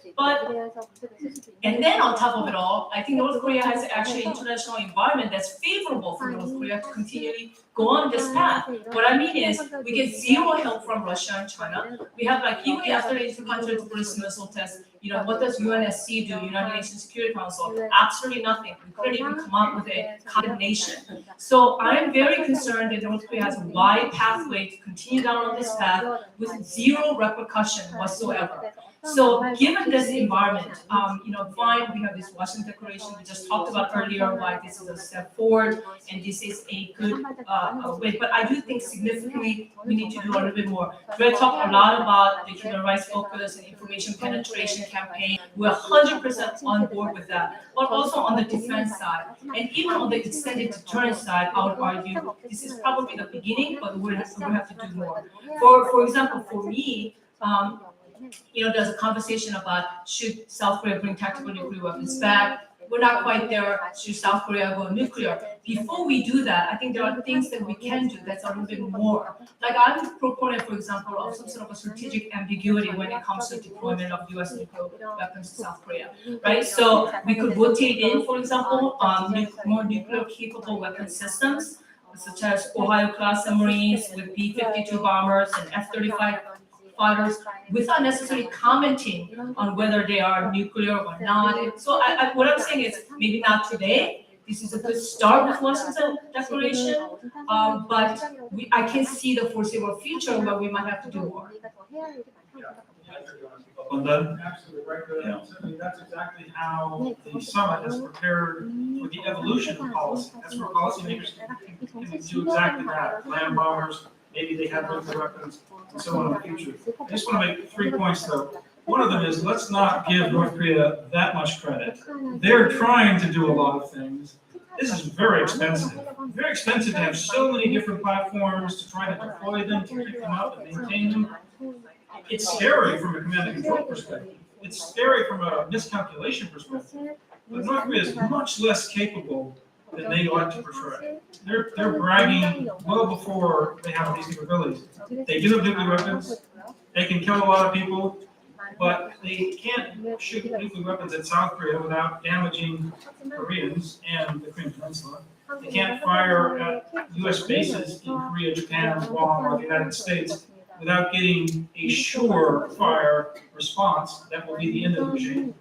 And then on top of it all, I think North Korea has actually an international environment that's favorable for North Korea to continually go on this path. What I mean is, we get zero help from Russia and China. We have even after the intercontinental ballistic missile test, what does UNSC do, United Nations Security Council? Absolutely nothing. We couldn't even come up with a condemnation. So I'm very concerned that North Korea has a wide pathway to continue down on this path with zero repercussion whatsoever. So given this environment, fine, we have this Washington Declaration we just talked about earlier, why this is a step forward, and this is a good way. But I do think significantly we need to do a little bit more. We talked a lot about the human rights focus and information penetration campaign. We're 100% on board with that, but also on the defense side, and even on the extended deterrence side, I would argue this is probably the beginning, but we'll have to do more. For example, for me, there's a conversation about should South Korea bring tactical nuclear weapons back. We're not quite there. Should South Korea go nuclear? Before we do that, I think there are things that we can do that's a little bit more. Like I'm a proponent, for example, of some sort of a strategic ambiguity when it comes to deployment of U.S. nuclear weapons to South Korea, right? So we could rotate in, for example, more nuclear-capable weapon systems, such as Ohio-class submarines with B-52 bombers and F-35 fighters, without necessarily commenting on whether they are nuclear or not. So what I'm saying is maybe not today. This is a good start with Washington Declaration, but I can see the foreseeable future where we might have to do more. Absolutely right. That's exactly how the summit has prepared for the evolution of policy. That's where policymakers can do exactly that. Land bombers, maybe they have nuclear weapons, and so on in the future. I just want to make 3 points though. One of them is let's not give North Korea that much credit. They're trying to do a lot of things. This is very expensive. Very expensive to have so many different platforms, to try to deploy them, to keep them up and maintain them. It's scary from a command and control perspective. It's scary from a miscalculation perspective. But North Korea is much less capable than they like to portray. They're bragging well before they have these capabilities. They do have nuclear weapons. They can kill a lot of people, but they can't shoot nuclear weapons at South Korea without damaging Koreans and the Korean Peninsula. They can't fire at U.S. bases in Korea, Japan, Guam, or the United States without getting a sure fire response that will be the end of the regime.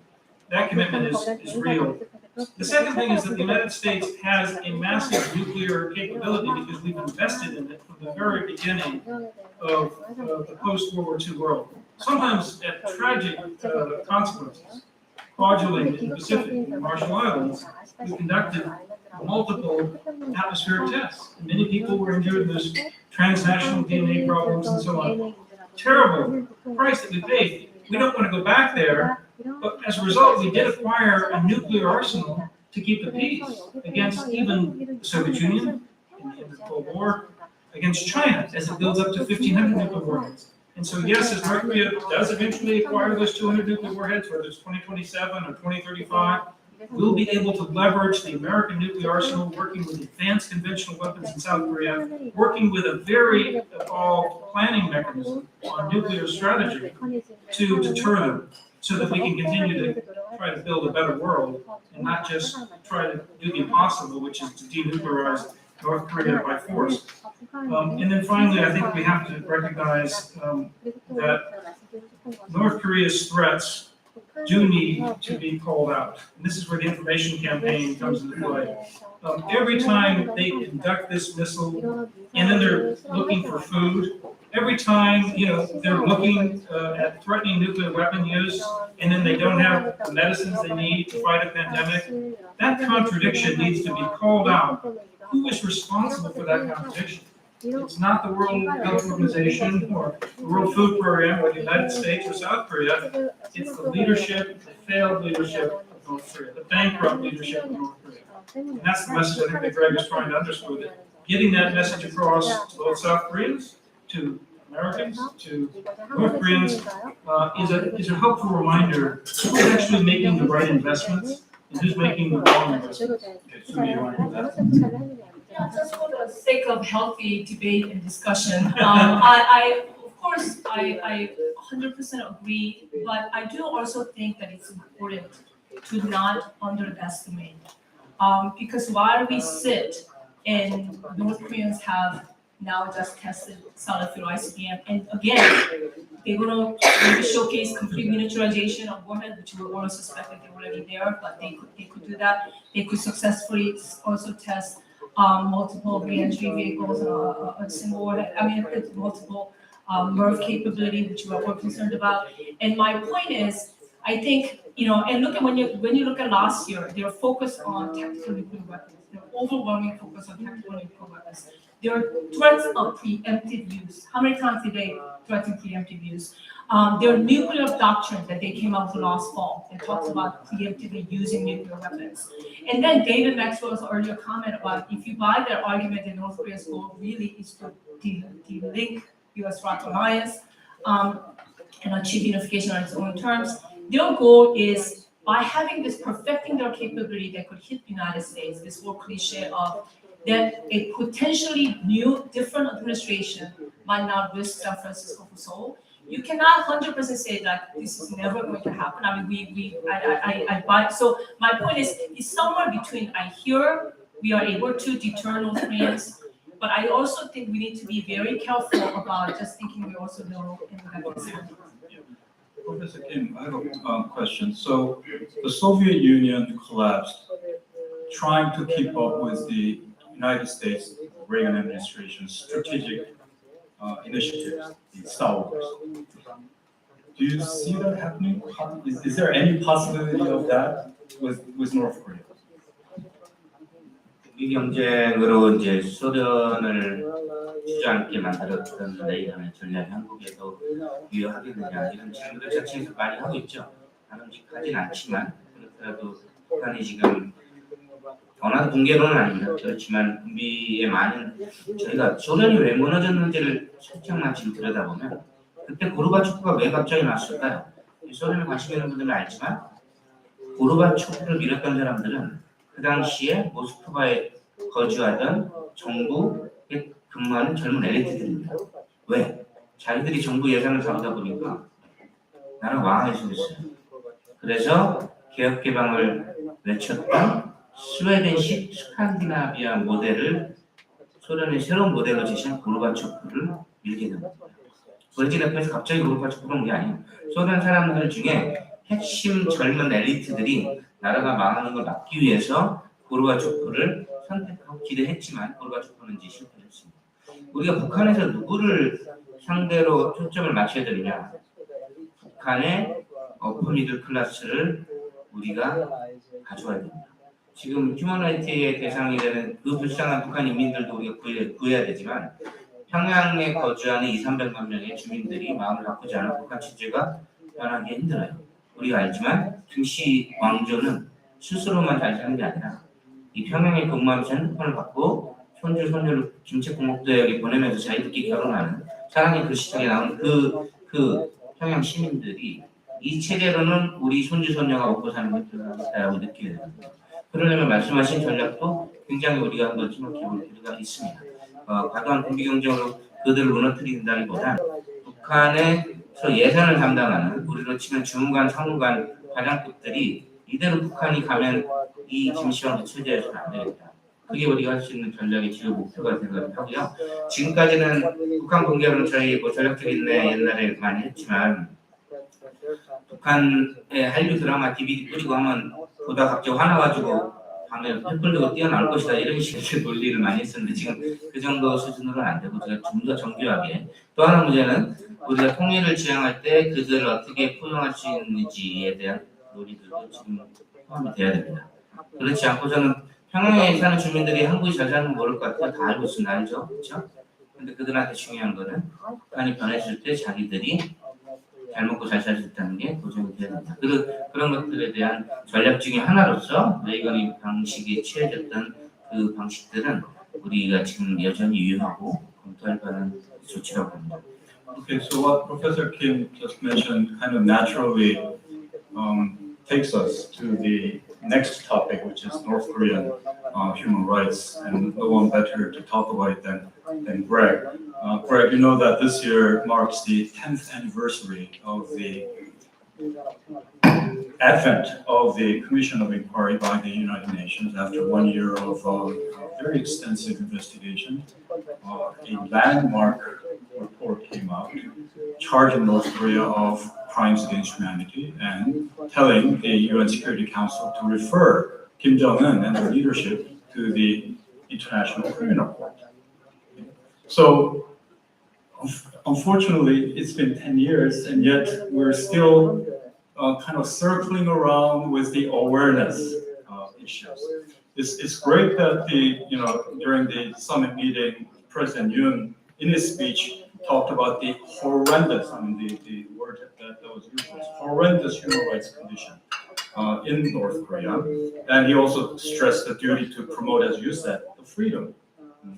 That commitment is real. The second thing is that the United States has a massive nuclear capability because we've invested in it from the very beginning of the post-World War II world. Sometimes at tragic consequences. Fraudulent in the Pacific, in the Marshall Islands, we conducted multiple atmospheric tests. Many people were injured in those transnational DNA problems and so on. Terrible price that we paid. We don't want to go back there, but as a result, we did acquire a nuclear arsenal to keep the peace against even the Soviet Union in the Cold War, against China as it builds up to 1,500 nuclear warheads. And so yes, as North Korea does eventually acquire those 200 nuclear warheads, whether it's 2027 or 2035, we'll be able to leverage the American nuclear arsenal, working with advanced conventional weapons in South Korea, working with a very evolved planning mechanism on nuclear strategy to deter them, so that we can continue to try to build a better world and not just try to do the impossible, which is to denuclearize North Korea by force. And then finally, I think we have to recognize that North Korea's threats do need to be called out. And this is where the information campaign comes into play. Every time they induct this missile, and then they're looking for food, every time, they're looking at threatening nuclear weapon use, and then they don't have the medicines they need to fight a pandemic, that contradiction needs to be called out. Who is responsible for that contradiction? It's not the World Health Organization or the World Food Program or the United States or South Korea. It's the leadership, the failed leadership of North Korea, the bankrupt leadership of North Korea. And that's the message I think that Greg is trying to underscore, that getting that message across to both South Koreans, to Americans, to North Koreans, is a helpful reminder who's actually making the right investments and who's making the wrong investments. Okay, so you want to do that? Yeah, just for the sake of healthy debate and discussion, I of course, I 100% agree, but I do also think that it's important to not underestimate. Because while we sit and North Koreans have now just tested solid fuel ICBM, and again, they're going to maybe showcase complete miniaturization of warhead, which we all suspect that they're already there, but they could do that. They could successfully also test multiple re-entry vehicles, a single warhead, multiple MIRV capability, which we are all concerned about. And my point is, I think, and look at when you look at last year, they're focused on tactical nuclear weapons. They're overwhelming focus on tactical nuclear weapons. There are threats of preemptive use. How many times did they threaten preemptive use? Their nuclear doctrine that they came out with last fall that talks about preemptively using nuclear weapons. And then David Maxwell's earlier comment about if you buy their argument that North Korea's goal really is to de-link US-Rock alliance and achieve unification on its own terms, their goal is by having this perfecting their capability that could hit the United States, this whole cliche of that a potentially new, different administration might not risk San Francisco for Seoul. You cannot 100% say that this is never going to happen. I mean, I buy. So my point is, it's somewhere between. I hear we are able to deter North Koreans, but I also think we need to be very careful about just thinking we also know and we have to. Professor Kim, I have a question. So the Soviet Union collapsed, trying to keep up with the United States Reagan administration's strategic initiatives, the Star Wars. Do you see that happening? Is there any possibility of that with North Korea? 국비 경쟁으로 이제 소련을 주저앉게 만들었던 레이건의 전략이 한국에도 유효하겠느냐 이런 질문을 자체에서 많이 하고 있죠. 바람직하진 않지만 그렇더라도 북한이 지금 원하는 붕괴론은 아닙니다. 그렇지만 국비에 많은 저희가 소련이 왜 무너졌는지를 살짝만 지금 들여다보면 그때 고르바초프가 왜 갑자기 나왔을까요? 소련에 관심 있는 분들은 알지만 고르바초프를 밀었던 사람들은 그 당시에 모스크바에 거주하던 정부에 근무하는 젊은 엘리트들입니다. 왜? 자기들이 정부 예산을 다루다 보니까 나라 망하게 생겼어요. 그래서 개혁 개방을 외쳤던 스웨덴식 스칸디나비아 모델을 소련의 새로운 모델로 제시한 고르바초프를 밀게 됩니다. 브레지네프에서 갑자기 고르바초프가 온 게 아니에요. 소련 사람들 중에 핵심 젊은 엘리트들이 나라가 망하는 걸 막기 위해서 고르바초프를 선택하고 기대했지만 고르바초프는 이제 실패했습니다. 우리가 북한에서 누구를 상대로 초점을 맞춰야 되느냐? 북한의 어퍼 미들 클래스를 우리가 가져와야 됩니다. 지금 휴먼라이트의 대상이 되는 그 불쌍한 북한 인민들도 우리가 구해야 되지만 평양에 거주하는 200~300만 명의 주민들이 마음을 바꾸지 않은 북한 체제가 변하기 힘들어요. 우리가 알지만 김씨 왕조는 스스로만 잘 사는 게 아니라 이 평양에 근무하면서 핸드폰을 받고 손주 손녀를 김치국목도에 보내면서 자기들끼리 결혼하는 사랑의 글씨책에 나오는 그 평양 시민들이 이 체제로는 우리 손주 손녀가 먹고 사는 게 불가능하다고 느끼게 됩니다. 그러려면 말씀하신 전략도 굉장히 우리가 한번 생각해 볼 필요가 있습니다. 과도한 군비 경쟁으로 그들을 무너뜨린다기보다 북한에서 예산을 담당하는 우리로 치면 주무관, 상무관, 과장급들이 이대로 북한이 가면 이 김시황 체제에서는 안 되겠다. 그게 우리가 할 수 있는 전략의 주요 목표가 생각하고요. 지금까지는 북한 공격은 저희 뭐 전략적 인내 옛날에 많이 했지만 북한의 한류 드라마 DVD 뿌리고 하면 보다 갑자기 화나가지고 밤에 횃불 들고 뛰어나올 것이다 이런 식의 논리를 많이 했었는데 지금 그 정도 수준으로는 안 되고 제가 좀 더 정교하게 또 하나 문제는 우리가 통일을 지향할 때 그들을 어떻게 포용할 수 있는지에 대한 논의들도 지금 포함이 돼야 됩니다. 그렇지 않고 저는 평양에 사는 주민들이 한국이 잘 사는 건 모를 것 같아요. 다 알고 있으면 알죠. 그렇죠? 근데 그들한테 중요한 거는 북한이 변했을 때 자기들이 잘 먹고 잘 살 수 있다는 게 보장이 돼야 됩니다. 그런 것들에 대한 전략 중에 하나로서 레이건이 방식이 취해졌던 그 방식들은 우리가 지금 여전히 유효하고 검토할 만한 조치라고 봅니다. Okay, so what Professor Kim just mentioned kind of naturally takes us to the next topic, which is North Korean human rights, and no one better to talk about it than Greg. Greg, you know that this year marks the 10th anniversary of the advent of the Commission of Inquiry by the United Nations after 1 year of very extensive investigation. A landmark report came out charging North Korea of crimes against humanity and telling the UN Security Council to refer Kim Jong-un and the leadership to the International Criminal Court. So, unfortunately, it's been 10 years, and yet we're still kind of circling around with the awareness issues. It's great that during the summit meeting, President Yoon, in his speech, talked about the horrendous, the word that was used was horrendous human rights condition in North Korea. And he also stressed the duty to promote, as you said, the freedom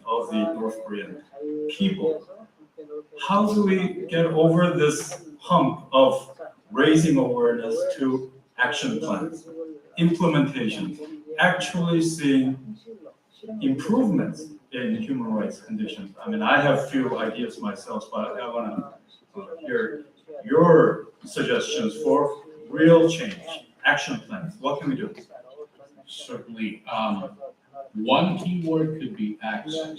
of the North Korean people. How do we get over this hump of raising awareness to action plans, implementation, actually seeing improvements in human rights conditions? I mean, I have few ideas myself, but I want to hear your suggestions for real change, action plans. What can we do? Certainly. One key word could be access.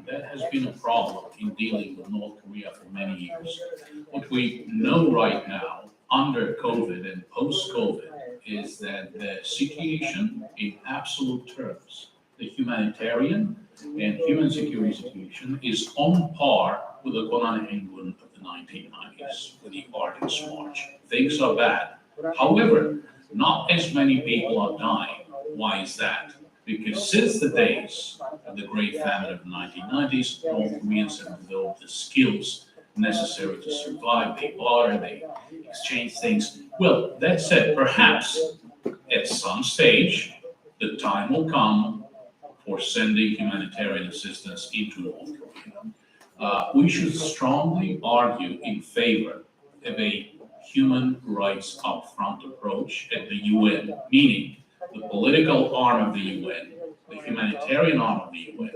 That has been a problem in dealing with North Korea for many years. What we know right now, under COVID and post-COVID, is that the situation in absolute terms, the humanitarian and human security situation, is on par with the Gonan Hengun of the 1990s, with the Arctic March. Things are bad. However, not as many people are dying. Why is that? Because since the days of the Great Famine of the 1990s, North Koreans have developed the skills necessary to survive. They barter, they exchange things. Well, that said, perhaps at some stage, the time will come for sending humanitarian assistance into North Korea. We should strongly argue in favor of a human rights upfront approach at the UN, meaning the political arm of the UN, the humanitarian arm of the UN,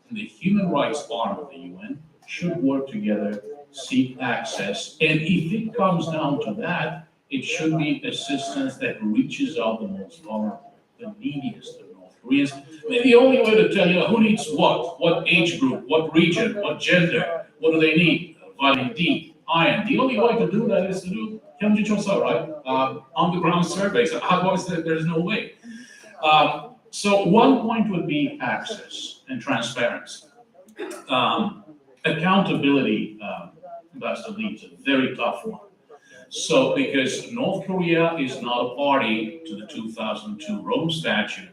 and the human rights arm of the UN should work together, seek access, and if it comes down to that, it should be assistance that reaches out the most vulnerable, the neediest of North Koreans. I mean, the only way to tell you who needs what age group, what region, what gender, what do they need, vitamin D, iron. The only way to do that is to do 현지조사, right? On-the-ground surveys. Otherwise, there's no way. So one point would be access and transparency. Accountability, Ambassador Lee, is a very tough one. So because North Korea is not a party to the 2002 Rome Statute,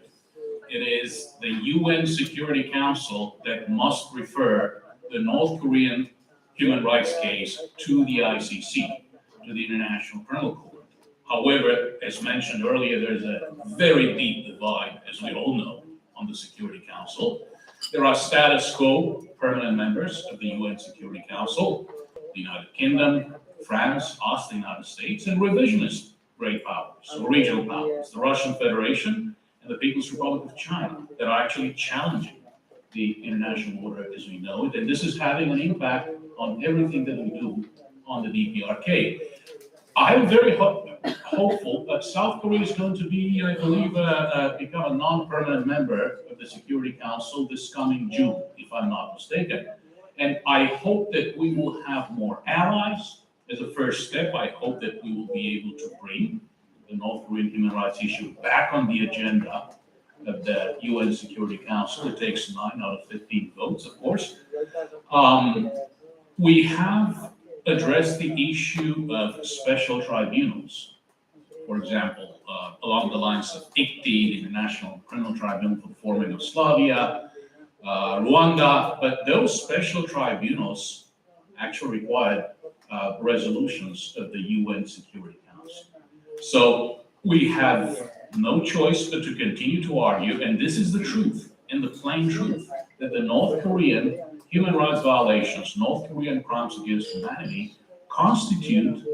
it is the UN Security Council that must refer the North Korean human rights case to the ICC, to the International Criminal Court. However, as mentioned earlier, there's a very deep divide, as we all know, on the Security Council. There are status quo permanent members of the UN Security Council, the United Kingdom, France, us, the United States, and revisionist great powers, or regional powers, the Russian Federation and the People's Republic of China, that are actually challenging the international order as we know it. And this is having an impact on everything that we do on the DPRK. I'm very hopeful, but South Korea is going to be, I believe, become a non-permanent member of the Security Council this coming June, if I'm not mistaken. And I hope that we will have more allies. As a first step, I hope that we will be able to bring the North Korean human rights issue back on the agenda of the UN Security Council. It takes 9 out of 15 votes, of course. We have addressed the issue of special tribunals. For example, along the lines of ICTY, the International Criminal Tribunal for the former Yugoslavia, Rwanda, but those special tribunals actually required resolutions of the UN Security Council. So we have no choice but to continue to argue, and this is the truth, and the plain truth, that the North Korean human rights violations, North Korean crimes against humanity, constitute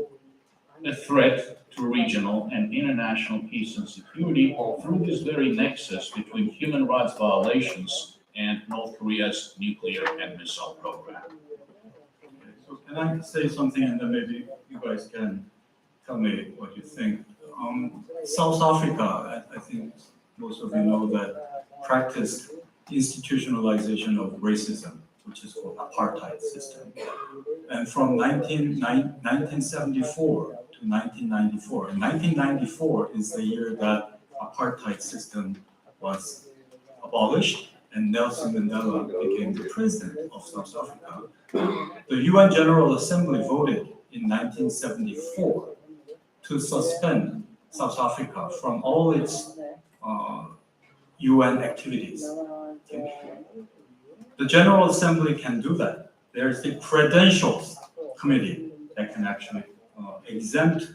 a threat to regional and international peace and security through this very nexus between human rights violations and North Korea's nuclear and missile program. So can I say something and then maybe you guys can tell me what you think? South Africa, I think most of you know that, practiced institutionalization of racism, which is called apartheid system. And from 1974 to 1994, and 1994 is the year that apartheid system was abolished and Nelson Mandela became the president of South Africa. The UN General Assembly voted in 1974 to suspend South Africa from all its UN activities. Okay. The General Assembly can do that. There's the Credentials Committee that can actually exempt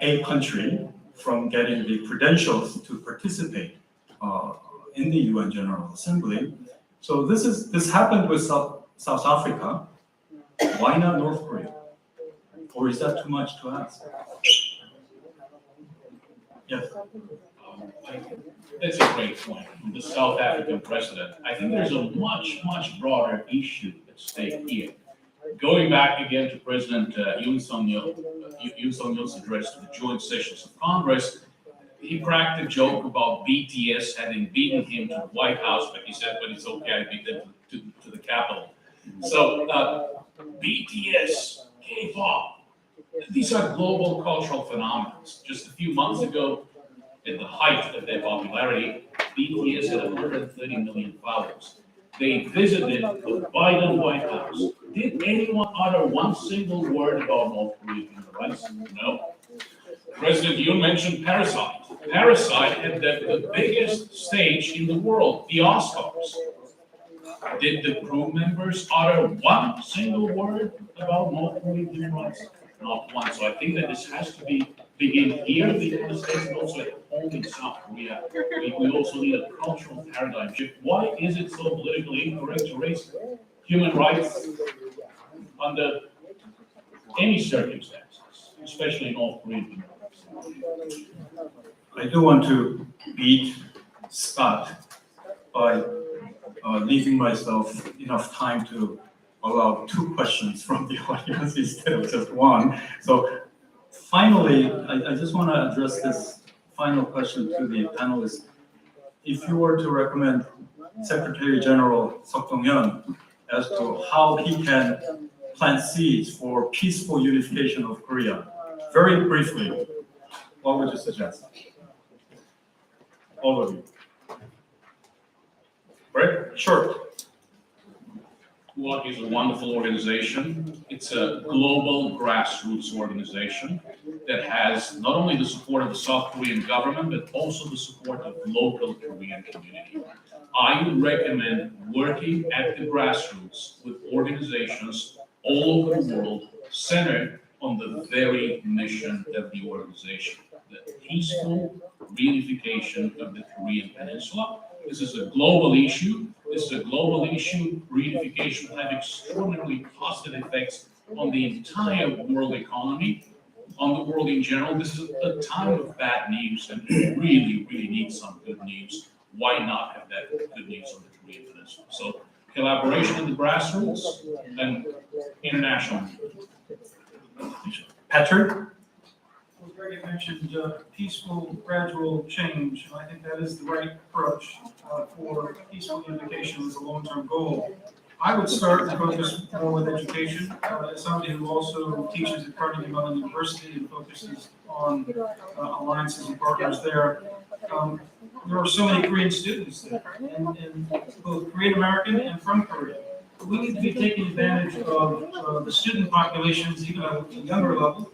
a country from getting the credentials to participate in the UN General Assembly. So this happened with South Africa. Why not North Korea? Or is that too much to ask? Yes. That's a great point. The South African precedent. I think there's a much, much broader issue at stake here. Going back again to President Yoon Suk-yeol's address to the joint sessions of Congress, he cracked a joke about BTS having beaten him to the White House, but he said, "But it's okay, I beat them to the Capitol." So BTS, K-pop, these are global cultural phenomena. Just a few months ago, at the height of their popularity, BTS had 130 million followers. They visited the Biden White House. Did anyone utter one single word about North Korean human rights? No. President Yoon mentioned Parasite. Parasite had the biggest stage in the world, the Oscars. Did the crew members utter one single word about North Korean human rights? Not one. So I think that this has to begin here in the United States and also at home in South Korea. We also need a cultural paradigm shift. Why is it so politically incorrect to raise human rights under any circumstances, especially North Korean human rights? I do want to beat Scott by leaving myself enough time to allow 2 questions from the audience instead of just one. So finally, I just want to address this final question to the panelists. If you were to recommend Secretary General Seok Dong-hyun as to how he can plant seeds for peaceful unification of Korea, very briefly, what would you suggest? All of you. Very short. WAC is a wonderful organization. It's a global grassroots organization that has not only the support of the South Korean government, but also the support of the local Korean community. I would recommend working at the grassroots with organizations all over the world centered on the very mission of the organization, the peaceful reunification of the Korean Peninsula. This is a global issue. This is a global issue. Reunification will have extraordinarily positive effects on the entire world economy, on the world in general. This is a time of bad news, and we really, really need some good news. Why not have that good news on the Korean Peninsula? So collaboration at the grassroots and international. Patrick? Greg mentioned peaceful, gradual change, and I think that is the right approach for peaceful unification as a long-term goal. I would start and focus more with education. As somebody who also teaches at Carnegie Mellon University and focuses on alliances and partners there, there are so many Korean students there, and both Korean American and from Korea. We need to be taking advantage of the student populations, even at a younger level,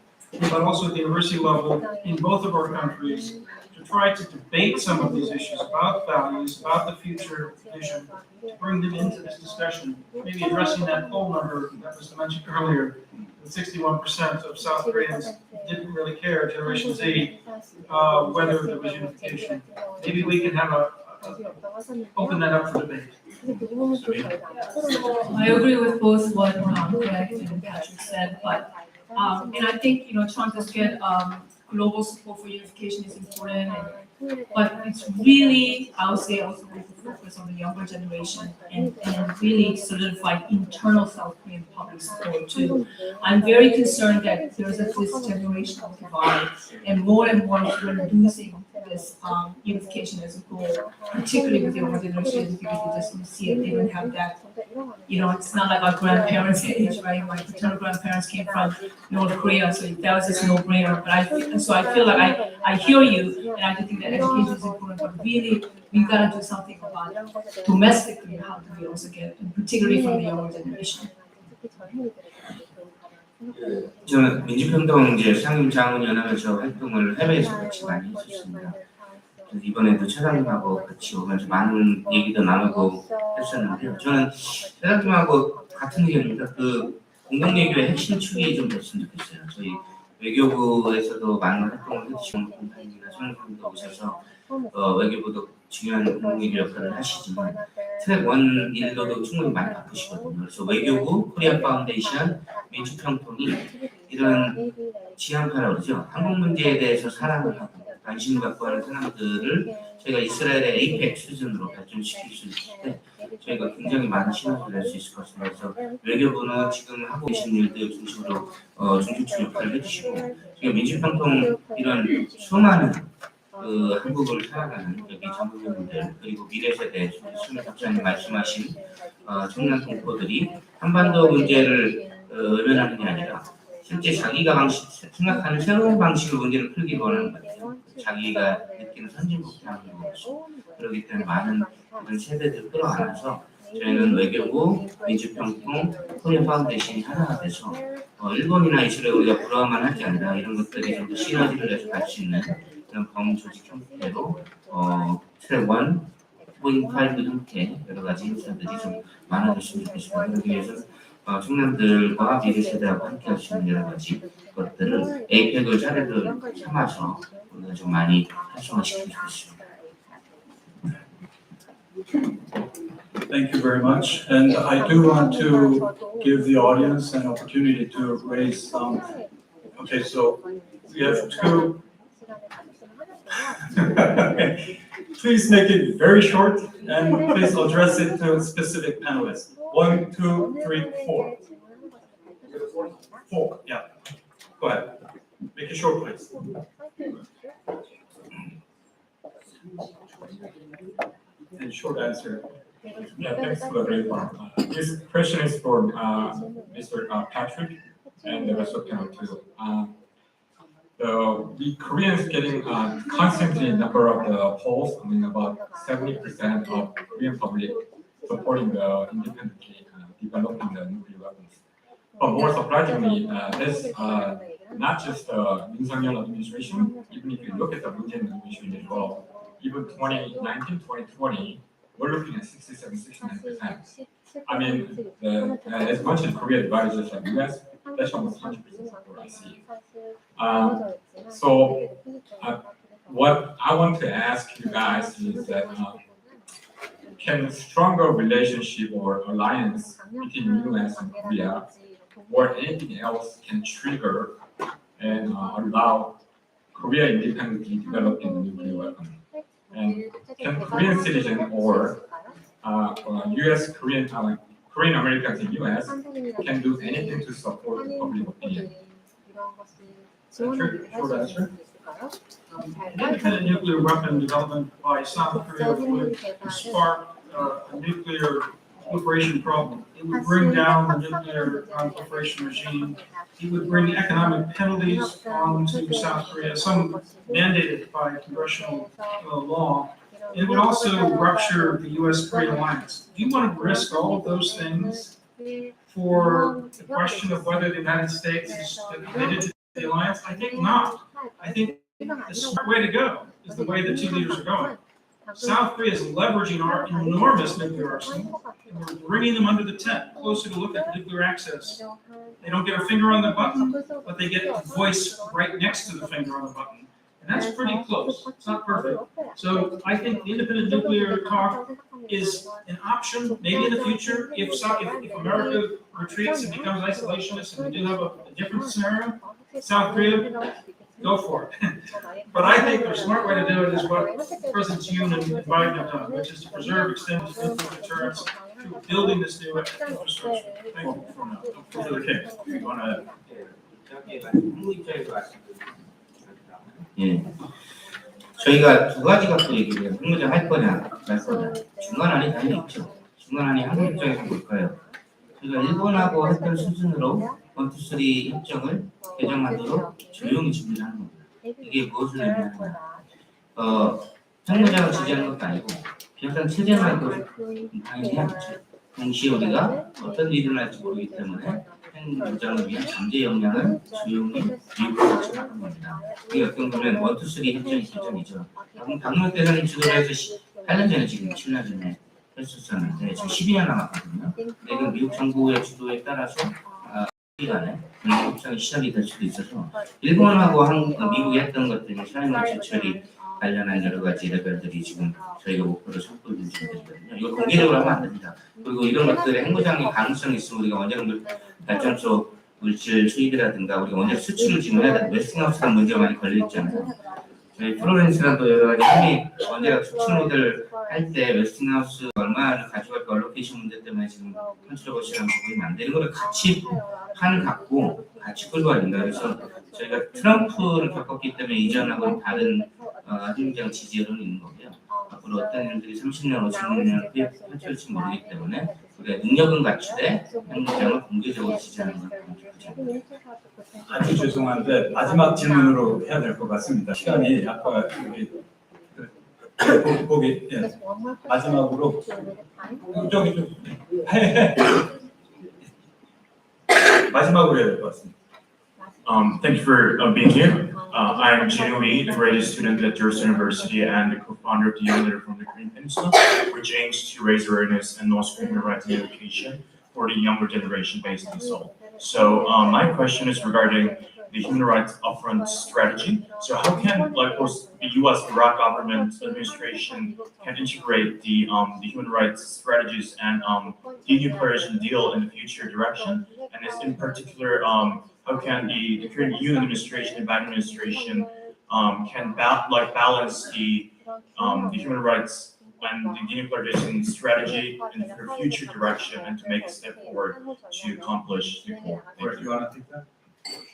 but also at the university level in both of our countries, to try to debate some of these issues about values, about the future vision, to bring them into this discussion, maybe addressing that poll number that was mentioned earlier, that 61% of South Koreans didn't really care, Generation Z, whether there was unification. Maybe we can have open that up for debate. I agree with both what Greg and Patrick said, but and I think trying to get global support for unification is important, but it's really, I would say, also with the focus on the younger generation and really solidify internal South Korean public support too. I'm very concerned that there's this generational divide, and more we're losing this unification as a goal, particularly with the older generation, because we just see it, they don't have that, it's not like our grandparents' age, right? My paternal grandparents came from North Korea, so that was just no-brainer. But I feel like I hear you, and I do think that education is important, but really, we've got to do something about it domestically. How do we also get, and particularly from the younger generation? 저는 민주평등 이제 상임자문연합에서 활동을 해외에서 같이 많이 했었습니다. 그래서 이번에도 차장님하고 같이 오면서 많은 얘기도 나누고 했었는데요. 저는 차장님하고 같은 의견입니다. 그 공동외교의 핵심 축이 좀 됐으면 좋겠어요. 저희 외교부에서도 많은 활동을 해주시는 분들이나 선생님도 오셔서 외교부도 중요한 공동외교 역할을 하시지만 트랙 1 일로도 충분히 많이 바쁘시거든요. 그래서 외교부, 코리아 파운데이션, 민주평통이 이런 지향파라고 그러죠. 한국 문제에 대해서 사랑을 하고 관심을 갖고 하는 사람들을 저희가 이스라엘의 에이펙 수준으로 발전시킬 수 있을 때 저희가 굉장히 많은 시너지를 낼 수 있을 것 같습니다. 그래서 외교부는 지금 하고 계신 일들 중심으로 중추 역할을 해주시고 저희가 민주평통 이런 수많은 한국을 살아가는 여기 전문가분들 그리고 미래세대 수민 박사님 말씀하신 청년 동포들이 한반도 문제를 외면하는 게 아니라 실제 자기가 생각하는 새로운 방식으로 문제를 풀기 원하는 거예요. 자기가 느끼는 선진국이 하는 거고 그렇기 때문에 많은 이런 세대들을 끌어안아서 저희는 외교부, 민주평통, 코리아 파운데이션이 하나가 돼서 일본이나 이스라엘 우리가 부러워만 할 게 아니라 이런 것들이 좀 더 시너지를 내서 갈 수 있는 그런 범조직 형태로 트랙 1, 포인트 5 형태 여러 가지 인사들이 좀 많아졌으면 좋겠습니다. 그러기 위해서 청년들과 미래 세대하고 함께 할 수 있는 여러 가지 것들을 에이펙을 사례를 삼아서 우리가 좀 많이 활성화시키면 좋겠습니다. Thank you very much. And I do want to give the audience an opportunity to raise some. Okay, so we have two. Please make it very short and please address it to specific panelists. 1, 2, 3, 4. 4, yeah. Go ahead. Make it short, please. And short answer. Yeah, thanks for the great one. This question is for Mr. Patrick and the rest of the panel too. The Koreans getting constantly number of the polls, I mean about 70% of Korean public supporting the independently developing the nuclear weapons. But more surprisingly, this not just the Yoon Suk-yeol administration, even if you look at the Moon Jae-in administration as well, even 2019, 2020, we're looking at 67-69%. I mean, as much as Korea divides just like US, that's almost 100% support I see. So what I want to ask you guys is that can stronger relationship or alliance between US and Korea or anything else can trigger and allow Korea independently developing the nuclear weapon? And can Korean citizen or US Korean Americans in US can do anything to support the public opinion? Short answer. Independent nuclear weapon development by South Korea would spark a nuclear proliferation problem. It would bring down the nuclear non-proliferation regime. It would bring economic penalties onto South Korea, some mandated by congressional law. It would also rupture the U.S.-Korea alliance. Do you want to risk all of those things for the question of whether the United States is committed to the alliance? I think not. I think the smart way to go is the way the two leaders are going. South Korea is leveraging our enormous nuclear arsenal, and we're bringing them under the tent, closer to look at nuclear access. They don't get a finger on the button, but they get a voice right next to the finger on the button. And that's pretty close. It's not perfect. So I think the independent nuclear talk is an option, maybe in the future, if America retreats and becomes isolationist and we do have a different scenario, South Korea, go for it. But I think the smart way to do it is what Presidents Yoon and Biden have done, which is to preserve extended nuclear deterrence through building this new infrastructure. Thank you. For the case. You want to? 예. 저희가 두 가지 갖고 얘기를 해요. 핵무장 할 거냐, 말 거냐. 중간안이 당연히 있죠. 중간안이 한국 입장에서 뭘까요? 저희가 일본하고 했던 수준으로 1, 2, 3 협정을 개정하도록 조용히 준비를 하는 겁니다. 이게 무엇을 의미하느냐. 핵무장을 지지하는 것도 아니고 비핵화 체제만도 당연히 해야죠. 동시에 우리가 어떤 일을 할지 모르기 때문에 핵무장을 위한 잠재 역량을 조용히 미국으로 진행하는 겁니다. 이게 어떤 보면 1, 2, 3 협정이 기존이죠. 박노 대사님 주도를 해서 8년 전에 지금 7년 전에 했었었는데 지금 12년 남았거든요. 이건 미국 정부의 주도에 따라서 기간에 협정이 시작이 될 수도 있어서 일본하고 미국이 했던 것들이 사회문제 처리 관련한 여러 가지 레벨들이 지금 저희가 목표로 삼고 있는 중이거든요. 이거 공개적으로 하면 안 됩니다. 그리고 이런 것들의 핵무장의 가능성이 있으면 우리가 원자력 발전소 물질 수입이라든가 우리가 원자력 수출을 지금 해야 되는 웨스팅하우스가 문제가 많이 걸려 있잖아요. 저희 프로렌스랑도 여러 가지 핵이 원자력 수출 모델을 할 때 웨스팅하우스 얼마나 가져갈까 얼로케이션 문제 때문에 지금 컨트롤 시간 부분이 안 되는 거를 같이 판을 갖고 같이 끌고 가야 된다. 그래서 저희가 트럼프를 겪었기 때문에 이전하고는 다른 핵무장 지지율은 있는 거고요. 앞으로 어떤 일들이 30년, 50년 후에 펼쳐질지 모르기 때문에 우리가 능력은 갖추되 핵무장을 공개적으로 지지하는 건 아주 죄송한데 마지막 질문으로 해야 될 것 같습니다. 시간이 아까 거기 마지막으로 저기 좀 마지막으로 해야 될 것 같습니다. Thank you for being here. I'm Jin Lee, a graduate student at Jersey University and the co-founder of the Young Leader from the Korean Peninsula, which aims to raise awareness and North Korean human rights and education for the younger generation based in Seoul. So my question is regarding the human rights upfront strategy. So how can the U.S. Barack government administration can integrate the human rights strategies and denuclearization deal in the future direction? And is in particular, how can the current Yoon administration and Biden administration can balance the human rights and the denuclearization strategy in their future direction and to make a step forward to accomplish the goal? Do you want to take that?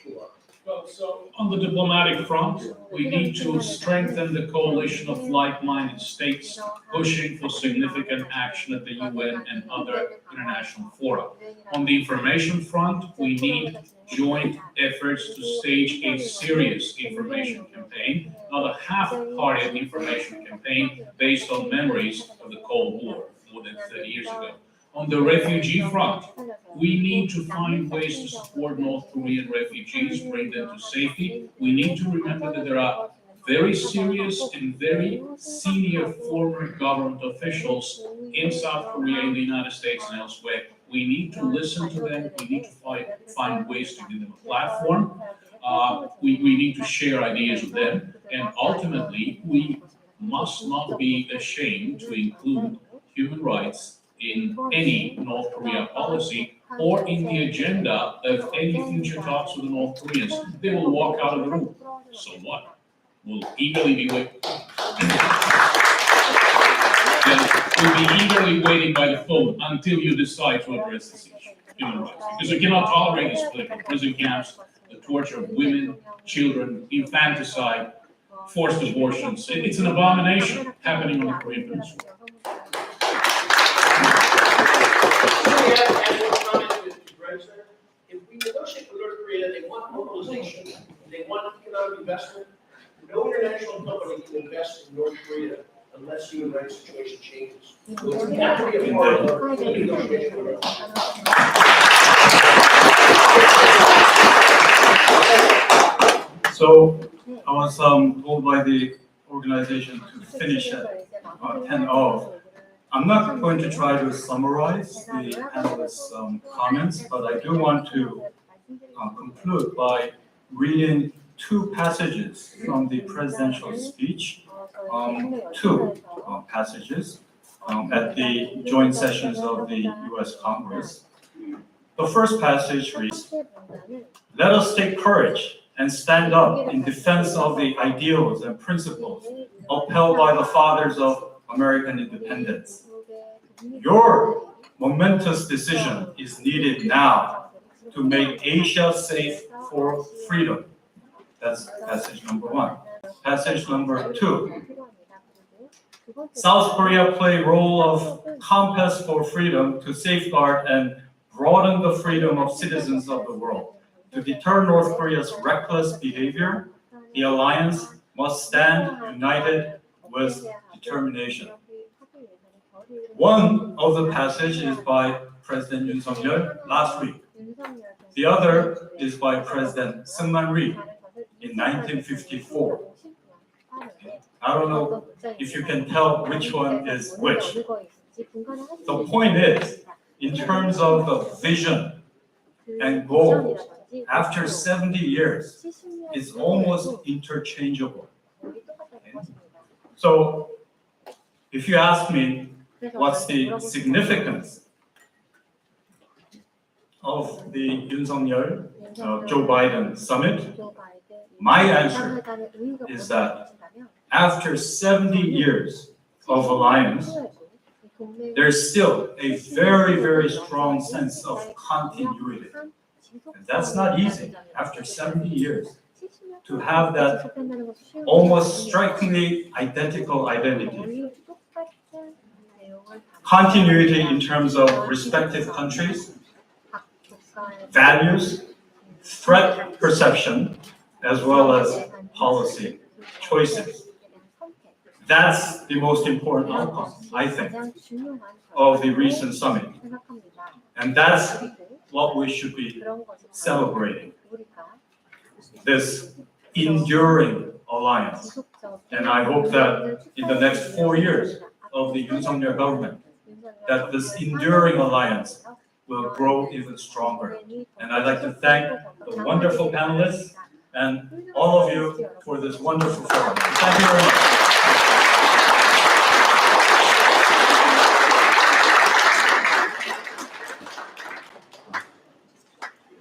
Sure. Well, so on the diplomatic front, we need to strengthen the coalition of like-minded states pushing for significant action at the UN and other international fora. On the information front, we need joint efforts to stage a serious information campaign, not a half-hearted information campaign based on memories of the Cold War more than 30 years ago. On the refugee front, we need to find ways to support North Korean refugees, bring them to safety. We need to remember that there are very serious and very senior former government officials in South Korea, in the United States and elsewhere. We need to listen to them. We need to find ways to give them a platform. We need to share ideas with them. And ultimately, we must not be ashamed to include human rights in any North Korea policy or in the agenda of any future talks with the North Koreans. They will walk out of the room. So what? We'll eagerly be waiting. We'll be eagerly waiting by the phone until you decide to address this issue, human rights. Because we cannot tolerate these political prison camps. the torture of women, children, infanticide, forced abortions. It's an abomination happening on the Korean Peninsula. If we negotiate with North Korea, they want mobilization, they want economic investment. No international company can invest in North Korea unless human rights situation changes. So it's got to be a part of our negotiation. So I was told by the organization to finish at 10:00. I'm not going to try to summarize the panelists' comments, but I do want to conclude by reading two passages from the presidential speech, two passages at the joint sessions of the US Congress. The first passage reads, "Let us take courage and stand up in defense of the ideals and principles upheld by the fathers of American independence. Your momentous decision is needed now to make Asia safe for freedom." That's passage number one. Passage number two. "South Korea play role of compass for freedom to safeguard and broaden the freedom of citizens of the world. To deter North Korea's reckless behavior, the alliance must stand united with determination." One of the passages is by President Yoon Suk-yeol last week. The other is by President Syngman Rhee in 1954. I don't know if you can tell which one is which. The point is, in terms of the vision and goals, after 70 years, it's almost interchangeable. So, if you ask me, what's the significance of the Yoon Suk-yeol, Joe Biden summit? My answer is that after 70 years of alliance, there's still a very, very strong sense of continuity. And that's not easy after 70 years to have that almost strikingly identical identity. Continuity in terms of respective countries, values, threat perception, as well as policy choices. That's the most important outcome, I think, of the recent summit. And that's what we should be celebrating. This enduring alliance. And I hope that in the next 4 years of the Yoon Suk-yeol government, that this enduring alliance will grow even stronger. And I'd like to thank the wonderful panelists and all of you for this wonderful forum. Thank you very much.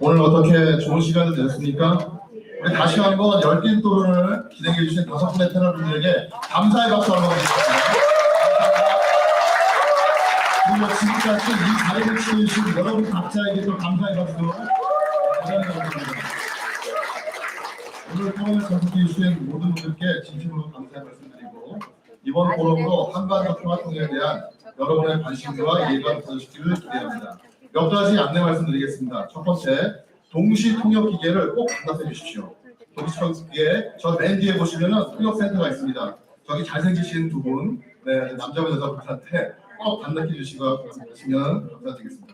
오늘 어떻게 좋은 시간을 내셨습니까? 우리 다시 한번 열띤 토론을 진행해 주신 5분의 패널분들에게 감사의 박수 한번 드리겠습니다. 그리고 지금까지 이 자리를 치유해주신 여러분 각자에게 또 감사의 박수 부탁드립니다. 오늘 토론을 참석해 주신 모든 분들께 진심으로 감사의 말씀드리고 이번 포럼으로 한반도 평화통일에 대한 여러분의 관심과 이해가 높아지시기를 기대합니다. 몇 가지 안내 말씀드리겠습니다. 첫 번째, 동시 통역 기계를 꼭 반납해 주십시오. 동시 통역 기계 저 맨 뒤에 보시면은 통역센터가 있습니다. 저기 잘생기신 두 분, 네, 남자분 여자분한테 꼭 반납해 주시면 감사드리겠습니다.